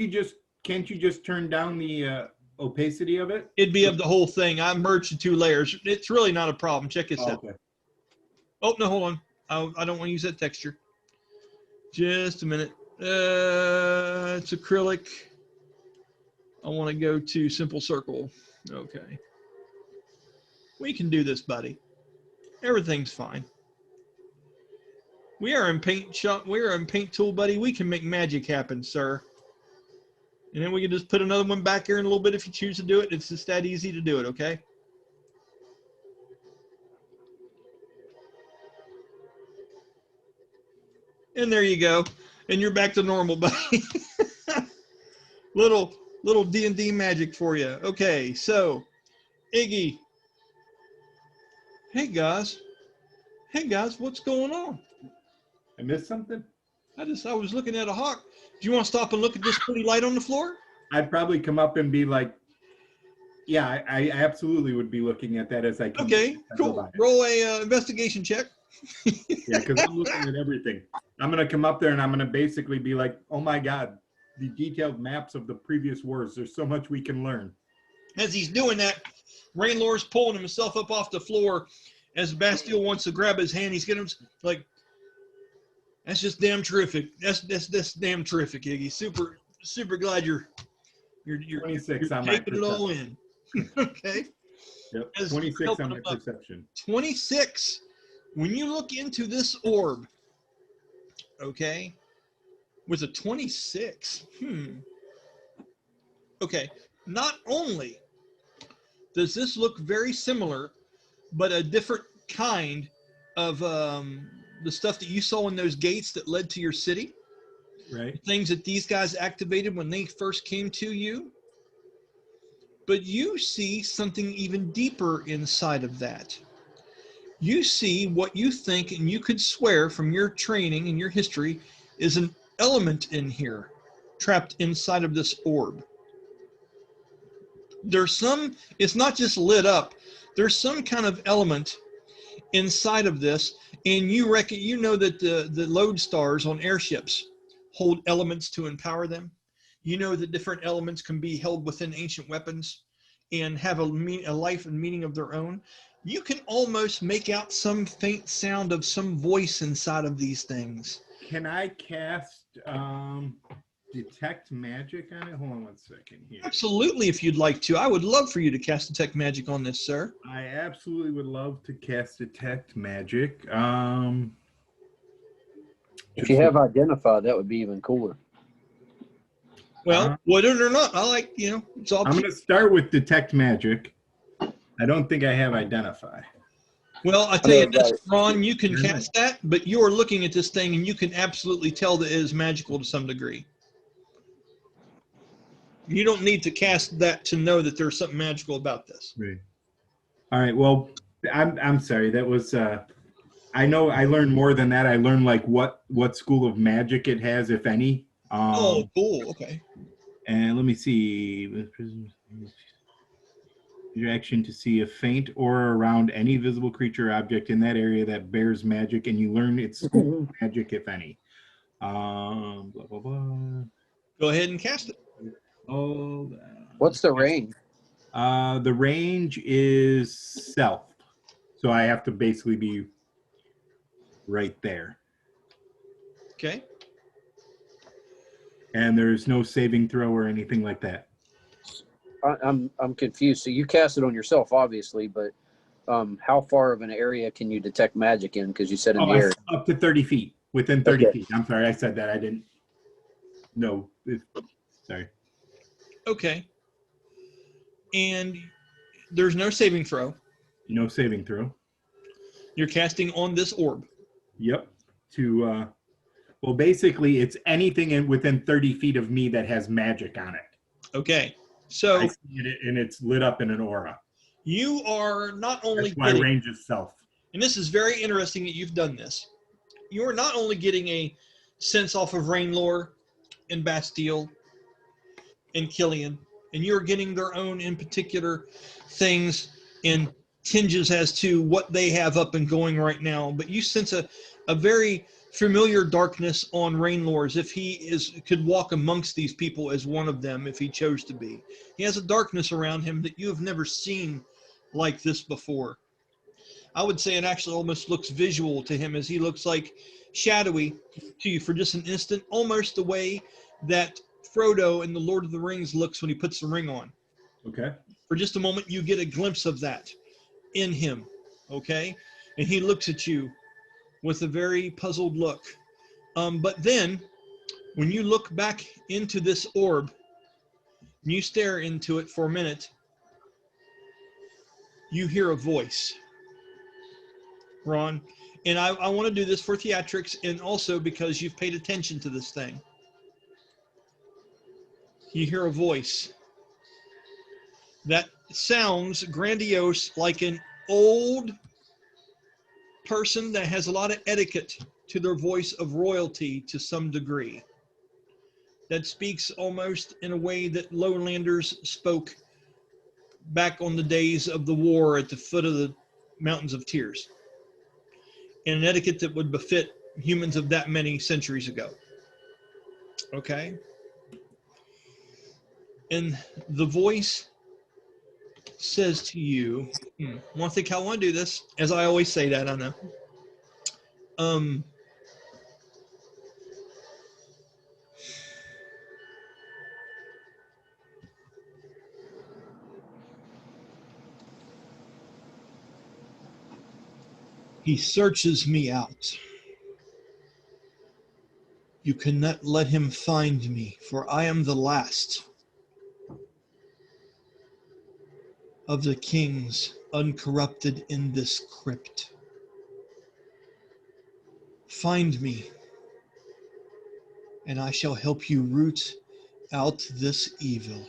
can't you just turn down the opacity of it? It'd be of the whole thing. I merged the 2 layers. It's really not a problem. Check this out. Okay. Oh, no, hold on. I don't want to use that texture. Just a minute. It's acrylic. I want to go to simple circle. Okay. We can do this, buddy. Everything's fine. We are in paint shop. We are in paint tool, buddy. We can make magic happen, sir. And then we can just put another one back here in a little bit if you choose to do it. It's just that easy to do it, okay? And there you go. And you're back to normal, buddy. little D&D magic for you. Okay, so Iggy. Hey guys, what's going on? I missed something? I was looking at a hawk. Do you want to stop and look at this pretty light on the floor? I'd probably come up and be like, yeah, I absolutely would be looking at that as I come. Okay, cool. Roll a investigation check. Yeah, because I'm looking at everything. I'm going to come up there and I'm going to basically be like, oh my God, the detailed maps of the previous wars. There's so much we can learn. As he's doing that, Rainlor's pulling himself up off the floor as Bastille wants to grab his hand. He's getting like, that's just damn terrific. That's damn terrific, Iggy. Super glad you're You're 26 on my taking it all perception. in. Okay. Yep. As 26 helping on my them up. perception. 26. When you look into this orb, okay, with a 26, okay, not only does this look very similar, but a different kind of the stuff that you saw in those gates that led to your city, Right. things that these guys activated when they first came to you. But you see something even deeper inside of that. You see what you think, and you could swear from your training and your history, is an element in here, trapped inside of this orb. There's some, it's not just lit up, there's some kind of element inside of this, and you know that the lodestars on airships hold elements to empower them. You know that different elements can be held within ancient weapons and have a life and meaning of their own. You can almost make out some faint sound of some voice inside of these things. Can I cast detect magic on it? Hold on one second here. Absolutely, if you'd like to. I would love for you to cast detect magic on this, sir. I absolutely would love to cast detect magic. If you have identify, that would be even cooler. Well, whether or not, I like, it's all. I'm going to start with detect magic. I don't think I have identify. Well, I tell you this, Ron, you can cast that, but you're looking at this thing and you can absolutely tell that it is magical to some degree. You don't need to cast that to know that there's something magical about this. Right. All right. Well, I'm sorry. That was I know I learned more than that. I learned like what school of magic it has, if any. Oh, cool. Okay. And let me see. Your action to see a faint aura around any visible creature or object in that area that bears magic, and you learn its school of magic, if any. Blah blah blah. Go ahead and cast it. Oh. What's the range? The range is self, so I have to basically be right there. Okay. And there's no saving throw or anything like that. I'm confused. So you cast it on yourself, obviously, but how far of an area can you detect magic in? Because you said in the air. Up to 30 feet. Within 30 Okay. feet. I'm sorry, I said that. I didn't. No. Sorry. Okay. And there's no saving throw. No saving throw. You're casting on this orb. Yep. Well, basically, it's anything within 30 feet of me that has magic on it. Okay. So I see it, and it's lit up in an aura. you are not only That's why getting, range is self. and this is very interesting that you've done this. You are not only getting a sense off of Rainlore and Bastille and Kylian, and you're getting their own in particular things and tinges as to what they have up and going right now, but you sense a very familiar darkness on Rainlore, as if he could walk amongst these people as one of them if he chose to be. He has a darkness around him that you have never seen like this before. I would say it actually almost looks visual to him, as he looks like shadowy to you for just an instant, almost the way that Frodo in The Lord of the Rings looks when he puts the ring on. Okay. For just a moment, you get a glimpse of that in him, okay? And he looks at you with a very puzzled look. But then, when you look back into this orb, and you stare into it for a minute, you hear a voice, Ron. And I want to do this for theatrics and also because you've paid attention to this thing. You hear a voice that sounds grandiose, like an old person that has a lot of etiquette to their voice of royalty to some degree. That speaks almost in a way that lowlanders spoke back on the days of the war at the foot of the Mountains of Tears. And an etiquette that would befit humans of that many centuries ago. Okay? And the voice says to you, I want to think how I want to do this, as I always say that, I know. He searches me out. You cannot let him find me, for I am the last of the kings uncorrupted in this crypt. Find me, and I shall help you root out this evil.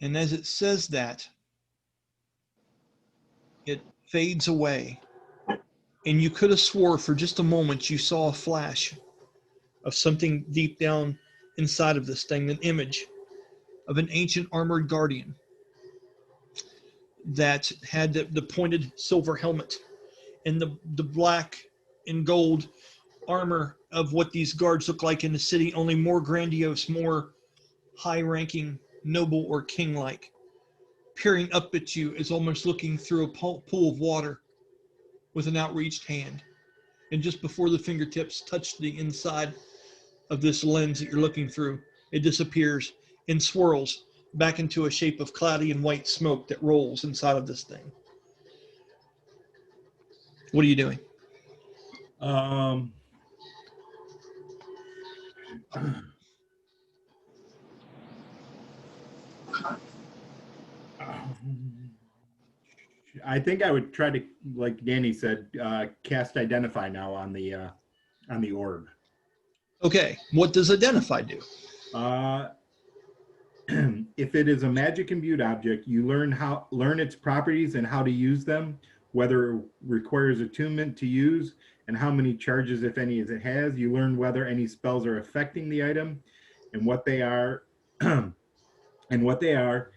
And as it says that, it fades away. And you could have swore for just a moment you saw a flash of something deep down inside of this thing, an image of an ancient armored guardian that had the pointed silver helmet and the black and gold armor of what these guards look like in the city, only more grandiose, more high-ranking, noble or king-like, peering up at you as almost looking through a pool of water with an outreached hand. And just before the fingertips touch the inside of this lens that you're looking through, it disappears and swirls back into a shape of cloudy and white smoke that rolls inside of this thing. What are you doing? I think I would try to, like Danny said, cast identify now on the orb. Okay, what does identify do? If it is a magic imbued object, you learn its properties and how to use them, whether it requires attunement to use, and how many charges, if any, as it has. You learn whether any spells are affecting the item, and what they are, and what they are.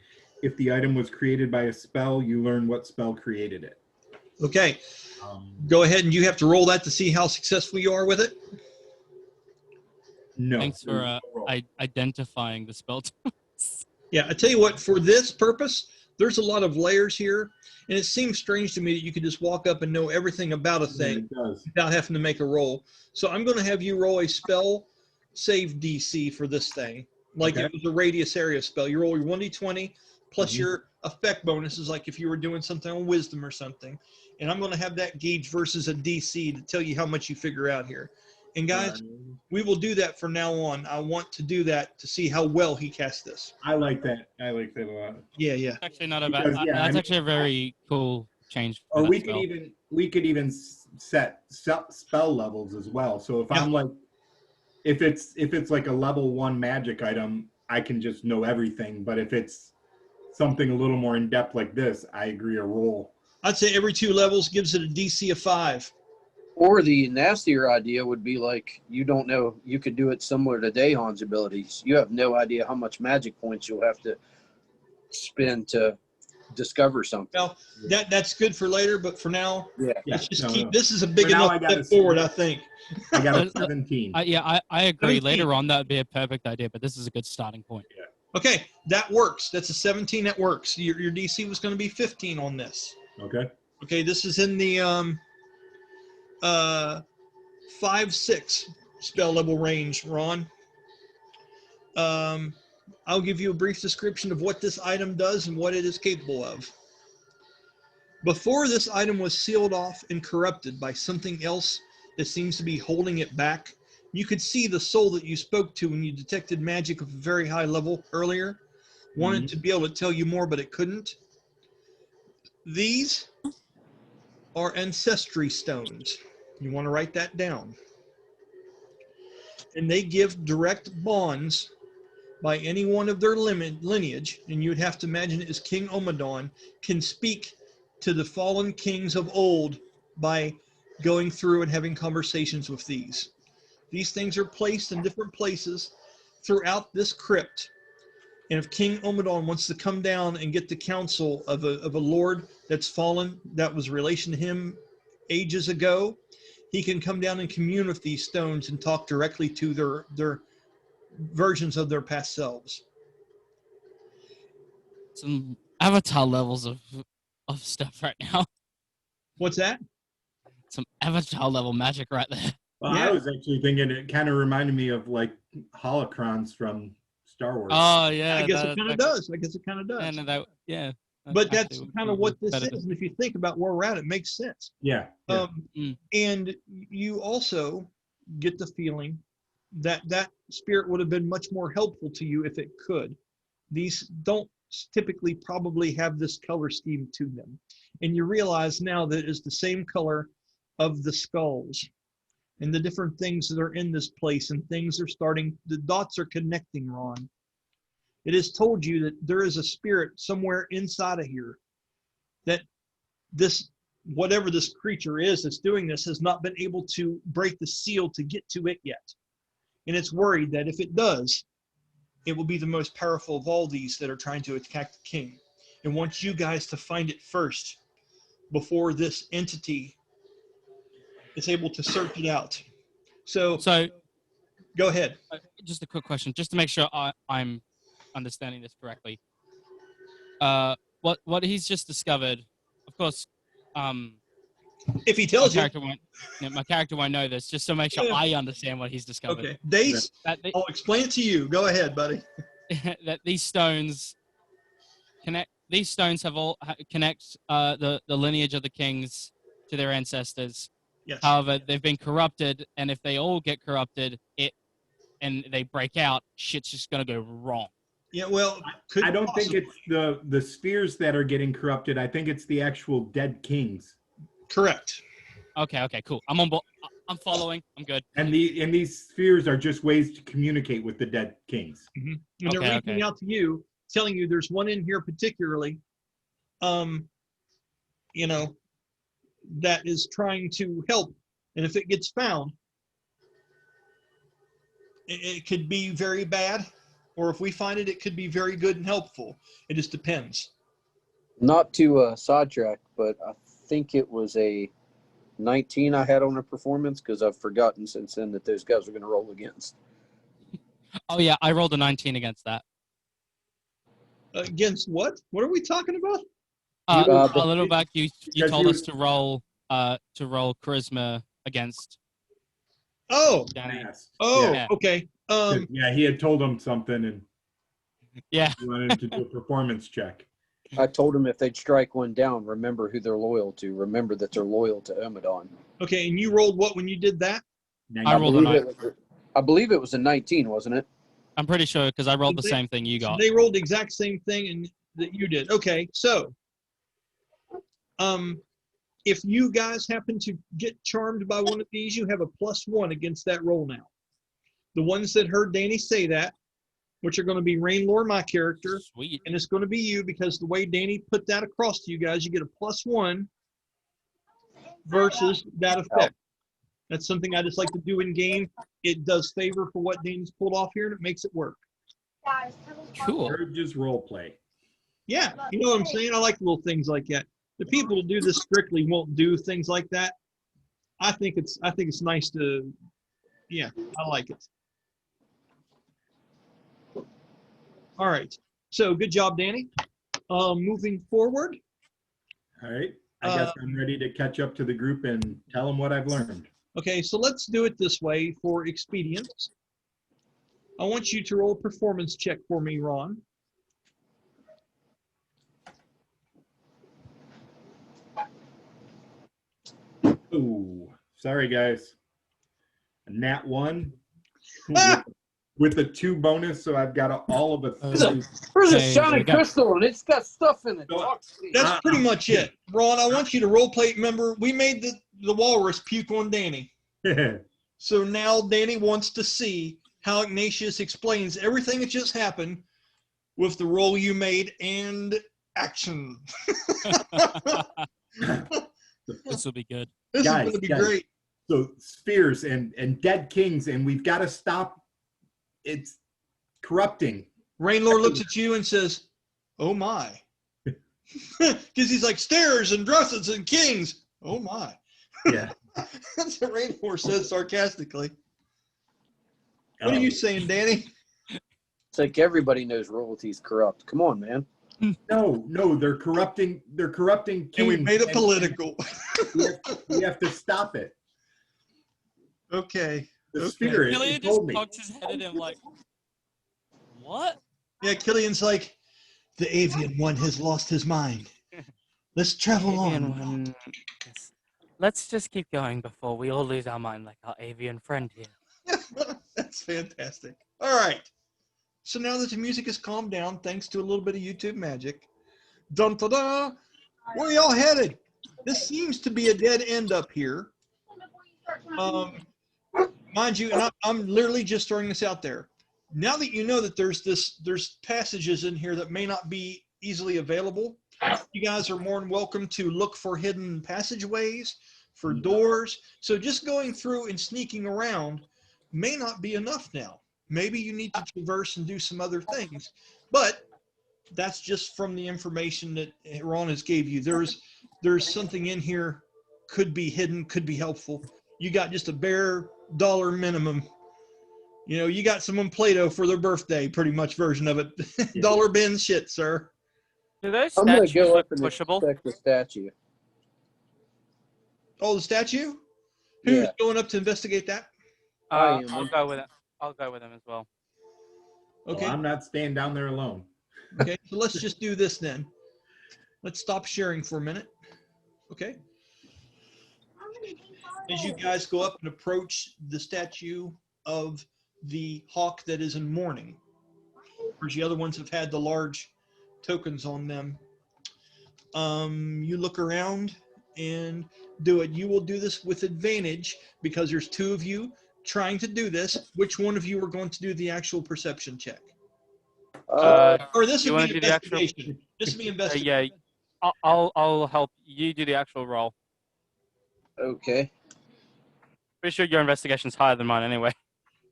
If the item was created by a spell, you learn what spell created it. Okay, go ahead, and you have to roll that to see how successful you are with it. No. Thanks for identifying the spell. Yeah, I tell you what, for this purpose, there's a lot of layers here, and it seems strange to me that you could just walk up and know everything about a thing without having to make a roll. So I'm going to have you roll a spell save DC for this thing, like it was a radius area spell. You roll your 1d20 plus your effect bonuses, like if you were doing something on wisdom or something. And I'm going to have that gauge versus a DC to tell you how much you figure out here. And guys, we will do that from now on. I want to do that to see how well he casts this. I like that. I like that a lot. Yeah, yeah. Actually, not a bad. That's actually a very cool change. Or we could even set spell levels as well. So if I'm like, if it's like a level 1 magic item, I can just know everything. But if it's something a little more in depth like this, I agree a roll. I'd say every 2 levels gives it a DC of 5. Or the nastier idea would be like, you don't know, you could do it similar to Dahan's abilities. You have no idea how much magic points you'll have to spend to discover something. Well, that's good for later, but for now, let's just keep. This is a For big now, enough step forward, I think. I got a 17. I agree. 17. Later on, that would be a perfect idea, but this is a good starting point. Yeah. Okay, that works. That's a 17. That works. Your DC was going to be 15 on this. Okay. Okay, this is in the 5-6 spell level range, Ron. I'll give you a brief description of what this item does and what it is capable of. Before this item was sealed off and corrupted by something else that seems to be holding it back, you could see the soul that you spoke to when you detected magic of a very high level earlier wanted to be able to tell you more, but it couldn't. These are ancestry stones. You want to write that down. And they give direct bonds by any one of their lineage, and you'd have to imagine it as King Omadon, can speak to the fallen kings of old by going through and having conversations with these. These things are placed in different places throughout this crypt. And if King Omadon wants to come down and get the counsel of a lord that's fallen, that was relation to him ages ago, he can come down and commune with these stones and talk directly to their versions of their past selves. Some avatar levels of stuff right now. What's that? Some avatar level magic right there. Well, I was actually thinking it kind of reminded me of like holocrons from Star Wars. Oh yeah, I guess it kind of does. I guess it kind of does. And that, yeah. But that's actually would kind be of what this better is. And if you think about where we're at, it makes sense. Yeah. And you also get the feeling that that spirit would have been much more helpful to you if it could. These don't typically probably have this color scheme to them. And you realize now that it's the same color of the skulls and the different things that are in this place, and things are starting, the dots are connecting, Ron. It has told you that there is a spirit somewhere inside of here, that this, whatever this creature is that's doing this, has not been able to break the seal to get to it yet. And it's worried that if it does, it will be the most powerful of all these that are trying to attack the king, and wants you guys to find it first before this entity is able to search it out. So go ahead. Just a quick question, just to make sure I'm understanding this correctly. What he's just discovered, of course, If he tells you. My character won't know this, just to make sure I understand what he's discovered. Okay, Dace, I'll explain it to you. Go ahead, buddy. That these stones have all connect the lineage of the kings to their ancestors. Yes. However, they've been corrupted, and if they all get corrupted, and they break out, shit's just gonna go wrong. Yeah, well, I don't think it's the spheres that are getting corrupted. I think it's the actual dead kings. Correct. Okay, cool. I'm on board. I'm following. I'm good. And these spheres are just ways to communicate with the dead kings. Mm-hmm. And they're reaching out to you, telling you there's one in here particularly, that is trying to help. And if it gets found, it could be very bad, or if we find it, it could be very good and helpful. It just depends. Not to sidetrack, but I think it was a 19 I had on a performance, because I've forgotten since then that those guys were going to roll against. Oh yeah, I rolled a 19 against that. Against what? What are we talking about? A little back, you told us to roll charisma against. Oh. Danny. Oh, yeah. Okay. Yeah, he had told him something, and he wanted him to do a performance check. I told him if they'd strike one down, remember who they're loyal to. Remember that they're loyal to Amadon. Okay, and you rolled what when you did that? I rolled a 9. I believe it was a 19, wasn't it? I'm pretty sure, because I rolled the same thing you got. So they rolled the exact same thing that you did. Okay, so if you guys happen to get charmed by one of these, you have a +1 against that roll now. The ones that heard Danny say that, which are going to be Rainlore, my character, Sweet. and it's going to be you, because the way Danny put that across to you guys, you get a +1 versus that effect. That's something I just like to do in game. It does favor for what Danny's pulled off here, and it makes it work. Cool. Or just role play. Yeah, you know what I'm saying? I like little things like that. The people who do this strictly won't do things like that. I think it's nice to, yeah, I like it. All right, so good job, Danny. Moving forward. All right, I guess I'm ready to catch up to the group and tell them what I've learned. Okay, so let's do it this way for expedience. I want you to roll a performance check for me, Ron. Ooh, sorry guys. A nat 1 with a 2 bonus, so I've got all of a 3. There's a shiny crystal and it's got stuff in it. That's pretty much it. Ron, I want you to role play. Remember, we made the walrus puke on Danny. So now Danny wants to see how Ignatious explains everything that just happened with the roll you made and action. This will be good. This is going to be great. So spheres and dead kings, and we've got to stop. It's corrupting. Rainlore looks at you and says, "Oh my," because he's like stairs and dresses and kings. Oh my. Yeah. That's what Rainlore says sarcastically. What are you saying, Danny? It's like everybody knows royalty's corrupt. Come on, man. No, they're corrupting. They're corrupting kings. And we made it political. We have to stop it. Okay. The spirit Kylian told just me. pokes his head at him like, what? Yeah, Kylian's like, The avian one has lost his mind. Let's travel Avian on. one. Yes. Let's just keep going before we all lose our mind like our avian friend here. That's fantastic. All right. So now that the music has calmed down, thanks to a little bit of YouTube magic, dun da da, where y'all headed? This seems to be a dead end up here. Mind you, and I'm literally just throwing this out there. Now that you know that there's passages in here that may not be easily available, you guys are more than welcome to look for hidden passageways, for doors. So just going through and sneaking around may not be enough now. Maybe you need to traverse and do some other things. But that's just from the information that Ron has gave you. There's something in here, could be hidden, could be helpful. You got just a bare dollar minimum. You know, you got someone Play-Doh for their birthday, pretty much version of it. Yeah. Dollar bin shit, sir. Do those I'm gonna statues go look up and pushable? inspect the statue. Oh, the statue? Who's Yeah. going up to investigate that? I am. I'll go with it. I'll go with him as well. Okay. Well, I'm not staying down there alone. Okay, so let's just do this then. Let's stop sharing for a minute. Okay. As you guys go up and approach the statue of the hawk that is in mourning, whereas the other ones have had the large tokens on them, you look around and do it. You will do this with advantage because there's two of you trying to do this. Which one of you are going to do the actual perception check? Or this You would wanna be do the actual- investigation. This would be investigation. Yeah, I'll help you do the actual roll. Okay. Pretty sure your investigation's higher than mine anyway.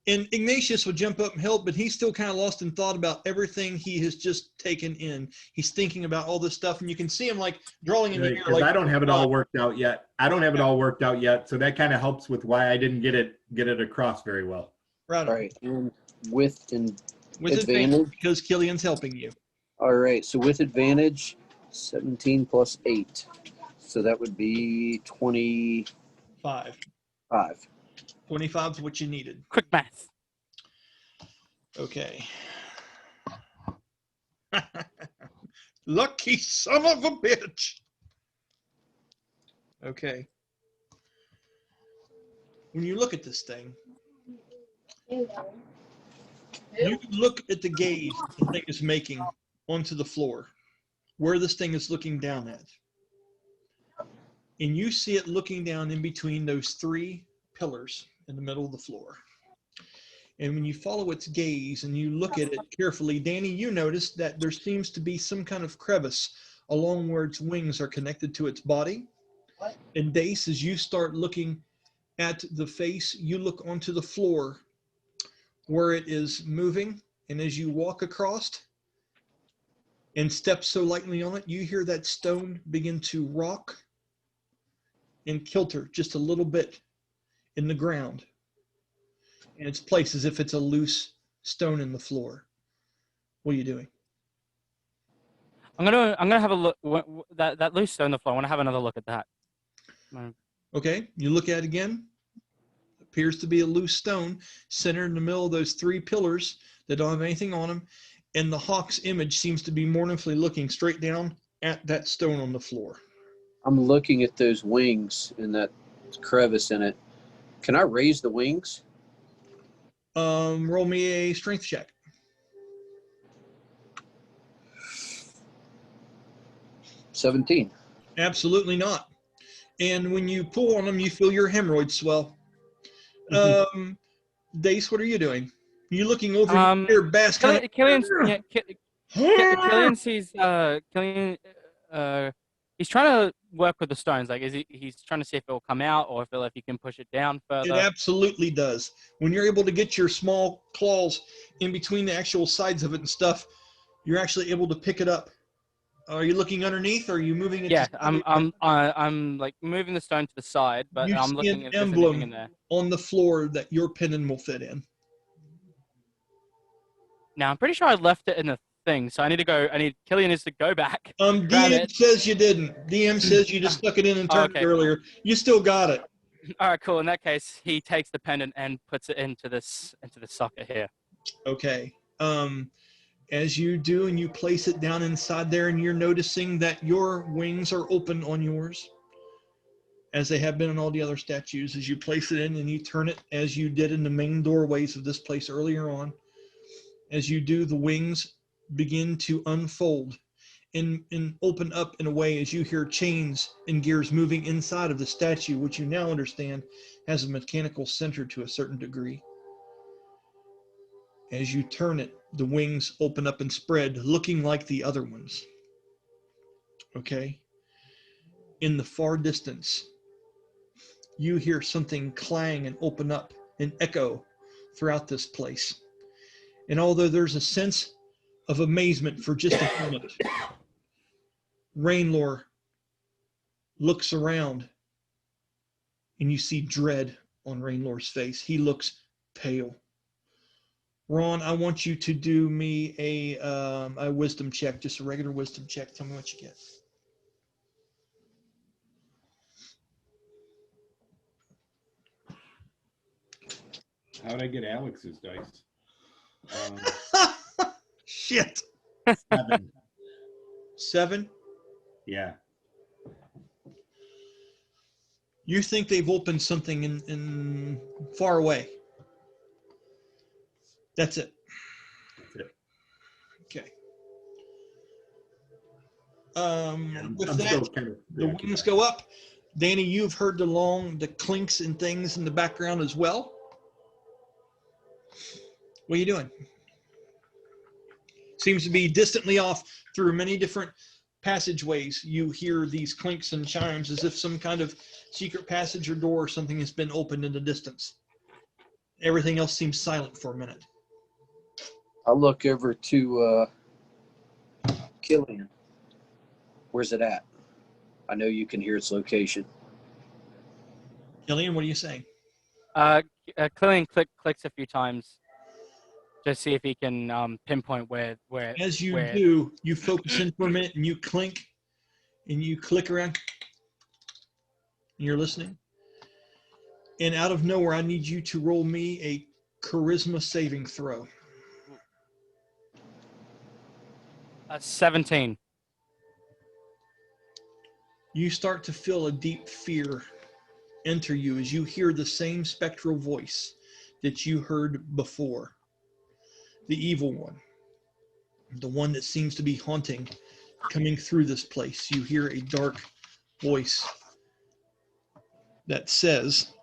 And Ignatius would jump up and help, but he's still kind of lost in thought about everything he has just taken in. He's thinking about all this stuff, and you can see him like drawing in the air. Because Like, I don't have it all worked out yet. So that kind of helps with why I didn't get it across very well. right. All right. And with With advantage because Kylian's helping you. all right. So with advantage, 17 plus 8. So that would be 25. 25 is what you needed. Quick math. Okay. Lucky son of a bitch. Okay. When you look at this thing, you look at the gaze the thing is making onto the floor, where this thing is looking down at. And you see it looking down in between those three pillars in the middle of the floor. And when you follow its gaze and you look at it carefully, Danny, you notice that there seems to be some kind of crevice along where its wings are connected to its body. And Dace, as you start looking at the face, you look onto the floor where it is moving. And as you walk across and step so lightly on it, you hear that stone begin to rock and kilter just a little bit in the ground in its place, as if it's a loose stone in the floor. What are you doing? I'm gonna have a look. That loose stone on the floor. I want to have another look at that. Okay, you look at it again. Appears to be a loose stone centered in the middle of those three pillars that don't have anything on them, and the hawk's image seems to be mournfully looking straight down at that stone on the floor. I'm looking at those wings and that crevice in it. Can I raise the wings? Roll me a strength check. $17. Absolutely not. And when you pull on them, you feel your hemorrhoids swell. Dace, what are you doing? You looking over here, Bast? Kylian sees Kylian. He's trying to work with the stones. Like, he's trying to see if it will come out or if you can push it down further. It absolutely does. When you're able to get your small claws in between the actual sides of it and stuff, you're actually able to pick it up. Are you looking underneath, or are you moving it? Yeah, I'm like moving the stone to the side, but You I'm see looking an at if there's anything in emblem there. on the floor that your pennon will fit in. Now I'm pretty sure I left it in the thing, so Kylian needs to go back. grab DM it. says you didn't. DM says you just stuck it in and turned Okay. it earlier. You still got it. All right, cool. In that case, he takes the pendant and puts it into this socket here. Okay. As you do, and you place it down inside there, and you're noticing that your wings are open on yours, as they have been on all the other statues. As you place it in and you turn it, as you did in the main doorways of this place earlier on, as you do, the wings begin to unfold and open up in a way as you hear chains and gears moving inside of the statue, which you now understand has a mechanical center to a certain degree. As you turn it, the wings open up and spread, looking like the other ones. Okay? In the far distance, you hear something clang and open up and echo throughout this place. And although there's a sense of amazement for just a moment, Rainlore looks around and you see dread on Rainlore's face. He looks pale. Ron, I want you to do me a wisdom check, just a regular wisdom check. Tell me what you get. How'd I get Alex's dice? Shit. 7. 7? Yeah. You think they've opened something in far away. That's it. That's it. Okay. I'm With still that, kind of the wings go up. Danny, you've heard the clinks and things in the background as well. What are you doing? Seems to be distantly off through many different passageways. You hear these clinks and chimes as if some kind of secret passage or door or something has been opened in the distance. Everything else seems silent for a minute. I'll look over to Kylian. Where's it at? I know you can hear its location. Kylian, what are you saying? Kylian clicks a few times. Just see if he can pinpoint where. As you where, do, you focus in for a minute and you clink and you click around and you're listening. And out of nowhere, I need you to roll me a charisma saving throw. 17. You start to feel a deep fear enter you as you hear the same spectral voice that you heard before. The evil one, the one that seems to be haunting, coming through this place. You hear a dark voice that says,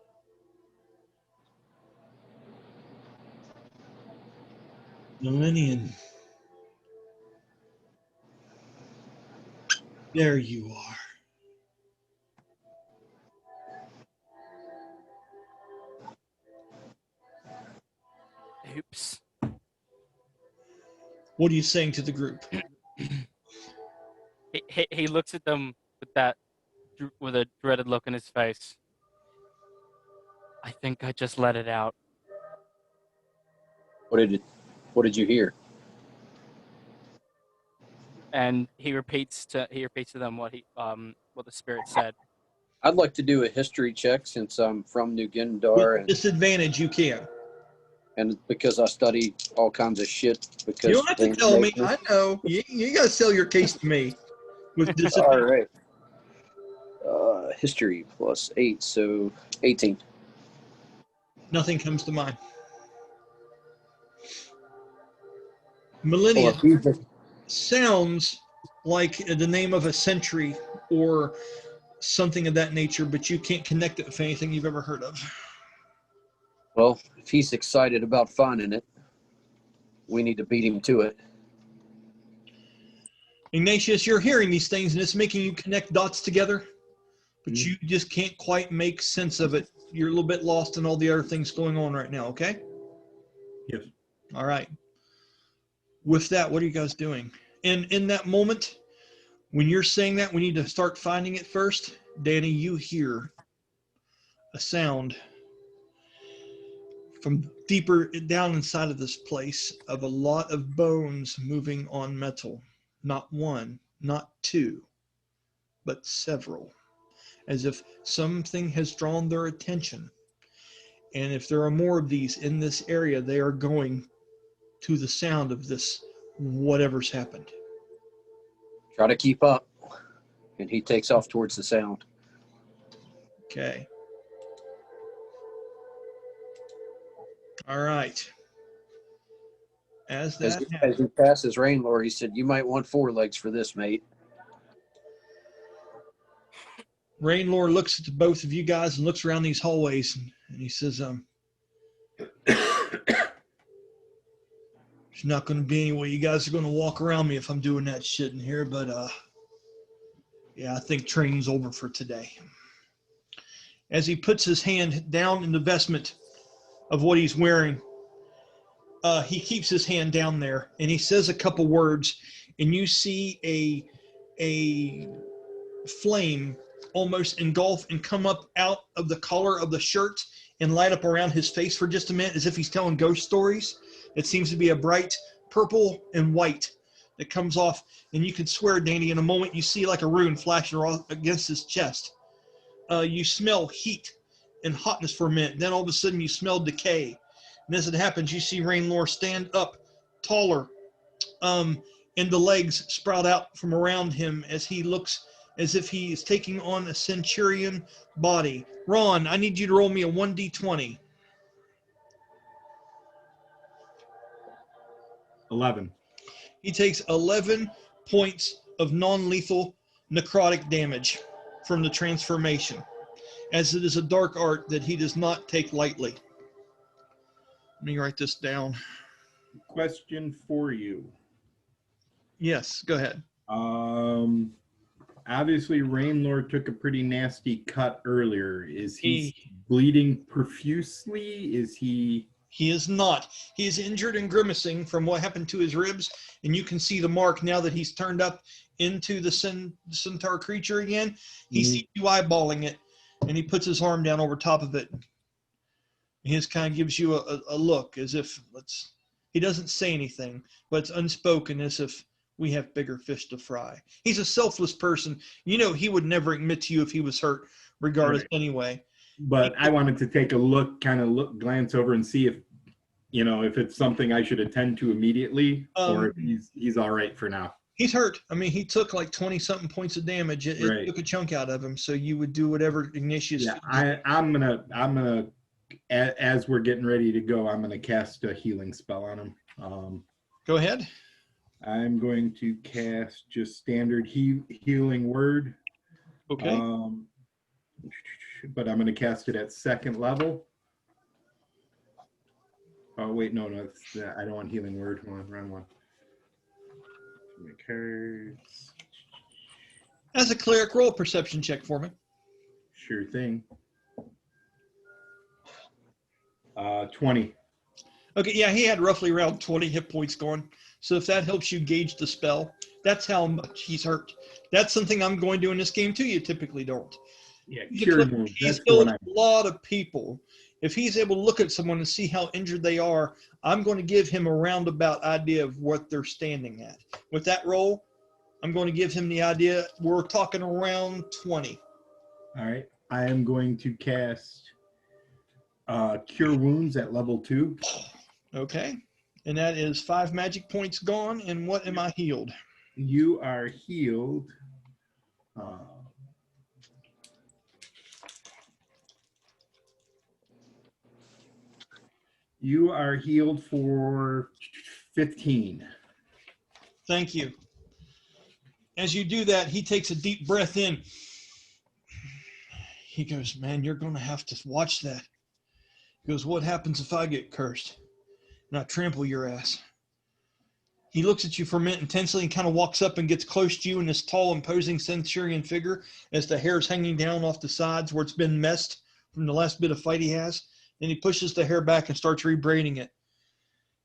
"Millennium, there you are." Oops. What are you saying to the group? He looks at them with a dreaded look in his face. I think I just let it out. What did you hear? And he repeats to them what the spirit said. I'd like to do a history check since I'm from New Gindar With disadvantage, you can. and because I study all kinds of shit. Because You don't have to tell me. I know. You got to sell your case to me. With All disadvantage. right. History plus 8, so 18. Nothing comes to mind. Well, Millennium if you just- sounds like the name of a century or something of that nature, but you can't connect it with anything you've ever heard of. well, if he's excited about finding it, we need to beat him to it. Ignatius, you're hearing these things and it's making you connect dots together, but you just can't quite make sense of it. You're a little bit lost in all the other things going on right now, okay? Yes. All right. With that, what are you guys doing? And in that moment, when you're saying that, we need to start finding it first. Danny, you hear a sound from deeper down inside of this place of a lot of bones moving on metal. Not one, not two, but several. As if something has drawn their attention. And if there are more of these in this area, they are going to the sound of this whatever's happened. Try to keep up. And he takes off towards the sound. Okay. All right. As that As he passes Rainlord, he said, "You might want 4 legs for this, mate." Rainlord looks at both of you guys and looks around these hallways and he says, there's not going to be any way you guys are going to walk around me if I'm doing that shit in here, but yeah, I think training's over for today. As he puts his hand down in the vestment of what he's wearing, he keeps his hand down there and he says a couple words, and you see a flame almost engulf and come up out of the collar of the shirt and light up around his face for just a minute, as if he's telling ghost stories. It seems to be a bright purple and white that comes off, and you can swear, Danny, in a moment you see like a rune flashing against his chest. You smell heat and hotness for a minute. Then all of a sudden you smell decay. And as it happens, you see Rainlord stand up taller, and the legs sprout out from around him as he looks as if he is taking on a centurion body. Ron, I need you to roll me a 1d20. 11. He takes 11 points of non-lethal necrotic damage from the transformation, as it is a dark art that he does not take lightly. Let me write this down. Question for you. Yes, go ahead. Obviously, Rainlord took a pretty nasty cut earlier. Is he He- bleeding profusely? Is he... He is not. He is injured and grimacing from what happened to his ribs, and you can see the mark now that he's turned up into the centaur creature again. He sees you eyeballing it, and he puts his arm down over top of it. He just kind of gives you a look as if he doesn't say anything, but it's unspoken, as if we have bigger fish to fry. He's a selfless person. You know, he would never admit to you if he was hurt, regardless anyway. But I wanted to take a look, glance over and see if, if it's something I should attend to immediately, or if he's all right for now. He's hurt. I mean, he took like 20-something points of damage. It took a chunk out of him. So you would do whatever Ignatious. Yeah, I'm gonna, as we're getting ready to go, I'm gonna cast a healing spell on him. Go ahead. I'm going to cast just standard healing word. Okay. But I'm going to cast it at 2nd level. Oh, wait, no, I don't want healing word. Hold on, round 1. My cards. As a cleric, roll a perception check for me. Sure thing. 20. Okay, yeah, he had roughly around 20 hit points gone. So if that helps you gauge the spell, that's how much he's hurt. That's something I'm going to do in this game too. You typically don't. Yeah, He's killed a lot of people. If he's able to look at someone and see how injured they are, I'm going to give him a roundabout idea of what they're standing at. With that roll, I'm going to give him the idea. We're talking around 20. All right. I am going to cast Cure Wounds at level 2. Okay. And that is 5 magic points gone. And what am I healed? You are healed. You are healed for 15. Thank you. As you do that, he takes a deep breath in. He goes, man, you're going to have to watch that. He goes, what happens if I get cursed and I trample your ass? He looks at you for a minute intensely and kind of walks up and gets close to you in this tall, imposing centurion figure as the hair's hanging down off the sides where it's been messed from the last bit of fight he has. Then he pushes the hair back and starts rebraiding it.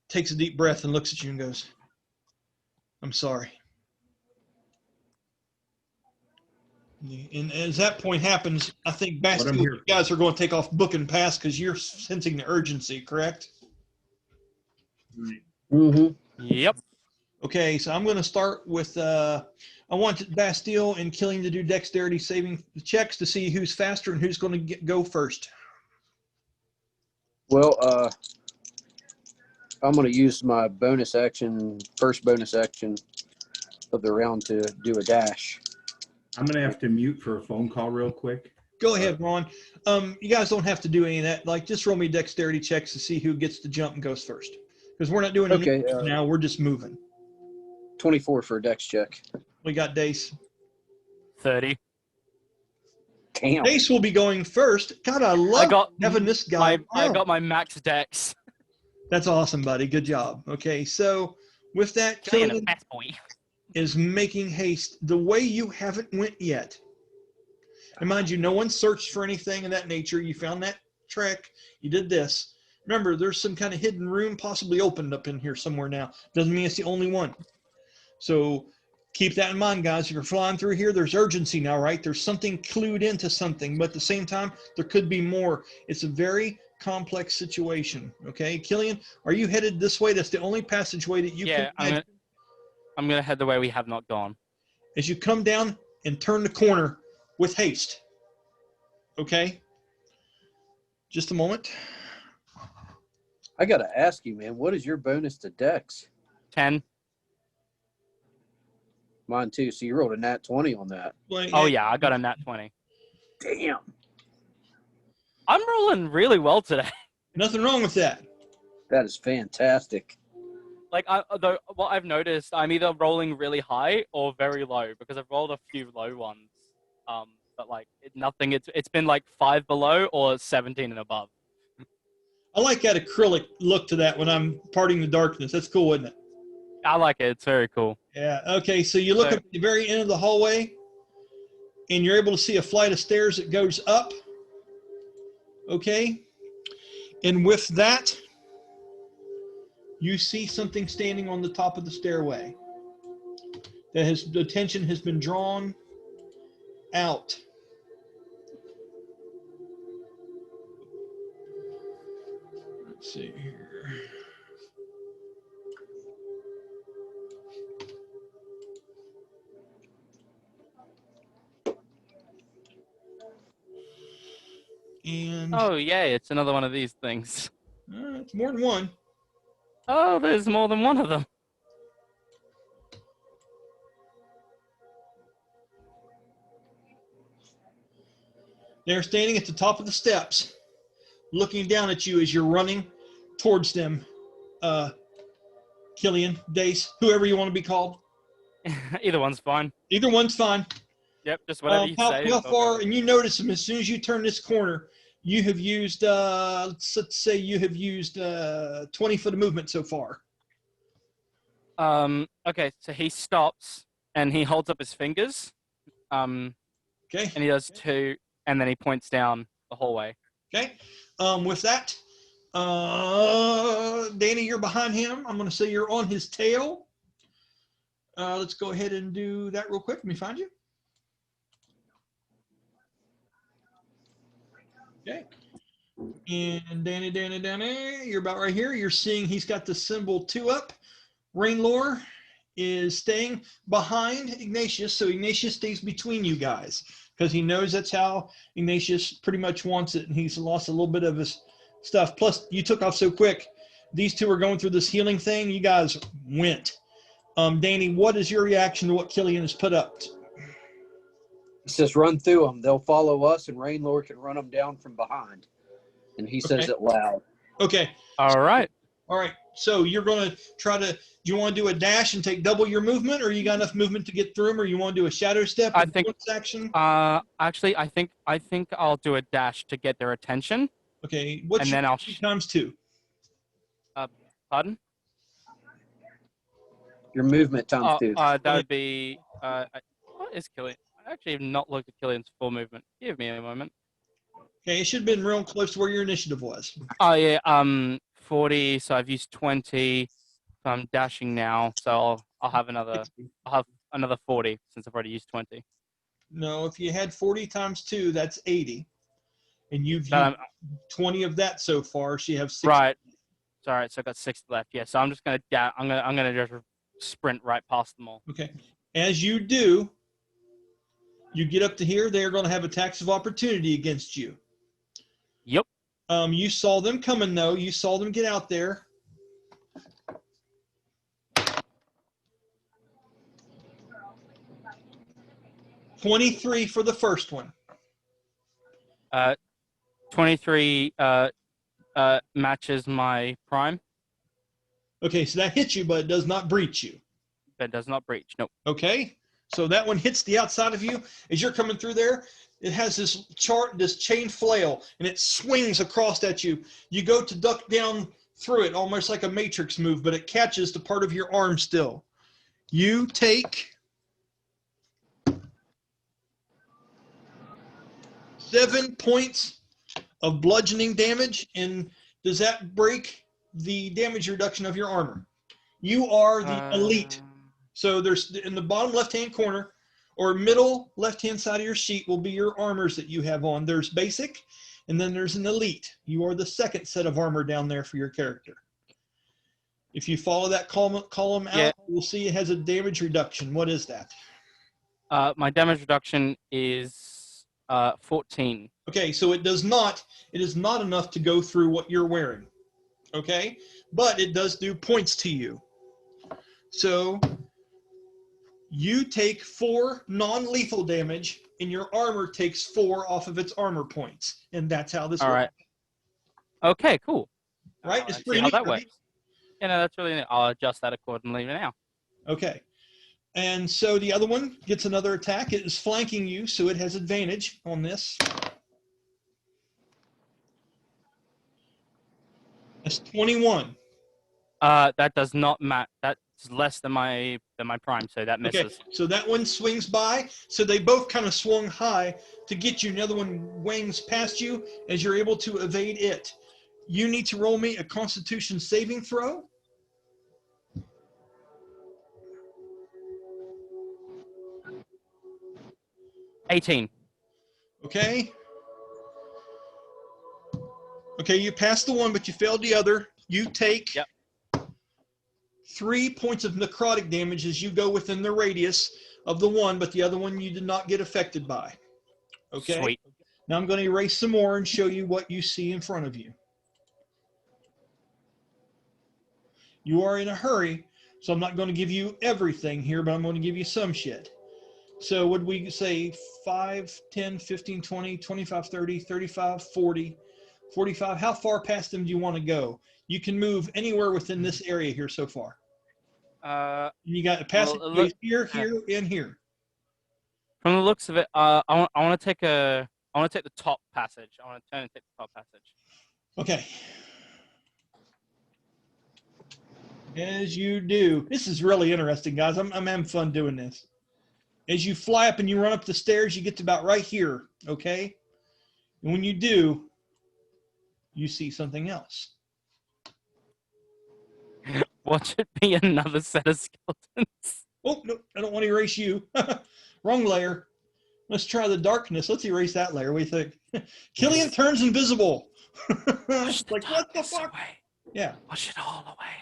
Takes a deep breath and looks at you and goes, I'm sorry. And as that point happens, I think Bast, you guys are going to take off book and pass because you're sensing the urgency, correct? Mm-hmm. Yep. Okay, so I'm going to start with, I want Bastille and Kylian to do dexterity saving checks to see who's faster and who's going to go first. Well, I'm going to use my first bonus action of the round to do a dash. I'm going to have to mute for a phone call real quick. Go ahead, Ron. You guys don't have to do any of that. Like, just roll me dexterity checks to see who gets to jump and goes first. Because we're not doing anything now. We're just moving. 24 for a dex check. We got Dace. 30. Damn. Dace will be going first. God, I love having this guy. I got my max dex. That's awesome, buddy. Good job. Okay, so with that, Kylian is making haste. The way you haven't went yet. And mind you, no one searched for anything of that nature. You found that track. You did this. Remember, there's some kind of hidden room possibly opened up in here somewhere now. Doesn't mean it's the only one. So keep that in mind, guys. If you're flying through here, there's urgency now, right? There's something clued into something, but at the same time, there could be more. It's a very complex situation, okay? Kylian, are you headed this way? That's the only passageway that you can head. I'm going to head the way we have not gone. As you come down and turn the corner with haste, okay? Just a moment. I got to ask you, man, what is your bonus to dex? 10. Mine too. So you rolled a nat 20 on that. Oh, yeah, I got a nat 20. Damn. I'm rolling really well today. Nothing wrong with that. That is fantastic. Like, what I've noticed, I'm either rolling really high or very low because I've rolled a few low ones. But like nothing. It's been like 5 below or 17 and above. I like that acrylic look to that when I'm parting the darkness. That's cool, isn't it? I like it. It's very cool. Yeah. Okay. So you look up at the very end of the hallway, and you're able to see a flight of stairs that goes up. Okay. And with that, you see something standing on the top of the stairway. The attention has been drawn out. Let's see here. And oh, yay, it's another one of these things. it's more than one. Oh, there's more than one of them. They're standing at the top of the steps, looking down at you as you're running towards them. Kylian, Dace, whoever you want to be called. Either one's fine. Either one's fine. Yep, just whatever you say. How far, and you notice them as soon as you turn this corner, you have used, let's say you have used 20 foot of movement so far. Okay, so he stops and he holds up his fingers. Okay. And he does 2, and then he points down the hallway. Okay. With that, Danny, you're behind him. I'm going to say you're on his tail. Let's go ahead and do that real quick. Let me find you. Okay. And Danny, you're about right here. You're seeing he's got the symbol 2 up. Rainlore is staying behind Ignatius, so Ignatius stays between you guys because he knows that's how Ignatius pretty much wants it, and he's lost a little bit of his stuff. Plus, you took off so quick. These two are going through this healing thing. You guys went. Danny, what is your reaction to what Kylian has put up? He says, run through them. They'll follow us, and Rainlore can run them down from behind. And he says it loud. Okay. All right. All right. So you're going to try to, do you want to do a dash and take double your movement, or you got enough movement to get through them, or you want to do a shadow step? I think action? Actually, I think I'll do a dash to get their attention. Okay. What's and your then I'll times 2? Pardon? Your movement times 2. That would be what is Kylian? I actually have not looked at Kylian's full movement. Give me a moment. Okay, it should have been real close to where your initiative was. Oh yeah, 40. So I've used 20. So I'm dashing now. So I'll have another 40 since I've already used 20. No, if you had 40 times 2, that's 80, and you've used 20 of that so far. So you have 60. Right. Sorry, so I got 6 left. Yeah. So I'm just gonna I'm gonna just sprint right past them all. Okay. As you do, you get up to here. They are going to have attacks of opportunity against you. Yep. You saw them coming, though. You saw them get out there. 23 for the first one. 23 matches my prime. Okay, so that hits you, but it does not breach you. That does not breach. Nope. Okay, so that one hits the outside of you. As you're coming through there, it has this chain flail, and it swings across at you. You go to duck down through it, almost like a Matrix move, but it catches the part of your arm still. You take 7 points of bludgeoning damage, and does that break the damage reduction of your armor? You are the elite. So there's in the bottom left-hand corner or middle left-hand side of your sheet will be your armors that you have on. There's basic, and then there's an elite. You are the second set of armor down there for your character. If you follow that column out, you'll see it has a damage reduction. What is that? My damage reduction is 14. Okay, so it is not enough to go through what you're wearing. Okay? But it does do points to you. So you take 4 non-lethal damage, and your armor takes 4 off of its armor points. And that's how this works. All right. Okay, cool. Right? It's See pretty how neat, that right? works. Yeah, no, that's really neat. I'll adjust that accordingly now. Okay. And so the other one gets another attack. It is flanking you, so it has advantage on this. That's 21. That does not match. That's less than my prime, so that misses. Okay, so that one swings by. So they both kind of swung high to get you. And the other one wings past you as you're able to evade it. You need to roll me a Constitution saving throw. $18. Okay. Okay, you passed the one, but you failed the other. You take 3 points of necrotic damage as you go within the radius of the one, but the other one you did not get affected by. Okay? Sweet. Now I'm going to erase some more and show you what you see in front of you. You are in a hurry, so I'm not going to give you everything here, but I'm going to give you some shit. So would we say 5, 10, 15, 20, 25, 30, 35, 40, 45? How far past them do you want to go? You can move anywhere within this area here so far. You got a passage here, and here. From the looks of it, I want to take the top passage. I want to turn and take the top passage. Okay. As you do, this is really interesting, guys. I'm having fun doing this. As you fly up and you run up the stairs, you get to about right here, okay? And when you do, you see something else. Watch it be another set of skeletons. Oh, no, I don't want to erase you. Wrong layer. Let's try the darkness. Let's erase that layer. What do you think? Kylian turns invisible. Wash the Like, what the darkness fuck? away. Yeah. Wash it all away.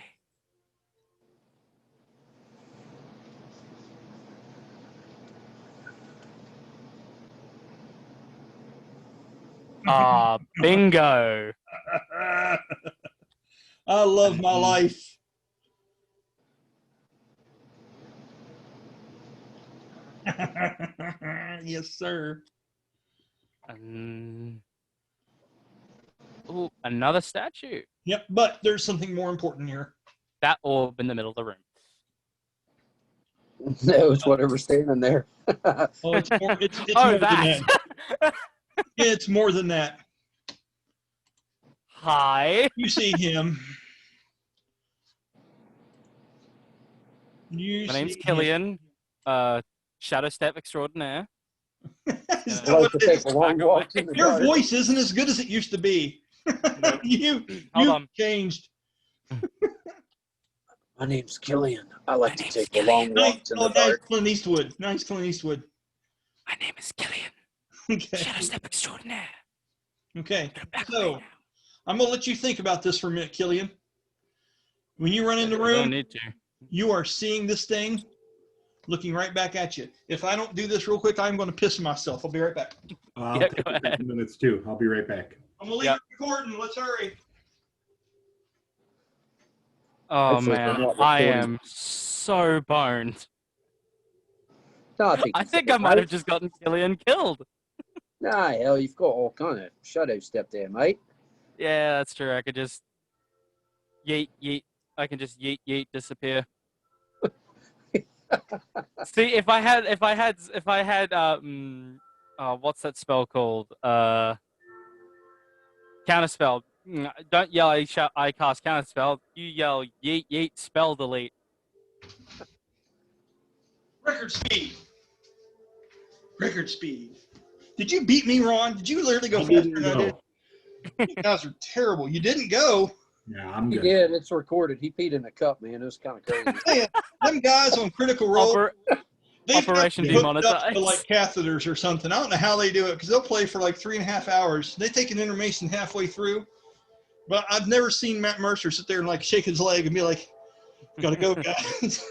Ah, bingo. I love my life. Yes, sir. Ooh, another statue. Yep, but there's something more important here. That orb in the middle of the room. No, it's whatever's standing there. Oh, it's more, it's Oh, more than that. that. Yeah, it's more than that. Hi. You see him. My name's Kylian. Shadow Step Extraordinaire. Is I that what like to it take is? a long walk in the Your dark. voice isn't as good as it used to be. Hold You've on. changed. My name's Kylian. I like to name's take Kylian. long walks in the Nice dark. Clint Eastwood. Nice Clint Eastwood. My name is Kylian. Okay. Shadow Step Extraordinaire. Okay. Get back So, away now. I'm going to let you think about this for a minute, Kylian. When you run in the I don't room, need to. you are seeing this thing looking right back at you. If I don't do this real quick, I'm going to piss myself. I'll be right back. I'll Yeah, take go a couple ahead. minutes too. I'll be right back. I'm going to leave Yep. it recording. Let's hurry. Oh Hopefully man, we're not I recording. am so boned. No, I think, I he's think I dead, might have right? just gotten Kylian killed. Nah, hell, you've got all kind of shadow step there, mate. Yeah, that's true. I could just yeet yeet. I can just yeet yeet disappear. See, if I had what's that spell called? Counterspell. Don't yell. I cast counterspell. You yell yeet yeet spell delete. Record speed. Record speed. Did you beat me, Ron? Did you literally go I faster didn't than I did? go. You guys are terrible. You didn't go. Yeah, I'm He good. did. It's recorded. He peed in a cup, man. It was kind of crazy. Man, them guys on Critical Role, they've got Operation hooked up Demonetize. to like catheters or something. I don't know how they do it because they'll play for like 3.5 hours. They take an intermission halfway through. But I've never seen Matt Mercer sit there and like shake his leg and be like, "Gotta go, guys."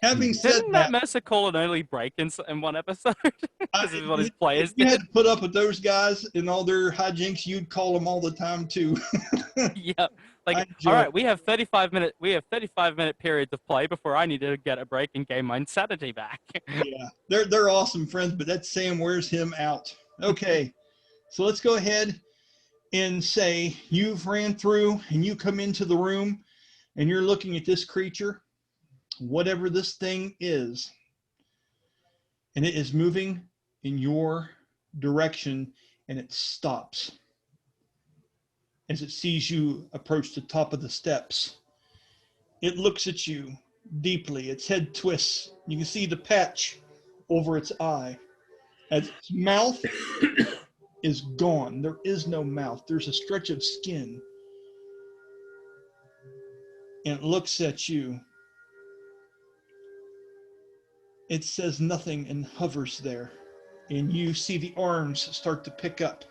Having said Didn't that, Matt Mercer call an early break in one episode? Because of what his players if you did. had to put up with those guys and all their hijinks, you'd call them all the time too. Yeah. I Like, enjoy all it. right, we have 35-minute periods of play before I need to get a break and gain my insanity back. Yeah, they're awesome friends, but that Sam wears him out. Okay, so let's go ahead and say you've ran through and you come into the room and you're looking at this creature, whatever this thing is, and it is moving in your direction and it stops as it sees you approach the top of the steps. It looks at you deeply, its head twists. You can see the patch over its eye. As its mouth is gone. There is no mouth. There's a stretch of skin. And it looks at you. It says nothing and hovers there. And you see the arms start to pick up.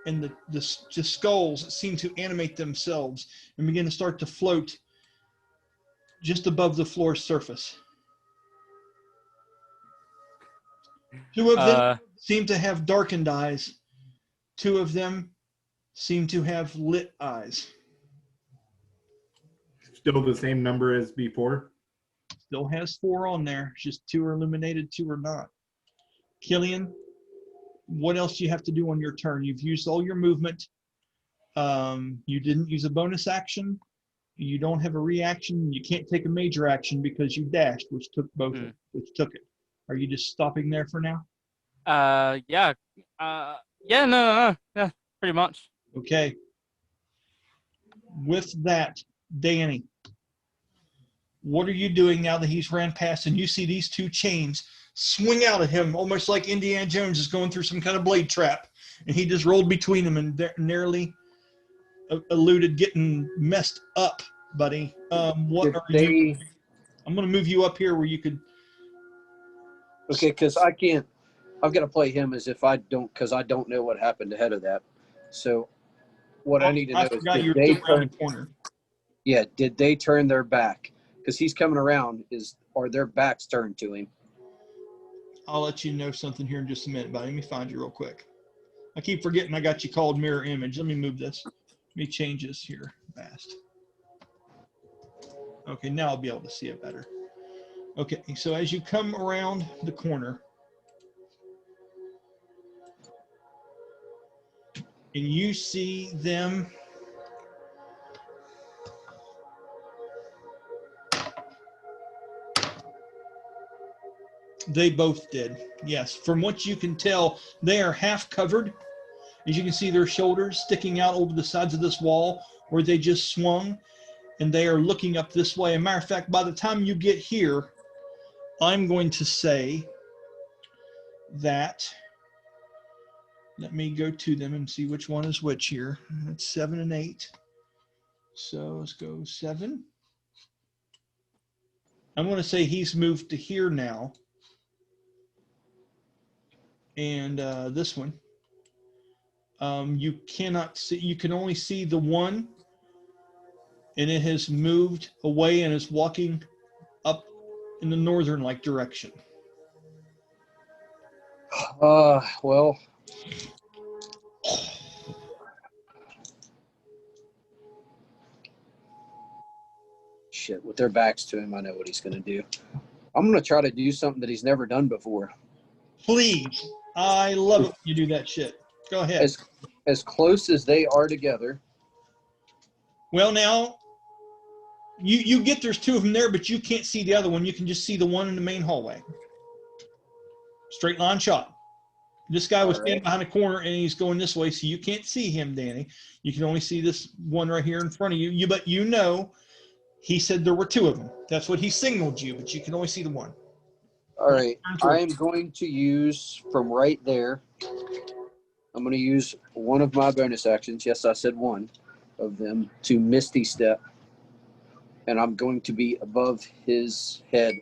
And the skulls seem to animate themselves and begin to start to float just above the floor surface. Two of them seem to have darkened eyes. Two of them seem to have lit eyes. Still the same number as before? Still has 4 on there. It's just 2 are illuminated, 2 are not. Kylian, what else do you have to do on your turn? You've used all your movement. You didn't use a bonus action. You don't have a reaction. You can't take a major action because you dashed, which took which took it. Are you just stopping there for now? Yeah. No. Yeah, pretty much. Okay. With that, Danny, what are you doing now that he's ran past and you see these 2 chains swing out at him, almost like Indiana Jones is going through some kind of blade trap, and he just rolled between them and narrowly eluded getting messed up, buddy. What are you? I'm going to move you up here where you could. Okay, because I can't. I've got to play him as if I don't, because I don't know what happened ahead of that. So what I need to know is, did they turn the corner? Yeah, did they turn their back? Because he's coming around. Are their backs turned to him? I'll let you know something here in just a minute, buddy. Let me find you real quick. I keep forgetting I got you called mirror image. Let me move this. Let me change this here, Bast. Okay, now I'll be able to see it better. Okay, so as you come around the corner, and you see them they both did. Yes, from what you can tell, they are half covered. As you can see, their shoulders sticking out over the sides of this wall where they just swung, and they are looking up this way. As a matter of fact, by the time you get here, I'm going to say that, let me go to them and see which one is which here. It's 7 and 8. So let's go 7. I'm going to say he's moved to here now. And this one, you cannot see, you can only see the one, and it has moved away and is walking up in the northern like direction. Well, shit, with their backs to him, I know what he's going to do. I'm going to try to do something that he's never done before. Please. I love it when you do that shit. Go ahead. As close as they are together. Well, now, you get there's two of them there, but you can't see the other one. You can just see the one in the main hallway. Straight line shot. This guy was standing behind a corner, and he's going this way, so you can't see him, Danny. You can only see this one right here in front of you. But you know, he said there were two of them. That's what he signaled you, but you can only see the one. All right. I am going to use from right there. I'm going to use one of my bonus actions. Yes, I said one of them to Misty Step. And I'm going to be above his head.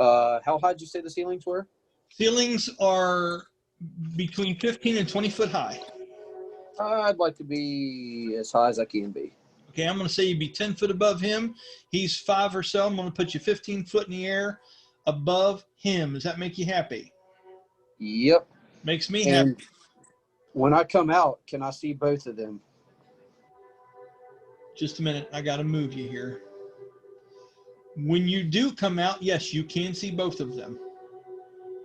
How high did you say the ceilings were? Ceilings are between 15 and 20 foot high. I'd like to be as high as I can be. Okay, I'm going to say you'd be 10 foot above him. He's 5 or so. I'm going to put you 15 foot in the air above him. Does that make you happy? Yep. Makes me And happy. when I come out, can I see both of them? Just a minute. I got to move you here. When you do come out, yes, you can see both of them.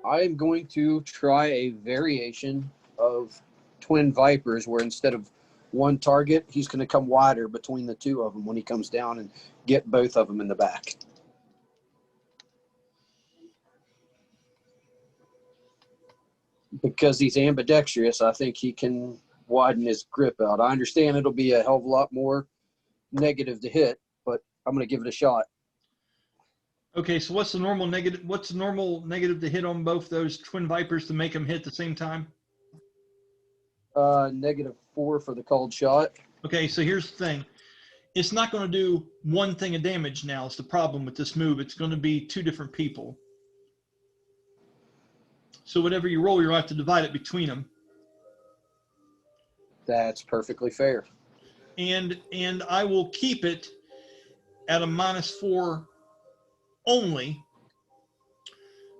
I am going to try a variation of Twin Vipers where instead of one target, he's going to come wider between the two of them when he comes down and get both of them in the back. Because he's ambidextrous, I think he can widen his grip out. I understand it'll be a hell of a lot more negative to hit, but I'm going to give it a shot. Okay, so what's the normal negative? What's the normal negative to hit on both those Twin Vipers to make them hit at the same time? -4 for the called shot. Okay, so here's the thing. It's not going to do one thing of damage now. It's the problem with this move. It's going to be two different people. So whatever you roll, you'll have to divide it between them. That's perfectly fair. And I will keep it at a -4 only,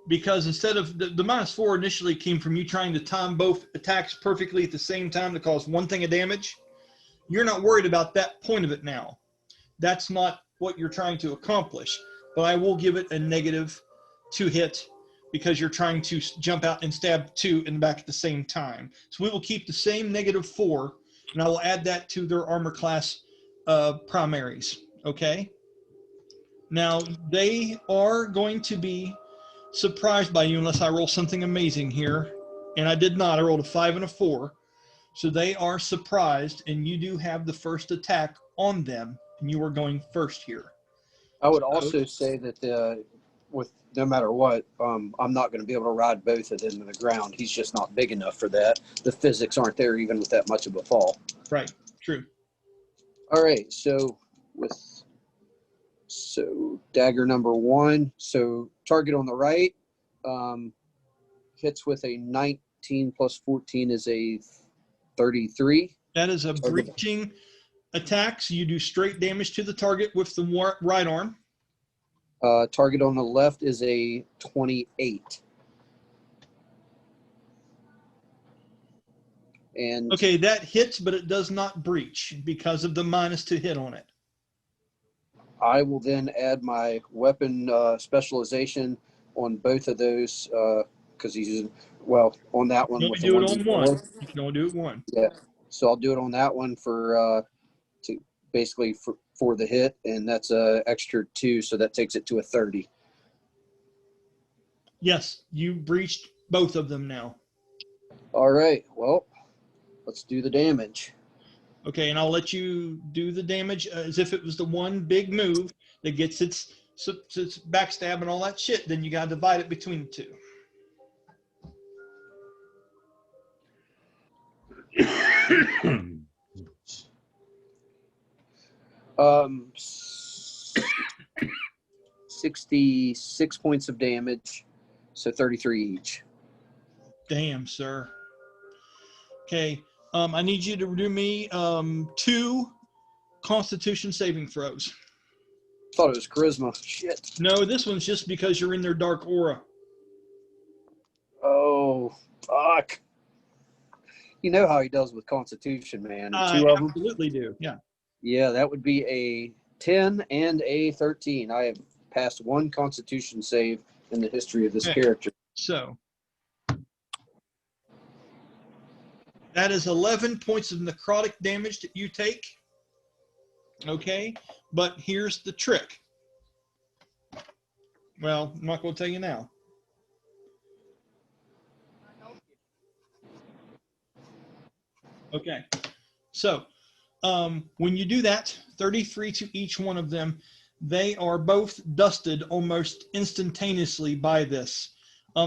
because instead of the -4 initially came from you trying to time both attacks perfectly at the same time to cause one thing of damage. You're not worried about that point of it now. That's not what you're trying to accomplish, but I will give it a -2 hit because you're trying to jump out and stab two in the back at the same time. So we will keep the same -4, and I will add that to their armor class primaries, okay? Now, they are going to be surprised by you unless I roll something amazing here. And I did not. I rolled a 5 and a 4. So they are surprised, and you do have the first attack on them, and you are going first here. I would also say that with no matter what, I'm not going to be able to ride both of them to the ground. He's just not big enough for that. The physics aren't there even with that much of a fall. Right. True. All right. So dagger number 1. So target on the right hits with a 19 plus 14 is a 33. That is a breaching attack. So you do straight damage to the target with the right arm. Target on the left is a 28. And okay, that hits, but it does not breach because of the -2 hit on it. I will then add my weapon specialization on both of those because he's using, on that one. You with can only the do it on one. You can only do it one. Yeah. So I'll do it on that one for for the hit, and that's a extra 2, so that takes it to a 30. Yes, you breached both of them now. All right. Well, let's do the damage. Okay, and I'll let you do the damage as if it was the one big move that gets its backstab and all that shit. Then you got to divide it between the two. Hmm. 66 points of damage, so 33 each. Damn, sir. Okay, I need you to do me 2 Constitution saving throws. Thought it was charisma. Shit. No, this one's just because you're in their dark aura. Oh, fuck. You know how he does with Constitution, man. I 2 of them? absolutely do, yeah. Yeah, that would be a 10 and a 13. I have passed 1 Constitution save in the history of this Okay. character. So that is 11 points of necrotic damage that you take. Okay, but here's the trick. Well, I'm not going to tell you now. Okay, so when you do that, 33 to each one of them, they are both dusted almost instantaneously by this.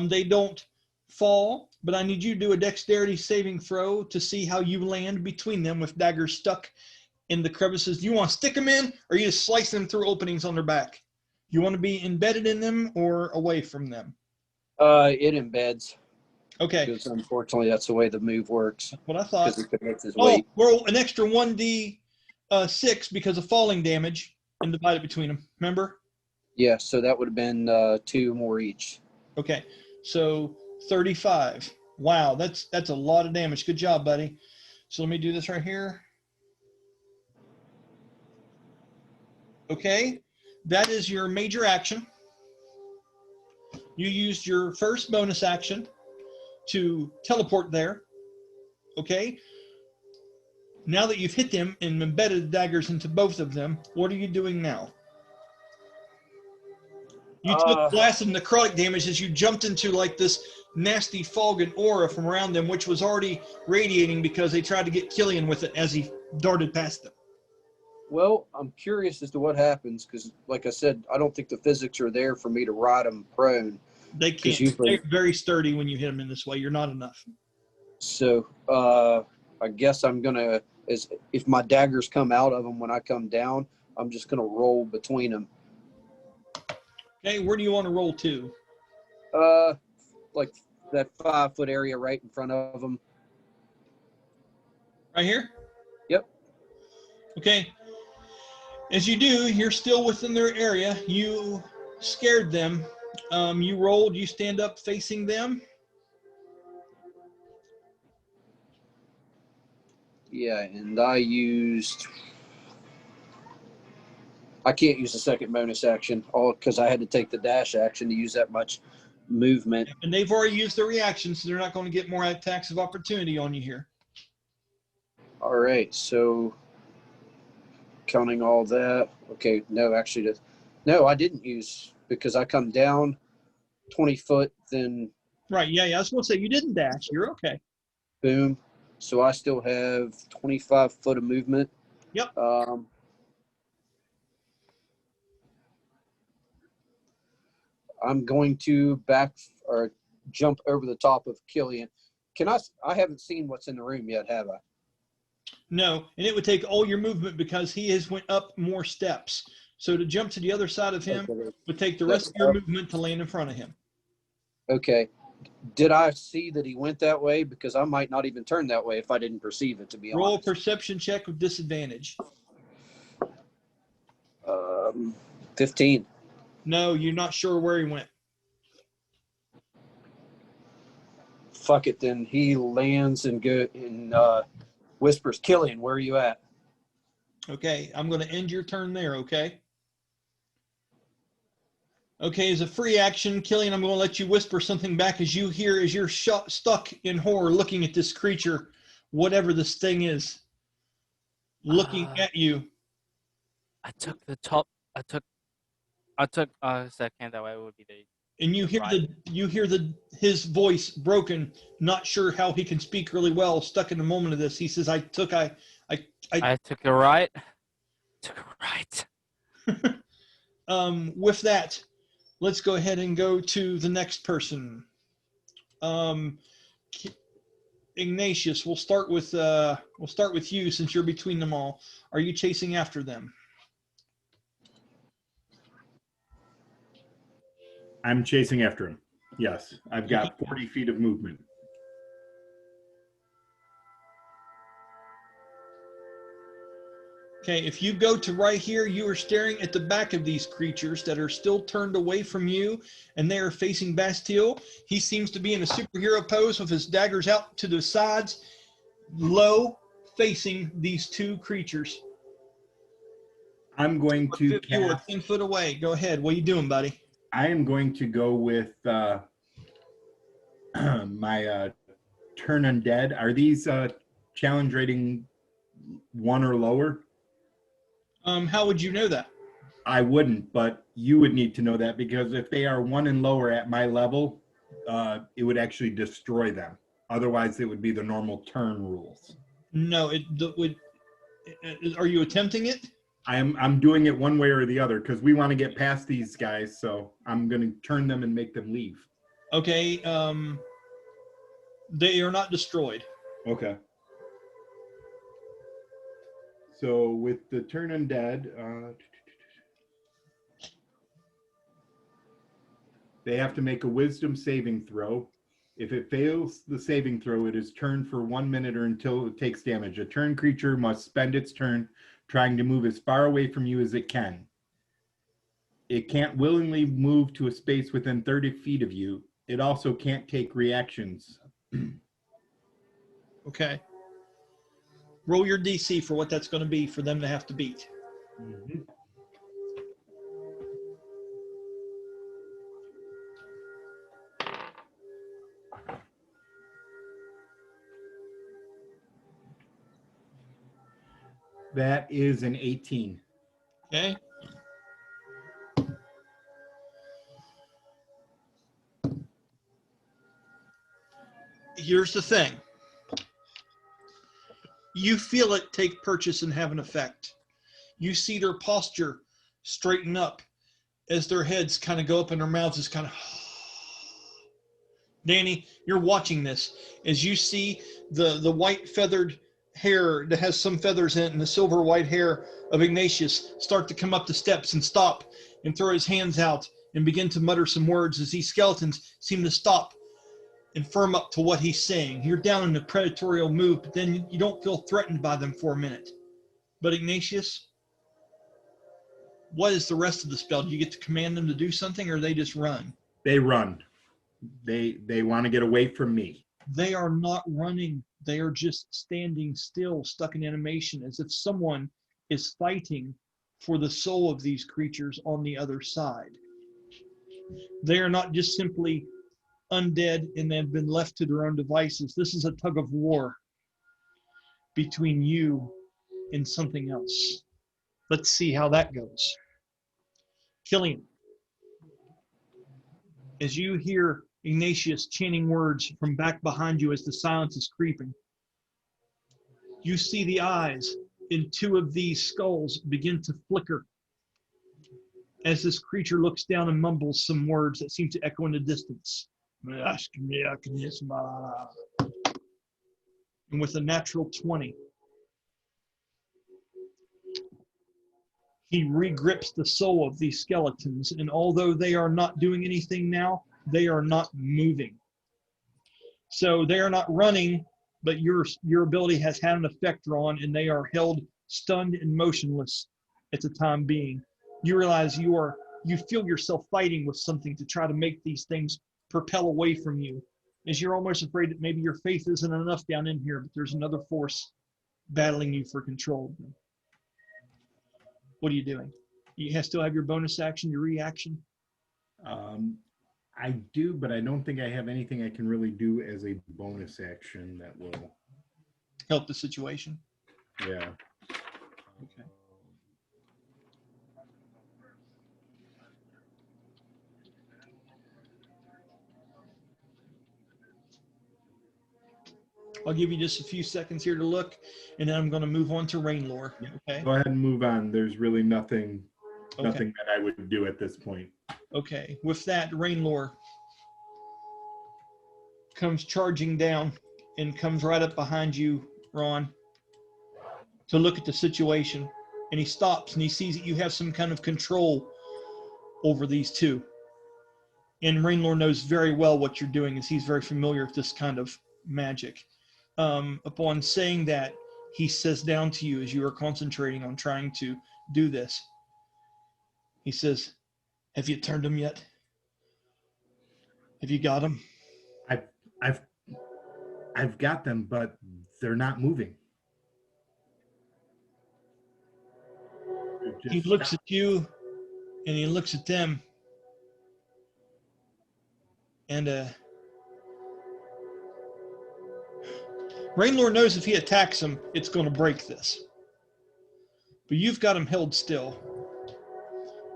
They don't fall, but I need you to do a dexterity saving throw to see how you land between them with daggers stuck in the crevices. Do you want to stick them in, or you just slice them through openings on their back? You want to be embedded in them or away from them? It embeds. Okay, Because unfortunately, that's the way the move works. what I thought. Because he commits his Oh, weight. roll an extra 1d6 because of falling damage and divide it between them. Remember? Yeah, so that would have been 2 more each. Okay, so 35. Wow, that's a lot of damage. Good job, buddy. So let me do this right here. Okay, that is your major action. You used your first bonus action to teleport there. Okay. Now that you've hit them and embedded daggers into both of them, what are you doing now? You took blasted necrotic damage as you jumped into like this nasty fog and aura from around them, which was already radiating because they tried to get Kylian with it as he darted past them. Well, I'm curious as to what happens because, like I said, I don't think the physics are there for me to ride them prone. They can't. They're very sturdy when you hit them in this way. You're not enough. So I guess I'm going to, if my daggers come out of them when I come down, I'm just going to roll between them. Okay, where do you want to roll to? Like that 5-foot area right in front of them. Right here? Yep. Okay. As you do, you're still within their area. You scared them. You rolled. You stand up facing them. Yeah, and I can't use the second bonus action, all because I had to take the dash action to use that much movement. And they've already used their reaction, so they're not going to get more attacks of opportunity on you here. All right, so counting all that. Okay, no, actually, no, I didn't use because I come down 20 foot, then. Right, yeah, I was going to say, you didn't dash. You're okay. Boom. So I still have 25 foot of movement. Yep. I'm going to jump over the top of Kylian. I haven't seen what's in the room yet, have I? No, and it would take all your movement because he has went up more steps. So to jump to the other side of him would take the rest of your movement to land in front of him. Okay. Did I see that he went that way? Because I might not even turn that way if I didn't perceive it, to be honest. Roll a perception check with disadvantage. 15. No, you're not sure where he went. Fuck it, then. He lands and whispers, Kylian, where are you at? Okay, I'm going to end your turn there, okay? Okay, as a free action, Kylian, I'm going to let you whisper something back as you're stuck in horror looking at this creature, whatever this thing is, looking at you. I took the top. Second, that way would be the. And you hear his voice broken, not sure how he can speak really well, stuck in the moment of this. He says, I took a right. Took a right. With that, let's go ahead and go to the next person. Ignatius, we'll start with you since you're between them all. Are you chasing after them? I'm chasing after him. Yes, I've got 40 feet of movement. Okay, if you go to right here, you are staring at the back of these creatures that are still turned away from you, and they are facing Bastille. He seems to be in a superhero pose with his daggers out to the sides, low, facing these two creatures. I'm going to You are 10 foot away. Go ahead. What are you doing, buddy? I am going to go with my turn undead. Are these challenge rating 1 or lower? How would you know that? I wouldn't, but you would need to know that, because if they are 1 and lower at my level, it would actually destroy them. Otherwise, it would be the normal turn rules. No, would. Are you attempting it? I'm doing it one way or the other because we want to get past these guys. So I'm going to turn them and make them leave. Okay. They are not destroyed. Okay. So with the turn undead, they have to make a wisdom saving throw. If it fails the saving throw, it is turned for 1 minute or until it takes damage. A turn creature must spend its turn trying to move as far away from you as it can. It can't willingly move to a space within 30 feet of you. It also can't take reactions. Okay. Roll your DC for what that's going to be for them to have to beat. Mm-hmm. That is an 18. Okay. Here's the thing. You feel it take purchase and have an effect. You see their posture straighten up as their heads kind of go up and their mouths is kind of. Danny, you're watching this as you see the white feathered hair that has some feathers in it and the silver white hair of Ignatius start to come up the steps and stop and throw his hands out and begin to mutter some words as these skeletons seem to stop and firm up to what he's saying. You're down in the predatorial move, but then you don't feel threatened by them for a minute. But Ignatius, what is the rest of the spell? Do you get to command them to do something, or they just run? They run. They want to get away from me. They are not running. They are just standing still, stuck in animation, as if someone is fighting for the soul of these creatures on the other side. They are not just simply undead and they've been left to their own devices. This is a tug of war between you and something else. Let's see how that goes. Kylian, as you hear Ignatius chanting words from back behind you as the silence is creeping, you see the eyes in two of these skulls begin to flicker as this creature looks down and mumbles some words that seem to echo in the distance. And with a natural 20, he regrips the soul of these skeletons, and although they are not doing anything now, they are not moving. So they are not running, but your ability has had an effect, Ron, and they are held stunned and motionless at the time being. You realize you feel yourself fighting with something to try to make these things propel away from you, as you're almost afraid that maybe your faith isn't enough down in here, but there's another force battling you for control. What are you doing? You still have your bonus action, your reaction? I do, but I don't think I have anything I can really do as a bonus action that will help the situation. Yeah. Okay. I'll give you just a few seconds here to look, and then I'm going to move on to rain lore. Okay. Go ahead and move on. There's really nothing that I would do at this point. Okay. With that, rain lore comes charging down and comes right up behind you, Ron, to look at the situation. And he stops and he sees that you have some kind of control over these two. And Rainlore knows very well what you're doing, as he's very familiar with this kind of magic. Upon saying that, he says down to you as you are concentrating on trying to do this. He says, "Have you turned them yet? Have you got them?" I've got them, but they're not moving. He looks at you and he looks at them And Rainlord knows if he attacks him, it's going to break this. But you've got him held still,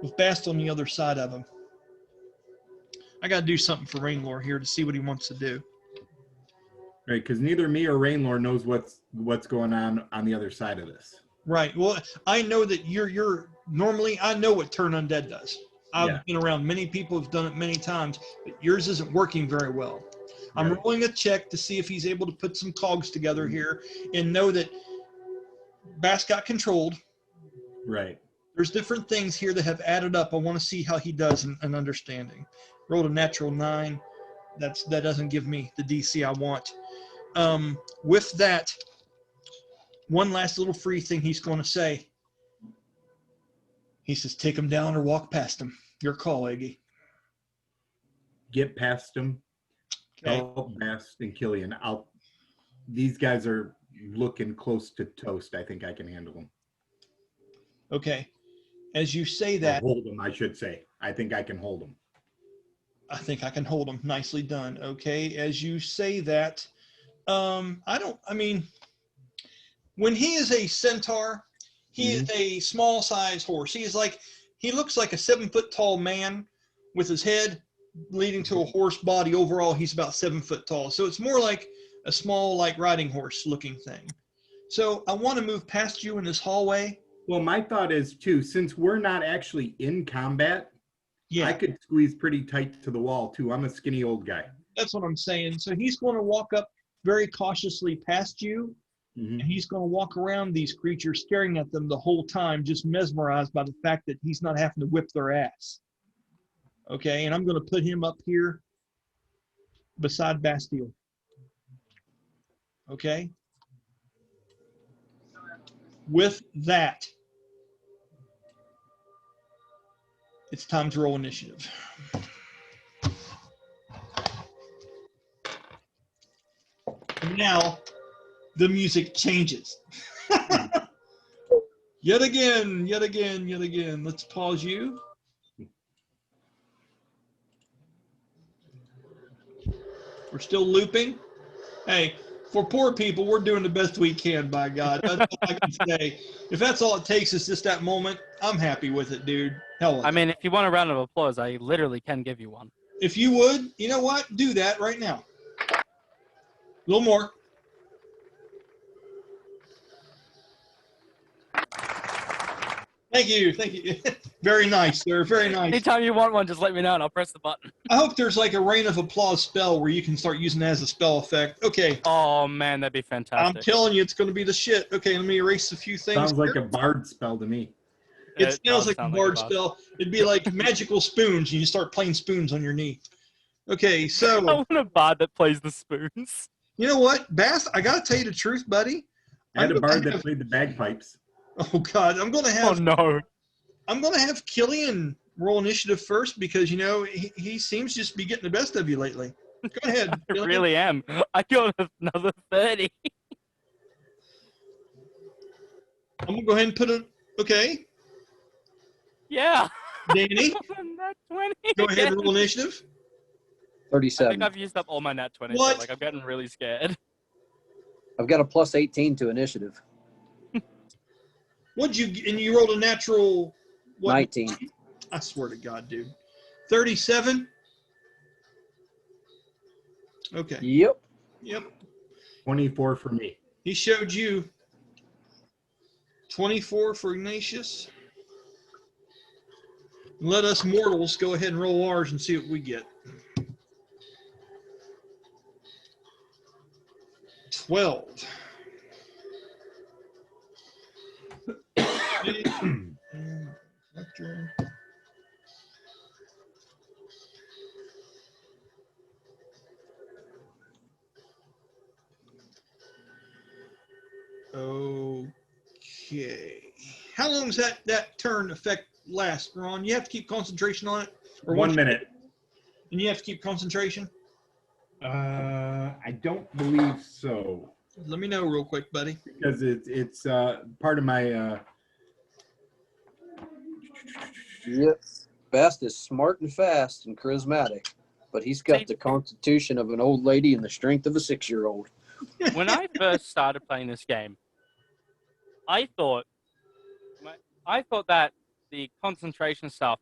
with Bast on the other side of him. I got to do something for Rainlord here to see what he wants to do. Right, because neither me or Rainlord knows what's going on the other side of this. Right. Well, I know that you're normally, I know what turn undead does. I've been around many people who've done it many times, but yours isn't working very well. I'm rolling a check to see if he's able to put some cogs together here and know that Bast got controlled. Right. There's different things here that have added up. I want to see how he does in understanding. Rolled a natural 9. That doesn't give me the DC I want. With that, one last little free thing he's going to say. He says, take him down or walk past him. Your call, Iggy. Get past him. Okay. Help Bast and Kylian. These guys are looking close to toast. I think I can handle them. Okay. As you say Or that. hold them, I should say. I think I can hold them. I think I can hold him. Nicely done. Okay. As you say that, when he is a centaur, he is a small size horse. He looks like a 7 foot tall man with his head leading to a horse body. Overall, he's about 7 foot tall. So it's more like a small, like riding horse looking thing. So I want to move past you in this hallway. Well, my thought is too, since we're not actually in combat, Yeah, I could squeeze pretty tight to the wall too. I'm a skinny old guy. that's what I'm saying. So he's going to walk up very cautiously past you. And he's going to walk around these creatures, staring at them the whole time, just mesmerized by the fact that he's not having to whip their ass. Okay, and I'm going to put him up here beside Bastille. Okay? With that, it's time to roll initiative. And now, the music changes. Yet again. Let's pause you. We're still looping. Hey, for poor people, we're doing the best we can, by God. That's all I can say. If that's all it takes is just that moment, I'm happy with it, dude. Hell with I it. mean, if you want a round of applause, I literally can give you one. If you would, you know what? Do that right now. A little more. Thank you. Very nice, sir. Very nice. Anytime you want one, just let me know and I'll press the button. I hope there's like a rain of applause spell where you can start using that as a spell effect. Okay. Oh man, that'd be I'm fantastic. telling you, it's going to be the shit. Okay, let me erase a few things. Sounds like a bard spell to me. It sounds does like a sound bard bard. spell. It'd be like magical spoons, and you start playing spoons on your knee. Okay, I so want a bard that plays the spoons. you know what, Bast? I got to tell you the truth, buddy. I had a bard that have, played the bagpipes. oh God, I'm going to have. Oh no. I'm going to have Kylian roll initiative first because you know he seems just to be getting the best of you lately. Go ahead. I Kylian. really am. I got another 30. I'm going to go ahead and put it. Okay, Yeah. Danny, Nat 20. go ahead and roll initiative. I 37. think I've used up all my nat 20s. What? So, like I'm getting really scared. I've got a plus 18 to initiative. What'd you? And you rolled a natural. What? 19. I swear to God, dude. 37. Okay. Yep. Yep. 24 for me. He showed you 24 for Ignatius. Let us mortals go ahead and roll ours and see what we get. 12. Okay. How long does that turn effect last, Ron? You have to keep concentration on it? Or 1 minute. And you have to keep concentration? I don't believe so. Let me know real quick, buddy. Because it's part of my Yep. Bast is smart and fast and charismatic. but he's got See- the constitution of an old lady and the strength of a 6-year-old. When I first started playing this game, I thought that the concentration stuff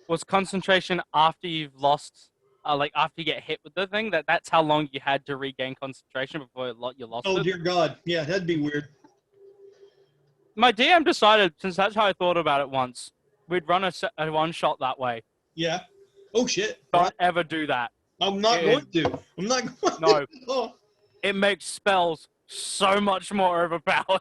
was concentration after you've lost, like after you get hit with the thing. That's how long you had to regain concentration before you lost Oh it. dear God, yeah, that'd be weird. My DM decided, since that's how I thought about it once, we'd run a one shot that way. Yeah. Oh shit. Don't ever do that. I'm not It- going to. I'm not going No. to. Oh. It makes spells so much more overpowered.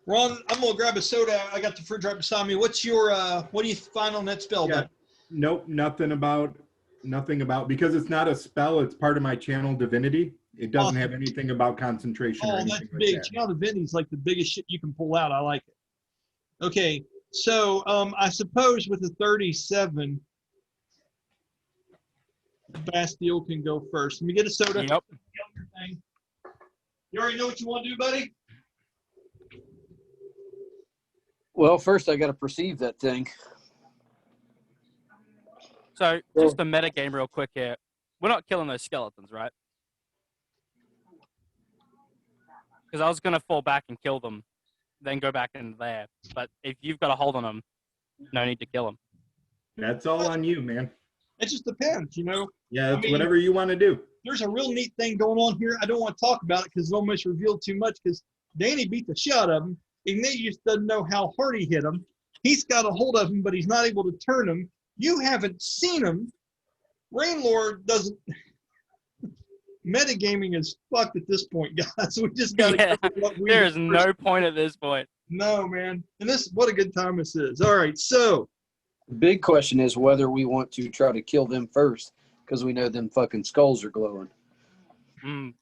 Ron, I'm gonna grab a soda. I got the fridge right beside me. What's your what do you find on that spell, Yeah. bud? Nope, nothing about because it's not a spell. It's part of my channel divinity. It doesn't have anything about concentration or Oh, anything that's like big. that. Channel Divinity's like the biggest shit you can pull out. I like it. Okay, so I suppose with a 37, Bastille can go first. Let me get a soda. Yep. You already know what you want to do, buddy? Well, first I got to perceive that thing. So, just a meta game real quick here. We're not killing those skeletons, right? Because I was going to fall back and kill them, then go back in there. But if you've got a hold on them, no need to kill them. That's all on you, man. It just depends, you know. Yeah, it's I mean- whatever you want to do. There's a real neat thing going on here. I don't want to talk about it because it almost revealed too much because Danny beat the shit out of him. Ignatius doesn't know how hard he hit him. He's got a hold of him, but he's not able to turn him. You haven't seen him. Rainlord doesn't. Metagaming is fucked at this point, guys. We just got to Yeah, there is no. no point at this point. No, man. And this, what a good time this is. All right, so The big question is whether we want to try to kill them first because we know them fucking skulls are glowing. Mm,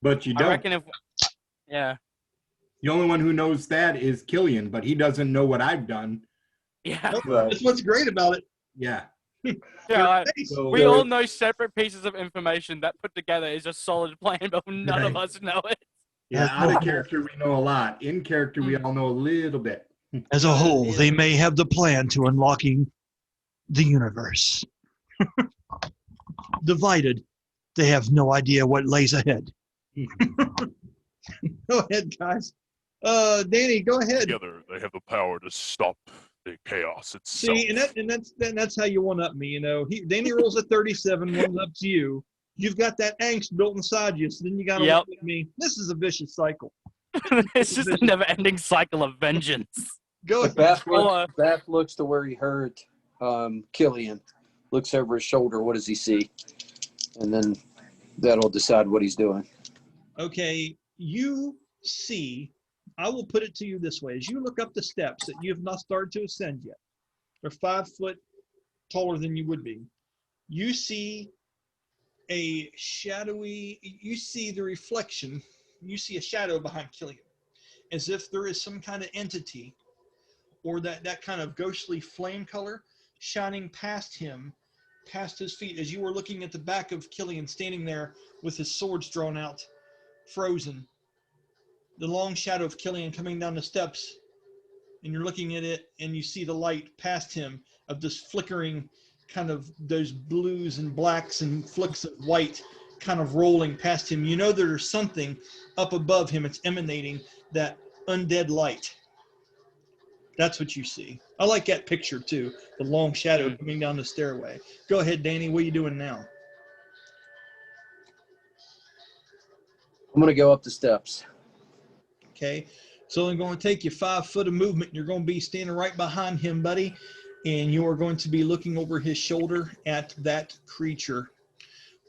But you I don't. reckon if, yeah, The only one who knows that is Kylian, but he doesn't know what I've done. yeah, that's what's great about it. Yeah. yeah. Like, So we all know separate pieces of information that put together is a solid plan, but none of Right. us know it. yeah, out of character we know a lot. In character we all know a little bit. As a whole, they may have the plan to unlocking the universe. Divided, they have no idea what lays ahead. Go ahead, guys. Danny, go ahead. Together, they have the power to stop the chaos itself. See, and that's how you one up me. You know, Danny rolls a 37, one up to you. You've got that angst built inside you, so then you got to Yep. look at me. This is a vicious cycle. It's just a never-ending cycle of vengeance. Go But ahead. Bath looks to where he heard Kylian. Looks over his shoulder. What does he see? And then that'll decide what he's doing. Okay, you see, I will put it to you this way. As you look up the steps that you have not started to ascend yet, they're 5 foot taller than you would be. You see a shadowy, you see the reflection, you see a shadow behind Kylian, as if there is some kind of entity or that kind of ghostly flame color shining past him, past his feet, as you were looking at the back of Kylian standing there with his swords drawn out, frozen. The long shadow of Kylian coming down the steps, and you're looking at it and you see the light past him of this flickering kind of those blues and blacks and flicks of white kind of rolling past him. You know there's something up above him. It's emanating that undead light. That's what you see. I like that picture too, the long shadow coming down the stairway. Go ahead, Danny. What are you doing now? I'm going to go up the steps. Okay, so I'm going to take you 5 foot of movement. You're going to be standing right behind him, buddy, and you are going to be looking over his shoulder at that creature,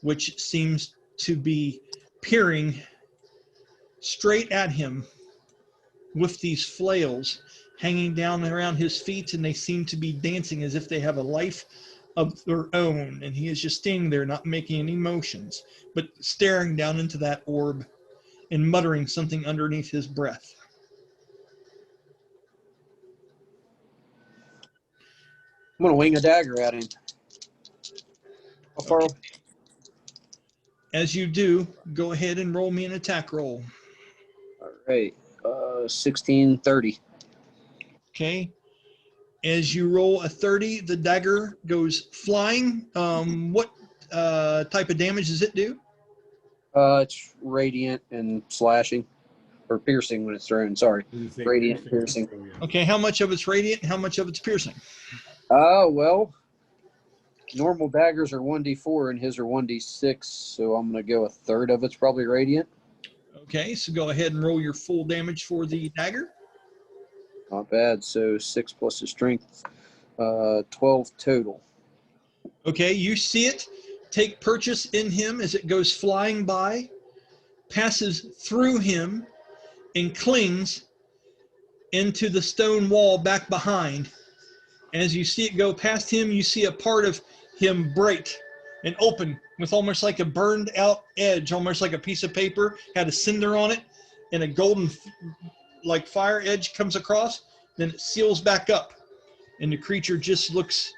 which seems to be peering straight at him with these flails hanging down around his feet, and they seem to be dancing as if they have a life of their own, and he is just standing there not making any motions, but staring down into that orb and muttering something underneath his breath. I'm going to wing a dagger at him. How far? Okay. As you do, go ahead and roll me an attack roll. All right. 1630. Okay. As you roll a 30, the dagger goes flying. What type of damage does it do? It's radiant and slashing, or piercing when it's thrown. Sorry, radiant piercing. Okay, how much of it's radiant? How much of it's piercing? Well, normal daggers are 1d4 and his are 1d6, so I'm going to go a third of it's probably radiant. Okay, so go ahead and roll your full damage for the dagger. Not bad. So 6 plus his strength, 12 total. Okay, you see it take purchase in him as it goes flying by, passes through him, and clings into the stone wall back behind. As you see it go past him, you see a part of him break and open with almost like a burned out edge, almost like a piece of paper had a cinder on it, and a golden like fire edge comes across. Then it seals back up, and the creature just looks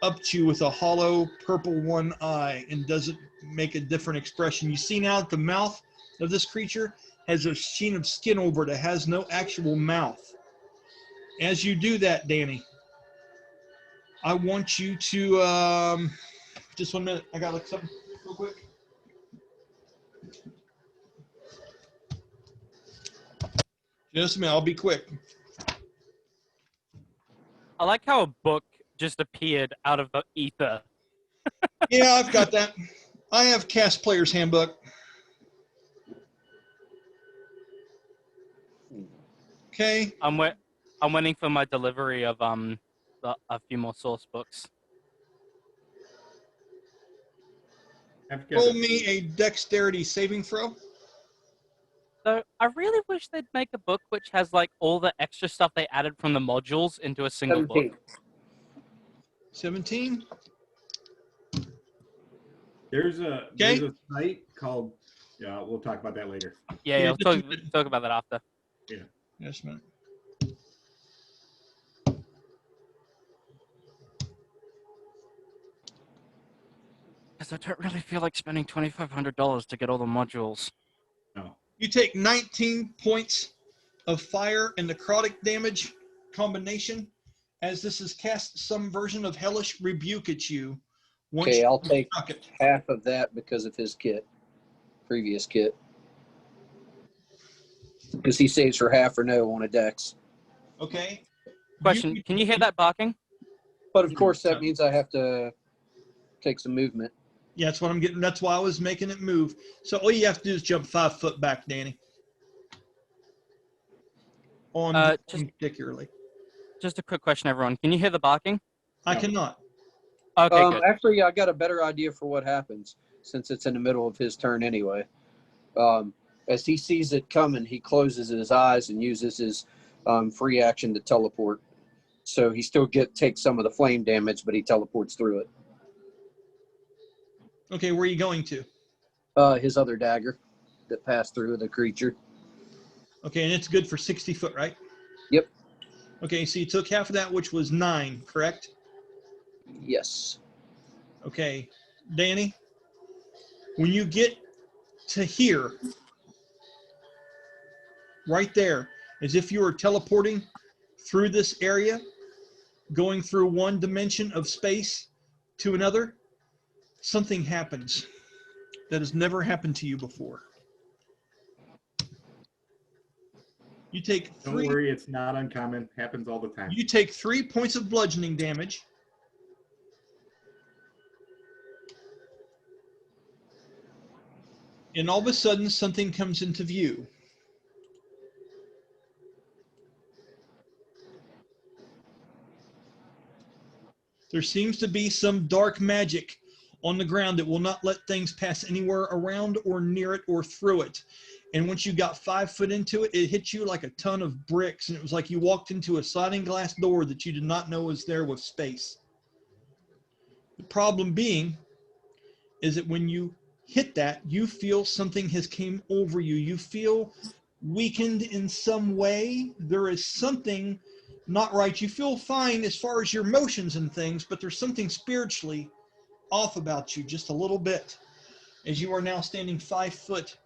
up to you with a hollow purple one eye and doesn't make a different expression. You see now that the mouth of this creature has a sheen of skin over it. It has no actual mouth. As you do that, Danny, I want you to just 1 minute. I gotta look something real quick. Just a minute. I'll be quick. I like how a book just appeared out of the ether. Yeah, I've got that. I have Cast Player's Handbook. Okay. I'm waiting for my delivery of a few more source books. Roll me a dexterity saving throw. So I really wish they'd make a book which has like all the extra stuff they added from the modules into a single 17. book. 17. There's a site called. Yeah, we'll talk about that later. Yeah, we'll talk about that after. Yeah. Yes, man. Because I don't really feel like spending $2,500 to get all the modules. No. You take 19 points of fire and necrotic damage combination as this is cast some version of hellish rebuke at you. Okay, I'll take struck it. half of that because of his previous kit. Because he saves for half or no on a dex. Okay. Question, can you hear that barking? But of course, that means I have to take some movement. Yeah, that's what I'm getting. That's why I was making it move. So all you have to do is jump 5 foot back, Danny. On particularly. Just a quick question, everyone. Can you hear the barking? I cannot. Okay, good. Actually, I got a better idea for what happens since it's in the middle of his turn anyway. As he sees it coming, he closes his eyes and uses his free action to teleport. So he still takes some of the flame damage, but he teleports through it. Okay, where are you going to? His other dagger that passed through the creature. Okay, and it's good for 60 foot, right? Yep. Okay, so you took half of that, which was 9, correct? Yes. Okay, Danny, when you get to here, right there, as if you were teleporting through this area, going through one dimension of space to another, something happens that has never happened to you before. You take Don't 3. worry, it's not uncommon. Happens all the time. You take 3 points of bludgeoning damage. And all of a sudden, something comes into view. There seems to be some dark magic on the ground that will not let things pass anywhere around or near it or through it. And once you got 5 foot into it, it hit you like a ton of bricks. And it was like you walked into a sliding glass door that you did not know was there with space. The problem being is that when you hit that, you feel something has came over you. You feel weakened in some way. There is something not right. You feel fine as far as your motions and things, but there's something spiritually off about you just a little bit as you are now standing 5 foot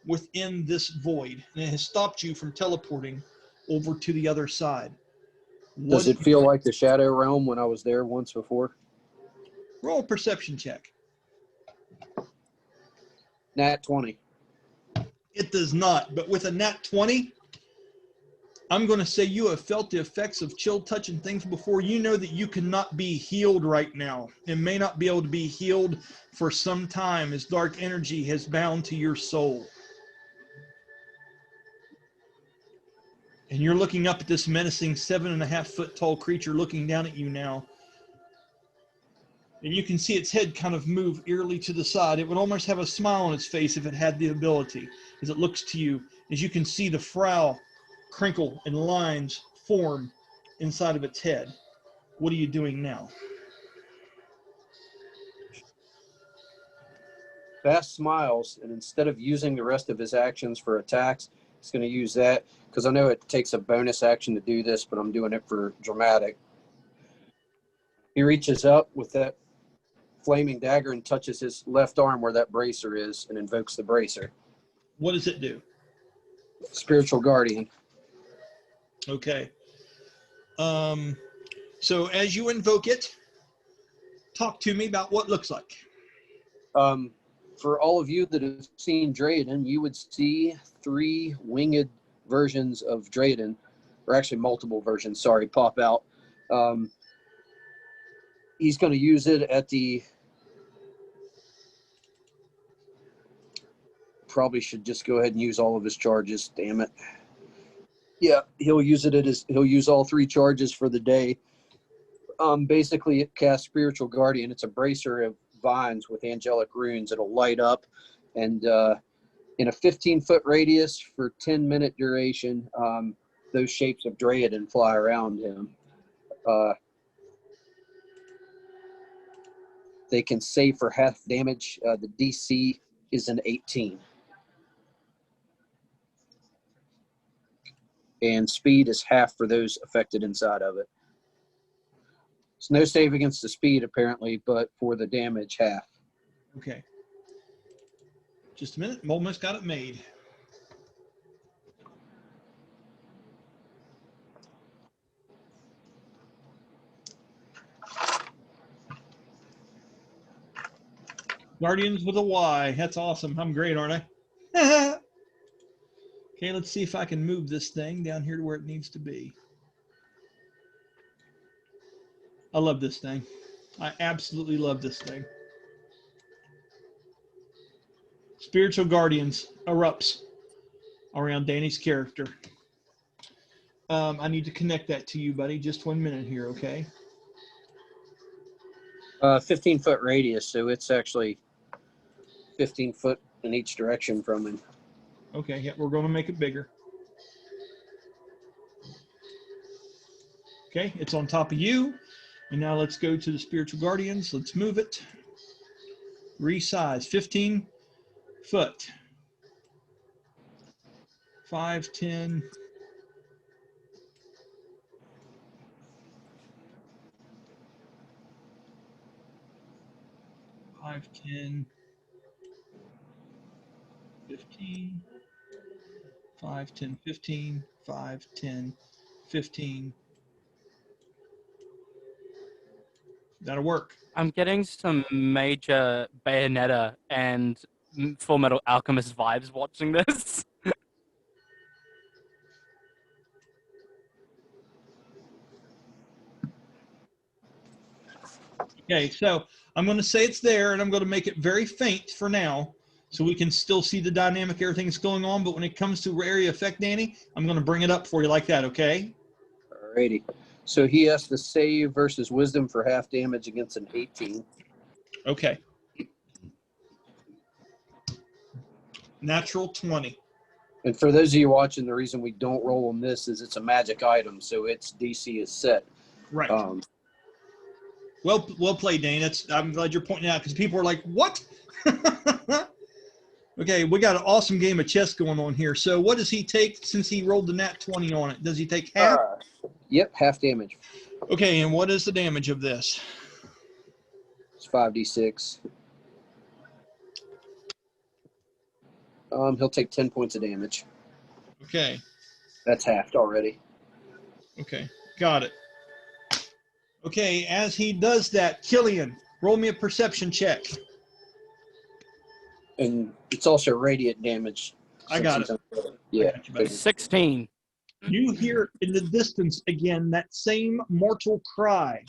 within this void, and it has stopped you from teleporting over to the other side. Does it feel like the Shadow Realm when I was there once before? Roll a perception check. Nat 20. It does not. But with a nat 20, I'm going to say you have felt the effects of chill touch and things before. You know that you cannot be healed right now and may not be able to be healed for some time as dark energy has bound to your soul. And you're looking up at this menacing 7.5 foot tall creature looking down at you now. And you can see its head kind of move eerily to the side. It would almost have a smile on its face if it had the ability as it looks to you. As you can see the frown crinkle and lines form inside of its head. What are you doing now? Bast smiles, and instead of using the rest of his actions for attacks, he's going to use that because I know it takes a bonus action to do this, but I'm doing it for dramatic. He reaches up with that flaming dagger and touches his left arm where that bracer is and invokes the bracer. What does it do? Spiritual Guardian. Okay. So as you invoke it, talk to me about what it looks like. For all of you that have seen Drayden, you would see 3 winged versions of Drayden, or actually multiple versions, sorry, pop out. He's going to use it at the... Probably should just go ahead and use all of his charges, damn it. Yeah, he'll use it at his... He'll use all 3 charges for the day. Basically, it casts Spiritual Guardian. It's a bracer of vines with angelic runes. It'll light up, and in a 15-foot radius for 10-minute duration, those shapes of Drayden fly around him. They can save for half damage. The DC is an 18. And speed is half for those affected inside of it. It's no save against the speed, apparently, but for the damage, half. Okay. Just a minute. I'm almost got it made. Guardians with a Y. That's awesome. I'm great, aren't I? Okay, let's see if I can move this thing down here to where it needs to be. I love this thing. I absolutely love this thing. Spiritual Guardians erupts around Danny's character. I need to connect that to you, buddy. Just 1 minute here, okay? 15-foot radius, so it's actually 15 foot in each direction from him. Okay, yeah, we're going to make it bigger. Okay, it's on top of you. And now let's go to the Spiritual Guardians. Let's move it. Resize, 15 foot. 5, 10. 5, 10. 15. 5, 10, 15. 5, 10, 15. That'll work. I'm getting some major Bayonetta and Full Metal Alchemist vibes watching this. Okay, so I'm going to say it's there, and I'm going to make it very faint for now, so we can still see the dynamic, everything that's going on. But when it comes to area effect, Danny, I'm going to bring it up for you like that, okay? Alrighty. So he has to save versus wisdom for half damage against an 18. Okay. Natural 20. And for those of you watching, the reason we don't roll on this is it's a magic item, so its DC is set. Right. Well played, Dane. I'm glad you're pointing out because people are like, what? Okay, we got an awesome game of chess going on here. So what does he take since he rolled the nat 20 on it? Does he take half? Yep, half damage. Okay, and what is the damage of this? It's 5d6. He'll take 10 points of damage. Okay. That's halved already. Okay, got it. Okay, as he does that, Kylian, roll me a perception check. And it's also radiant damage. I got since it. he's on- Yeah. got you, buddy. 16. You hear in the distance again that same mortal cry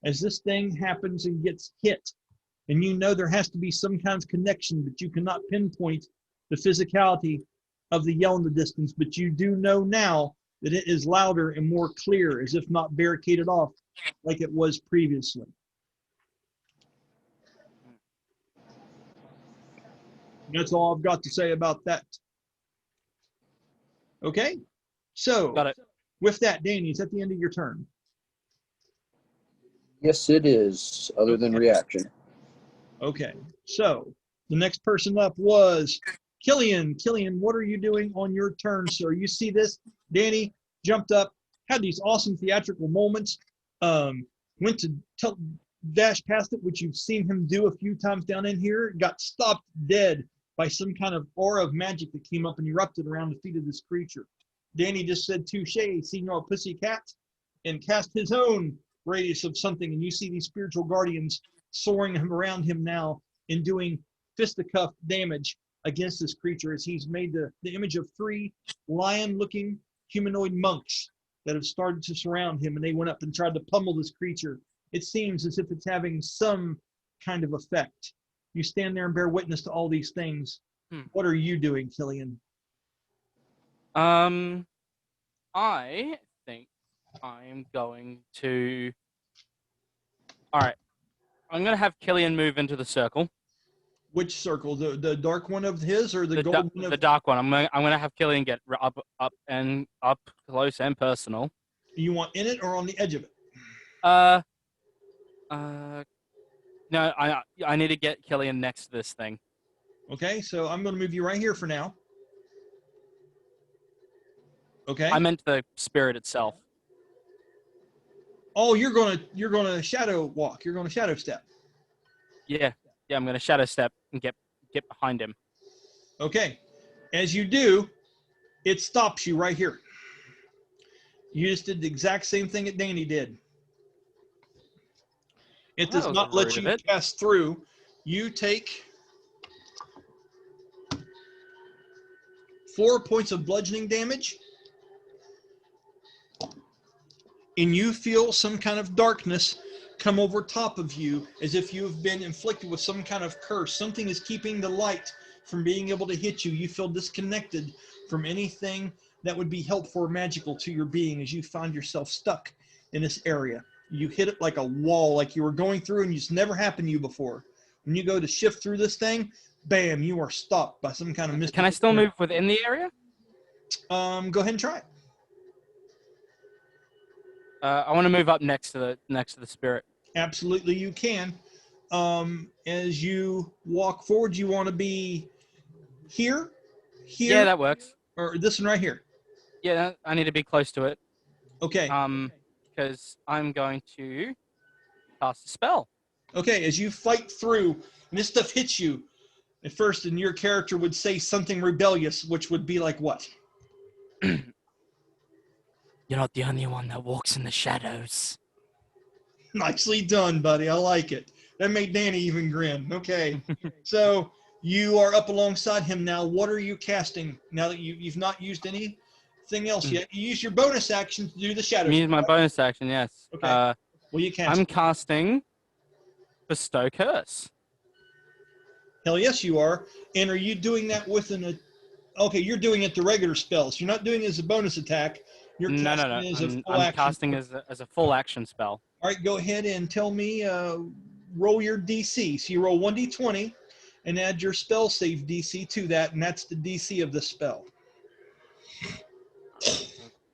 as this thing happens and gets hit. And you know there has to be some kind of connection, but you cannot pinpoint the physicality of the yell in the distance. But you do know now that it is louder and more clear, as if not barricaded off like it was previously. That's all I've got to say about that. Okay? So, Got it. with that, Danny, is that the end of your turn? Yes, it is, other than reaction. Okay, so the next person up was Kylian. Kylian, what are you doing on your turn, sir? You see this? Danny jumped up, had these awesome theatrical moments, went to dash past it, which you've seen him do a few times down in here, got stopped dead by some kind of aura of magic that came up and erupted around the feet of this creature. Danny just said, touche, Senor Pussycat, and cast his own radius of something, and you see these spiritual guardians soaring him around him now and doing fisticuff damage against this creature as he's made the image of 3 lion-looking humanoid monks that have started to surround him, and they went up and tried to pummel this creature. It seems as if it's having some kind of effect. You stand there and bear witness to all these things. What are you doing, Kylian? I think I'm going to... All right. I'm going to have Kylian move into the circle. Which circle? The dark one of his or the golden one? The dark one. I'm going to have Kylian get up close and personal. You want in it or on the edge of it? No, I need to get Kylian next to this thing. Okay, so I'm going to move you right here for now. Okay. I meant the spirit itself. Oh, you're gonna shadow walk. You're gonna shadow step. Yeah, I'm going to shadow step and get behind him. Okay. As you do, it stops you right here. You just did the exact same thing that Danny did. It does not let you pass through. You take 4 points of bludgeoning damage, and you feel some kind of darkness come over top of you as if you have been inflicted with some kind of curse. Something is keeping the light from being able to hit you. You feel disconnected from anything that would be helpful or magical to your being as you find yourself stuck in this area. You hit it like a wall, like you were going through, and it's never happened to you before. When you go to shift through this thing, bam, you are stopped by some kind of mystical... Can I still move within the area? Go ahead and try it. I want to move up next to the spirit. Absolutely, you can. As you walk forward, you want to be here, Yeah, that works. or this one right here. Yeah, I need to be close to it. Okay. Because I'm going to cast a spell. Okay, as you fight through, and this stuff hits you at first, and your character would say something rebellious, which would be like what? You're not the only one that walks in the shadows. Nicely done, buddy. I like it. That made Danny even grin. Okay. So you are up alongside him now. What are you casting now that you've not used anything else yet? You use your bonus action to do the shadow. Use my bonus action, yes. Okay. Well, you cast. I'm casting Bestow Curse. Hell yes, you are. And are you doing that with okay, you're doing it to regular spells. You're not doing it as a bonus attack. You're casting it as a full I'm action. casting as a full action spell. All right, go ahead and tell me, roll your DC. So you roll 1d20 and add your spell save DC to that, and that's the DC of the spell.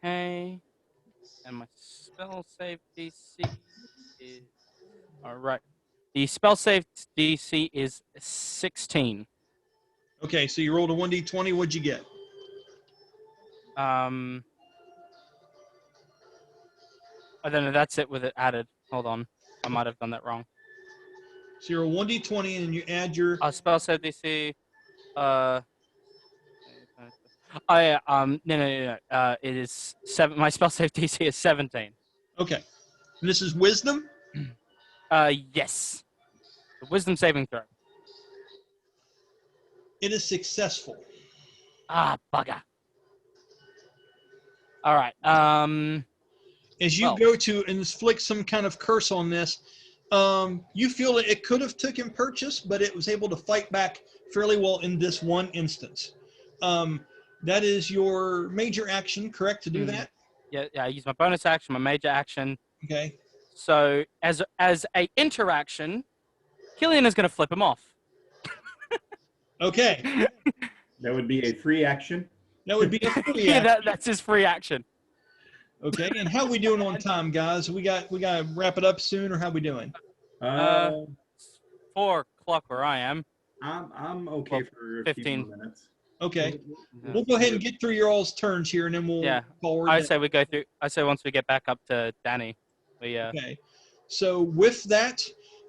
Okay. And my spell save DC is... All right. The spell save DC is 16. Okay, so you rolled a 1d20. What'd you get? I don't know. That's it with it added. Hold on. I might have done that wrong. So you're a 1d20 and you add your... Spell save DC. No. It is 7. My spell save DC is 17. Okay. And this is wisdom? Yes. The wisdom saving throw. It is successful. Ah, bugger. All right. As you Well. go to inflict some kind of curse on this, you feel that it could have taken purchase, but it was able to fight back fairly well in this one instance. That is your major action, correct, to do that? Yeah, I use my bonus action, my major action. Okay. So as a interaction, Kylian is going to flip him off. Okay. That would be a free action. That would be a free Yeah, action. that's his free action. Okay. And how we doing on time, guys? We got to wrap it up soon, or how we doing? 4 o'clock where I am. I'm okay Well, for a 15. few more minutes. Okay. We'll go ahead and get through your all's turns here, and then we'll forward. I say we go through. I say once we get back up to Danny, we Okay. So with that,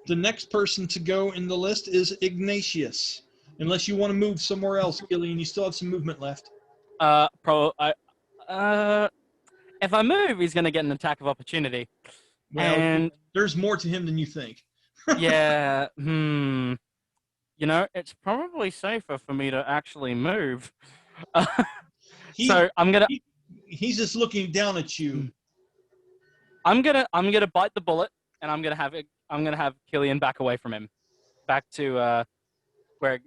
the next person to go in the list is Ignatious. Unless you want to move somewhere else, Kylian, you still have some movement left. if I move, he's going to get an attack of opportunity. Well, And there's more to him than you think. yeah, you know, it's probably safer for me to actually move. So he's just looking down at you. I'm gonna bite the bullet, and I'm gonna have Kylian back away from him, back to where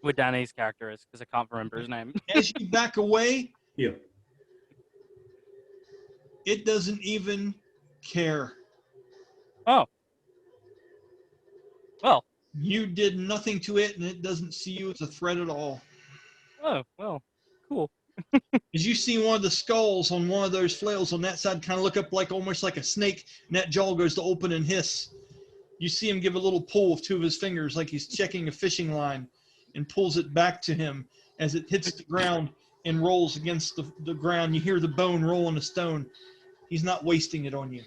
where Danny's character is, because I can't remember his name. As you back away, Yeah. it doesn't even care. Oh. Well. You did nothing to it, and it doesn't see you as a threat at all. Oh, well, cool. As you see one of the skulls on one of those flails on that side kind of look up like almost like a snake, and that jaw goes to open and hiss. You see him give a little pull with two of his fingers like he's checking a fishing line, and pulls it back to him as it hits the ground and rolls against the ground. You hear the bone roll on the stone. He's not wasting it on you.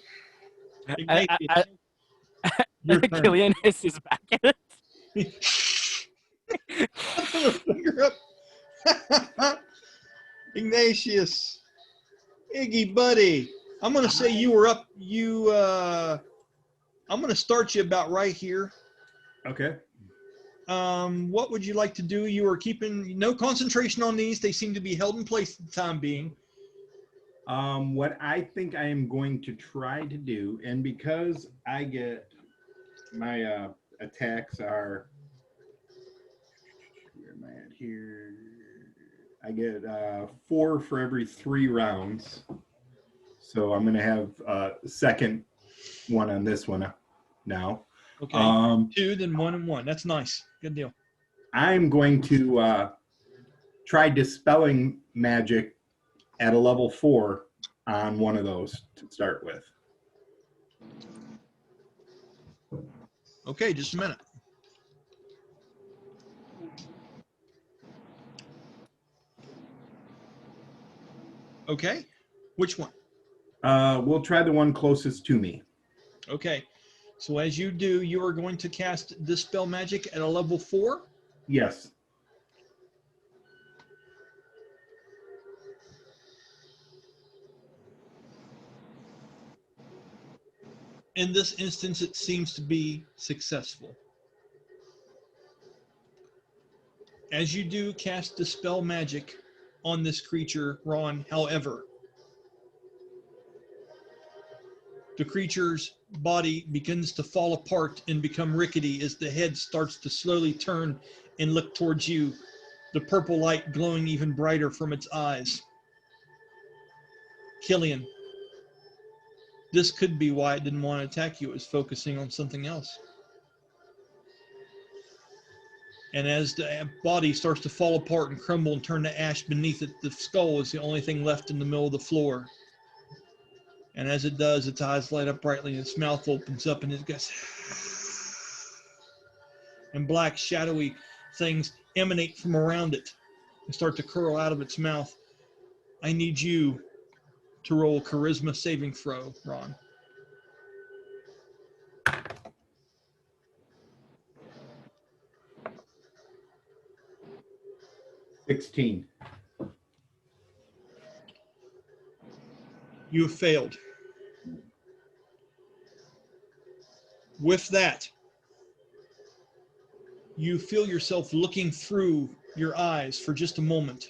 Kylian hisses back at it. Finger up. Ignatius, Iggy buddy, I'm gonna say you were up. I'm gonna start you about right here. Okay. What would you like to do? You are keeping no concentration on these. They seem to be held in place for the time being. What I think I am going to try to do, and because I get my attacks are, where am I at here? I get 4 for every 3 rounds. So I'm going to have a second one on this one now. Okay. 2, then 1 and 1. That's nice. Good deal. I'm going to try dispelling magic at a level 4 on one of those to start with. Okay, just a minute. Okay, which one? We'll try the one closest to me. Okay, so as you do, you are going to cast Dispel Magic at a level 4? Yes. In this instance, it seems to be successful. As you do cast Dispel Magic on this creature, Ron, however, the creature's body begins to fall apart and become rickety as the head starts to slowly turn and look towards you, the purple light glowing even brighter from its eyes. Kylian, this could be why it didn't want to attack you. It was focusing on something else. And as the body starts to fall apart and crumble and turn to ash beneath it, the skull is the only thing left in the middle of the floor. And as it does, its eyes light up brightly and its mouth opens up and it goes. And black, shadowy things emanate from around it and start to curl out of its mouth. I need you to roll a charisma saving throw, Ron. $16. You have failed. With that, you feel yourself looking through your eyes for just a moment.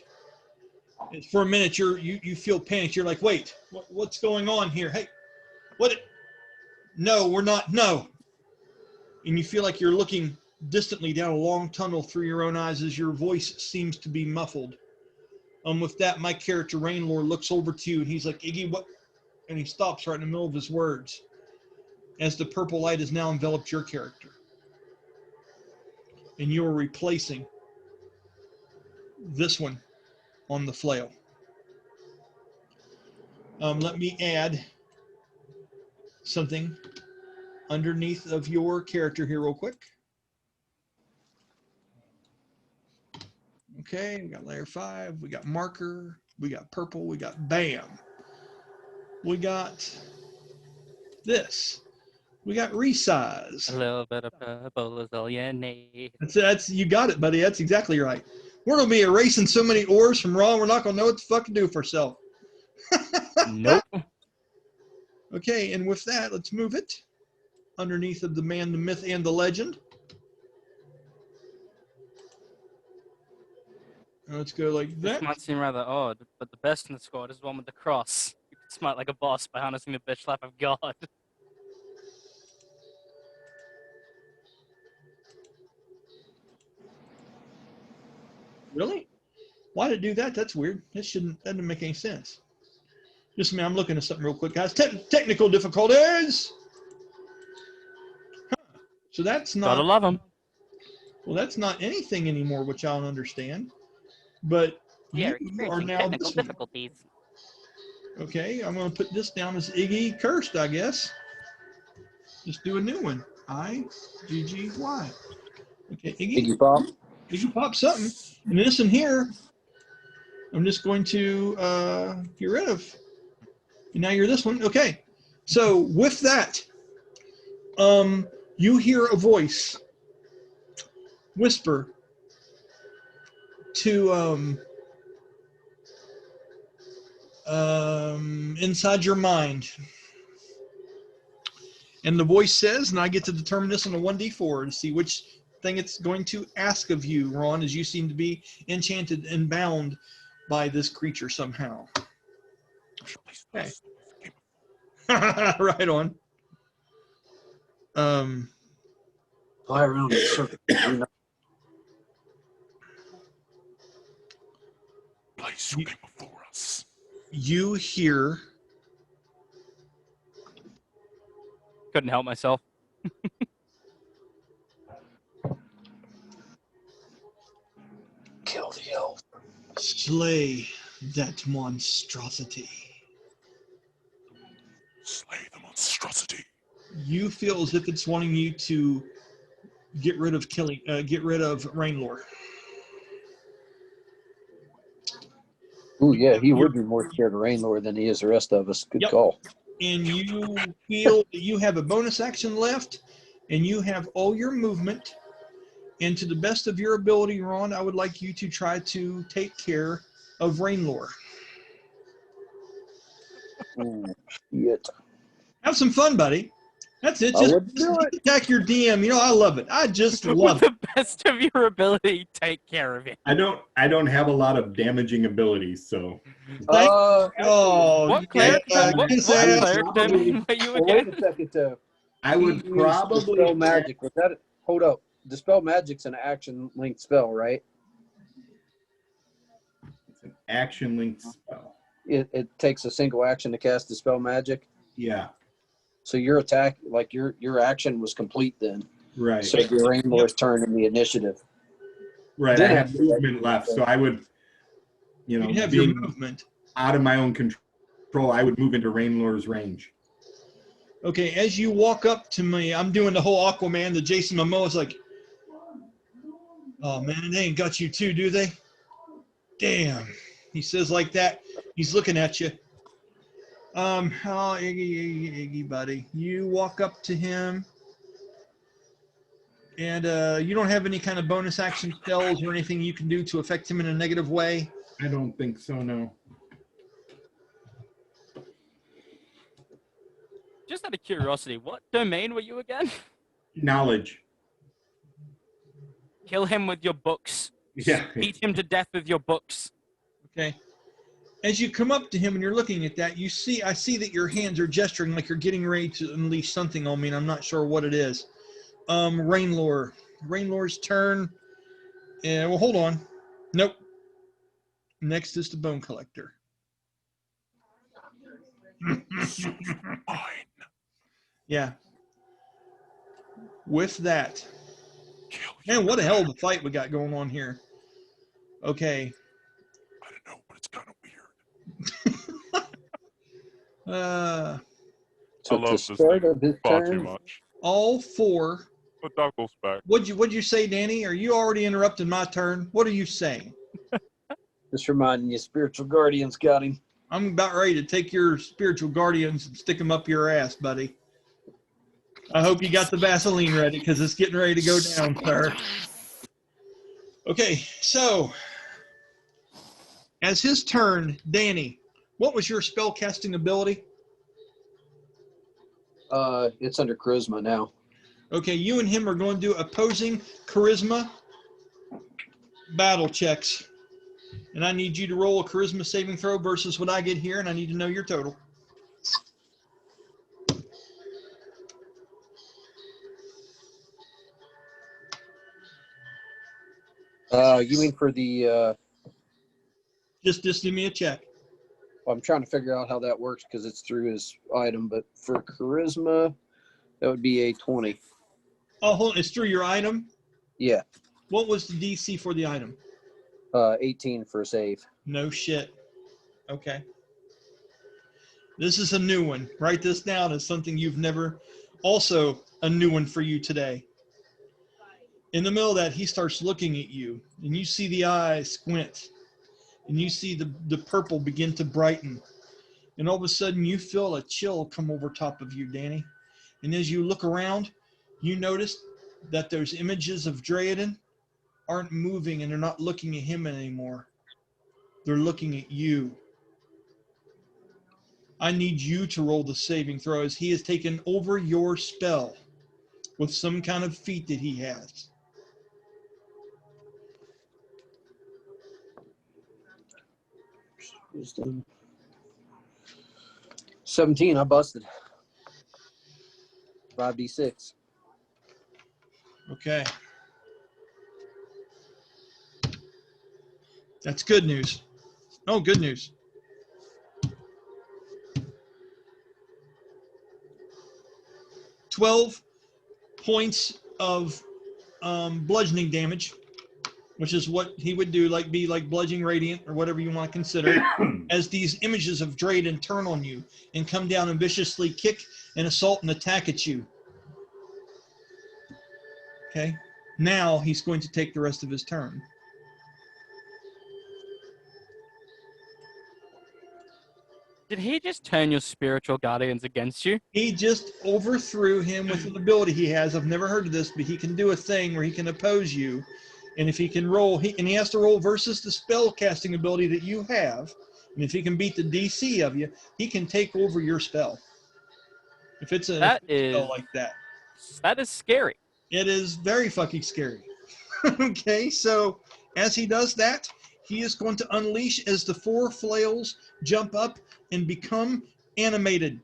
And for a minute, you feel panicked. You're like, wait, what's going on here? Hey, what? No, we're not. No. And you feel like you're looking distantly down a long tunnel through your own eyes as your voice seems to be muffled. With that, my character Rainlord looks over to you and he's like, Iggy, what? And he stops right in the middle of his words as the purple light has now enveloped your character. And you are replacing this one on the flail. Let me add something underneath of your character here real quick. Okay, we got layer 5, we got marker, we got purple, we got bam. We got this. We got resize. A little bit of purple is all you need. That's you got it, buddy. That's exactly right. We're gonna be erasing so many ores from Raw, we're not gonna know what to fucking do for ourselves. Nope. Okay, and with that, let's move it underneath of the man, the myth, and the legend. And let's go like This that. might seem rather odd, but the best in the squad is the one with the cross. You can smite like a boss by harnessing the bitch slap of God. Really? Why did it do that? That's weird. That doesn't make any sense. Just a minute, I'm looking at something real quick, guys. Technical difficulties. Huh. So that's not. Gotta love them. Well, that's not anything anymore, which I don't understand. But Yeah, you are now technical this one. difficulties. Okay, I'm going to put this down as Iggy Cursed, I guess. Just do a new one. I-G-G-Y. Okay, Iggy Pop. Iggy Pop something. And this in here, I'm just going to get rid of. And now you're this one. Okay. So with that, you hear a voice whisper to inside your mind. And the voice says, and I get to determine this on a 1d4 to see which thing it's going to ask of you, Ron, as you seem to be enchanted and bound by this creature somehow. Okay. Right on. Fly around in circles. Place who came before us. You hear Couldn't help myself. Kill the elf. slay that monstrosity. Slay the monstrosity. You feel as if it's wanting you to get rid of Rainlord. Ooh, yeah, he would be more scared of Rainlord than he is the rest of us. Good Yep. call. And you feel that you have a bonus action left, and you have all your movement. And to the best of your ability, Ron, I would like you to try to take care of Rainlord. Ooh, shit. Have some fun, buddy. That's it. I Just wouldn't do it. attack your DM. You know, I love it. I just love With it. the best of your ability, take care of it. I don't have a lot of damaging abilities, so Oh, What cleric? yeah, What his I would ass. cleric probably- then were you Well, wait again? a second, though. I would He used probably Dispel magic. Was that hold up? Dispel magic's an action linked spell, right? It's an action linked spell. It takes a single action to cast Dispel magic. Yeah, So your attack, like your action was complete then. right. So your Rainlord's turn in the initiative. Right. I Then have after that, movement left, so I would, You have the zoom movement. out of my own control. I would move into Rainlord's range. Okay, as you walk up to me, I'm doing the whole Aquaman, the Jason Momoa. It's like, oh man, they ain't got you too, do they? Damn. He says like that. He's looking at you. Oh, Iggy, buddy. You walk up to him, and you don't have any kind of bonus action spells or anything you can do to affect him in a negative way. I don't think so, no. Just out of curiosity, what domain were you again? Knowledge. Kill him with your books. Yeah. Beat him to death with your books. Okay. As you come up to him and you're looking at that, I see that your hands are gesturing like you're getting ready to unleash something on me, and I'm not sure what it is. Rainlore's turn. And well, hold on. Nope. Next is the Bone Collector. Fine. Yeah. With that, Kill man, you. what a hell of a fight we got going on here. Okay. I don't know, but it's kind of weird. So I love to this start thing of his far too turn, much. all four. But Doggle's back. What'd you say, Danny? Are you already interrupting my turn? What are you saying? just reminding you, spiritual guardians got him. I'm about ready to take your spiritual guardians and stick them up your ass, buddy. I hope you got the Vaseline ready because it's getting ready to go down, sir. Okay, so as his turn, Danny, what was your spell casting ability? It's under charisma now. Okay, you and him are going to do opposing charisma battle checks. And I need you to roll a charisma saving throw versus what I get here, and I need to know your total. You mean for the? Just give me a check. I'm trying to figure out how that works because it's through his item. But for charisma, that would be a 20. Oh, hold on. It's through your item? Yeah, What was the DC for the item? 18 for a save. No shit. Okay. This is a new one. Write this down as something you've never. Also, a new one for you today. In the middle of that, he starts looking at you, and you see the eyes squint, and you see the purple begin to brighten. And all of a sudden, you feel a chill come over top of you, Danny. And as you look around, you notice that those images of Drayden aren't moving, and they're not looking at him anymore. They're looking at you. I need you to roll the saving throw as he has taken over your spell with some kind of feat that he has. Wisdom. 17. I busted. 5d6. Okay. That's good news. Oh, good news. $12 points of bludgeoning damage, which is what he would do, be like bludgeoning radiant or whatever you want to consider, as these images of Drayden turn on you and come down and viciously kick and assault and attack at you. Okay. Now he's going to take the rest of his turn. Did he just turn your spiritual guardians against you? He just overthrew him with an ability he has. I've never heard of this, but he can do a thing where he can oppose you. And if he can roll, he has to roll versus the spell casting ability that you have. And if he can beat the DC of you, he can take over your spell. If it's a spell like that. That is scary. It is very fucking scary. Okay, so as he does that, he is going to unleash as the 4 flails jump up and become animated.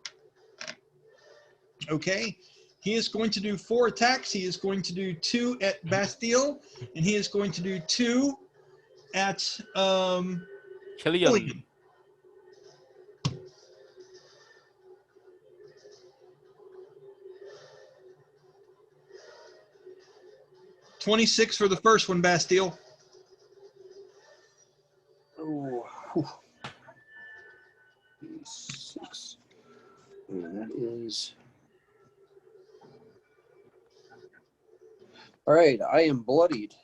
Okay, he is going to do 4 attacks. He is going to do 2 at Bastille, and he is going to do 2 at Kylian. 26 for the first one, Bastille. Oh, 6. And that is. All right, I am bloodied.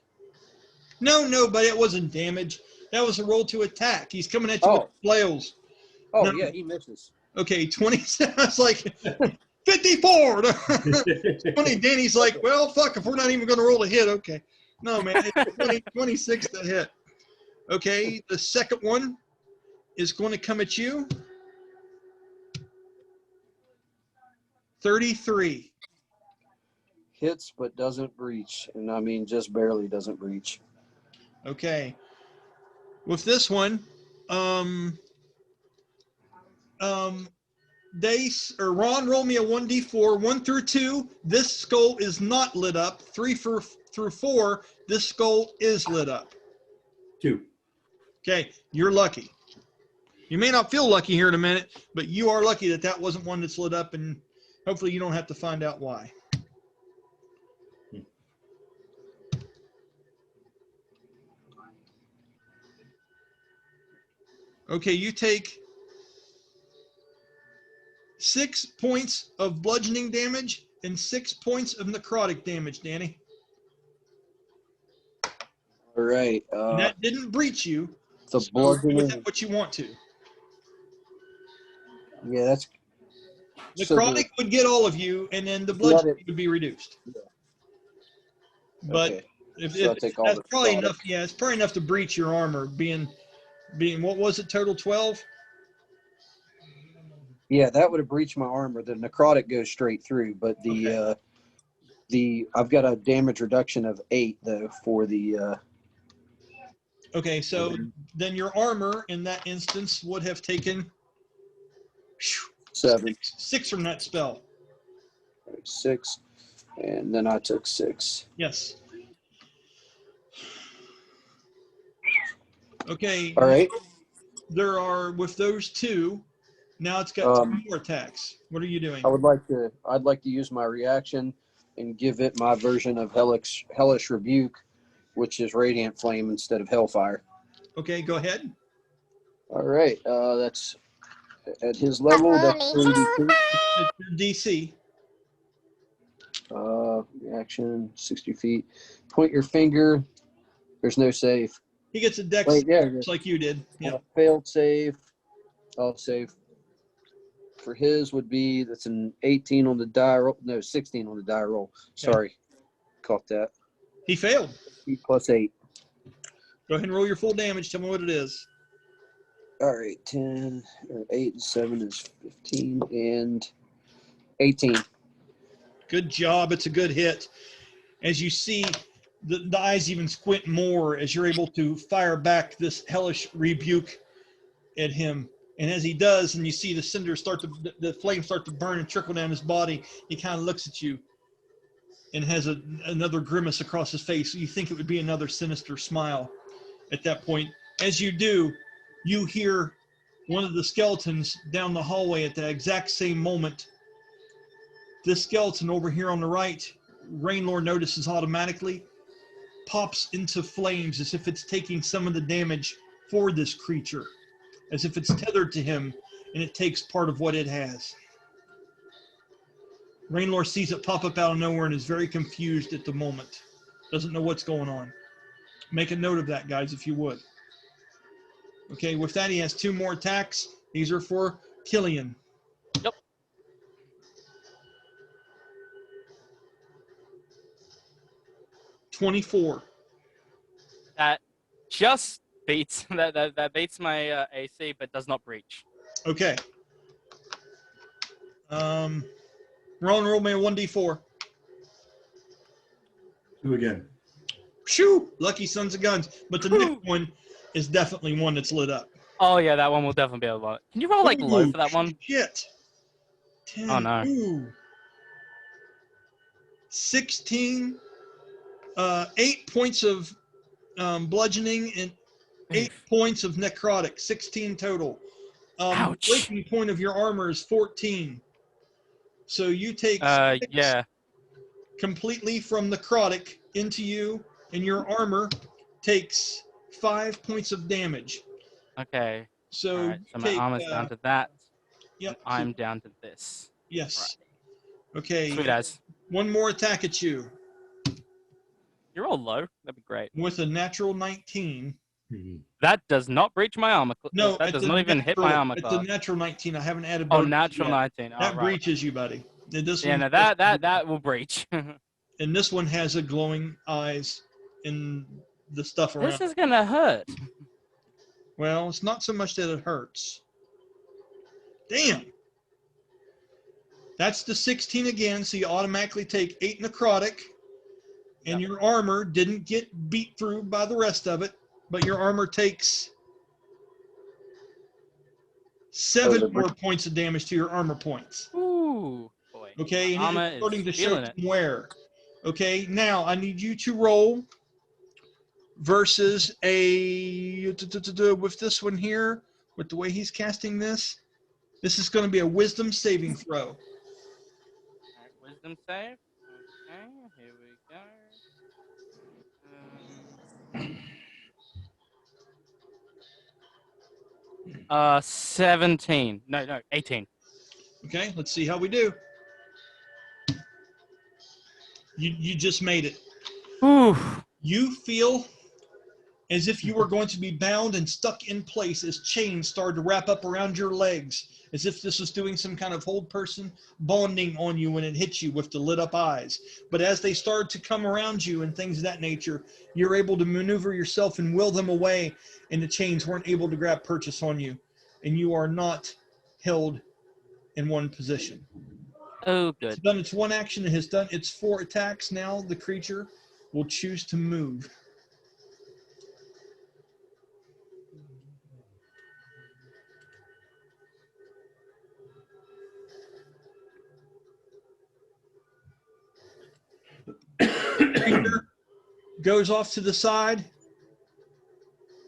No, but it wasn't damage. That was a roll to attack. He's coming at you with flails. Oh, No. yeah, he misses. Okay, 27. I was like, 54. 20. Danny's like, well, fuck, if we're not even going to roll a hit, okay. No, man, it's 26 to hit. Okay, the second one is going to come at you. 33. hits but doesn't breach, and I mean just barely doesn't breach. Okay. With this one, Dace or Ron, roll me a 1d4, 1 through 2. This skull is not lit up. 3 through 4, this skull is lit up. 2. Okay, you're lucky. You may not feel lucky here in a minute, but you are lucky that that wasn't one that's lit up, and hopefully you don't have to find out why. Okay, you take 6 points of bludgeoning damage and 6 points of necrotic damage, Danny. All right. And that didn't breach you. The So bludgeoning. do with it what you want to. Yeah, that's. Necrotic would get all of you, and then the bludgeoning would be reduced. Yeah. But Okay. if So I take all that's the probably necrotic. enough. Yeah, it's probably enough to breach your armor. Being what was it? Total 12. Yeah, that would have breached my armor. The necrotic goes straight through, but I've got a damage reduction of 8 though for the. Okay, so then your armor in that instance would have taken 7. 6 from that spell. 6, and then I took 6. Yes. Okay. All right. There are with those 2. Now it's got 2 more attacks. What are you doing? I'd like to use my reaction and give it my version of hellish rebuke, which is radiant flame instead of hellfire. Okay, go ahead. All right. That's at his level. That's 32. It's your DC. Reaction 60 feet. Point your finger. There's no save. He gets a dex Wait, yeah, just like you did. Yeah. Failed save. I'll save. For his would be, that's an 18 on the die roll. No, 16 on the die roll. Sorry. Caught that. He failed. Plus 8. Go ahead and roll your full damage. Tell me what it is. All right. 10 or 8 and 7 is 15 and 18. Good job. It's a good hit. As you see, the eyes even squint more as you're able to fire back this hellish rebuke at him. And as he does, and you see the cinders the flames start to burn and trickle down his body, he kind of looks at you and has another grimace across his face. You think it would be another sinister smile at that point. As you do, you hear one of the skeletons down the hallway at the exact same moment. This skeleton over here on the right, Rainlord notices automatically, pops into flames as if it's taking some of the damage for this creature, as if it's tethered to him and it takes part of what it has. Rainlord sees it pop up out of nowhere and is very confused at the moment. Doesn't know what's going on. Make a note of that, guys, if you would. Okay, with that, he has 2 more attacks. These are for Kylian. Yep. 24. That just beats that beats my AC, but does not breach. Okay. Ron, roll me a 1d4. 2 again. Shoo! Lucky sons of guns. But the next one is definitely one that's lit up. Oh yeah, that one will definitely be able to. Can you roll like low Ooh, for that one? Shit. 10. Oh, no. Ooh. 16. 8 points of bludgeoning and 8 points of necrotic. 16 total. Ouch. Breaking point of your armor is 14. So you take 6 yeah. completely from necrotic into you, and your armor takes 5 points of damage. Okay. So, All right, so my armor's down to that. Yep. I'm down to this. Yes. Okay. Sweet as. One more attack at you You're all low. That'd be great. with a natural 19. That does not breach my armor. No, that does not even hit my armor It's a class. natural 19. I haven't added Oh, bonus natural yet. 19. Oh, That right. breaches you, buddy. This Yeah, one, no, that will breach. and this one has a glowing eyes and the stuff around. This is gonna hurt. Well, it's not so much that it hurts. Damn. That's the 16 again, so you automatically take 8 necrotic, and your armor didn't get beat through by the rest of it, but your armor takes 7 more points of damage to your armor points. Ooh, boy. Okay, and Armor it's starting is to show feeling it. some wear. Okay, now I need you to roll versus with this one here, with the way he's casting this. This is going to be a wisdom saving throw. All right, wisdom save. Okay, here we go. 17. No, 18. Okay, let's see how we do. You just made it. Ooh. You feel as if you were going to be bound and stuck in place as chains started to wrap up around your legs, as if this was doing some kind of hold person bonding on you when it hit you with the lit up eyes. But as they started to come around you and things of that nature, you're able to maneuver yourself and will them away, and the chains weren't able to grab purchase on you, and you are not held in one position. Oh, good. It's done its one action. It has done its 4 attacks. Now the creature will choose to move. Creature goes off to the side,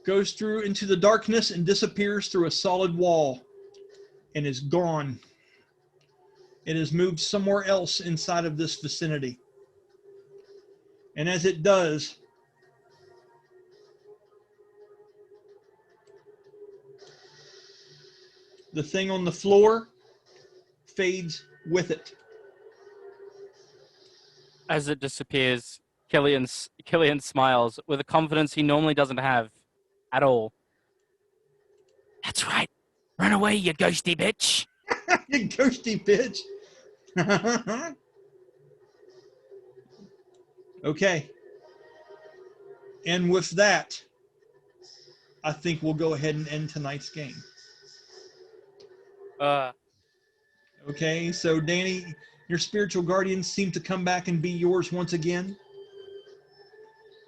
goes through into the darkness, and disappears through a solid wall and is gone. It has moved somewhere else inside of this vicinity. And as it does, the thing on the floor fades with it. As it disappears, Kylian smiles with a confidence he normally doesn't have at all. That's right. Run away, you ghosty bitch. You ghosty bitch. Okay. And with that, I think we'll go ahead and end tonight's game. Okay, so Danny, your spiritual guardians seem to come back and be yours once again.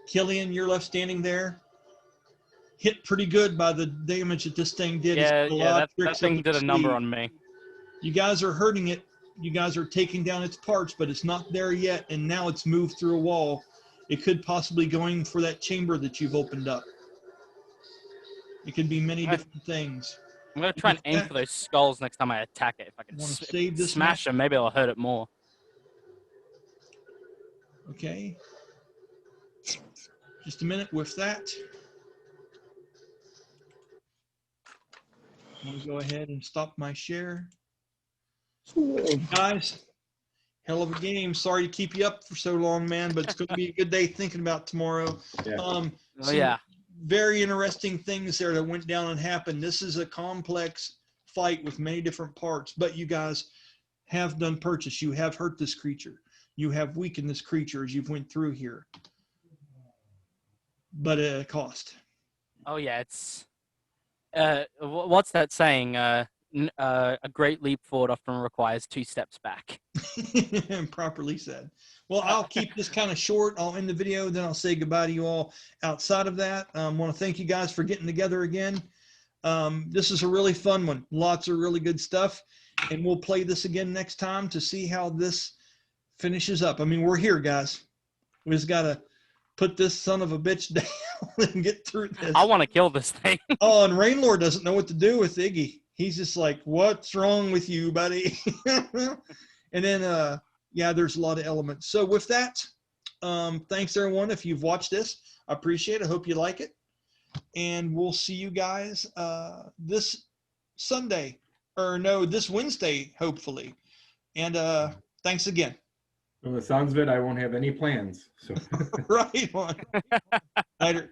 Kylian, you're left standing there. Hit pretty good by the damage that this thing did. That thing did a number on me. You guys are hurting it. You guys are taking down its parts, but it's not there yet, and now it's moved through a wall. It could possibly going for that chamber that you've opened up. It could be many different things. I'm going to try and aim for those skulls next time I attack it. If I can smash them, maybe I'll hurt it more. Okay. Just a minute with that. I'm going to go ahead and stop my share. Guys, hell of a game. Sorry to keep you up for so long, man, but it's going to be a good day thinking about tomorrow. Yeah. Very interesting things there that went down and happened. This is a complex fight with many different parts, but you guys have done purchase. You have hurt this creature. You have weakened this creature as you've went through here. But at a cost. Oh, yeah. It's what's that saying? A great leap forward often requires 2 steps back. Properly said. Well, I'll keep this kind of short. I'll end the video, then I'll say goodbye to you all. Outside of that, I want to thank you guys for getting together again. This is a really fun one. Lots of really good stuff. And we'll play this again next time to see how this finishes up. I mean, we're here, guys. We just got to put this son of a bitch down and get through this. I want to kill this thing. Oh, and Rainlord doesn't know what to do with Iggy. He's just like, what's wrong with you, buddy? And then, yeah, there's a lot of elements. So with that, thanks, everyone. If you've watched this, I appreciate it. I hope you like it. And we'll see you guys this Sunday. Or no, this Wednesday, hopefully. And thanks again. Well, the sounds of it, I won't have any plans. So. Right on. Later.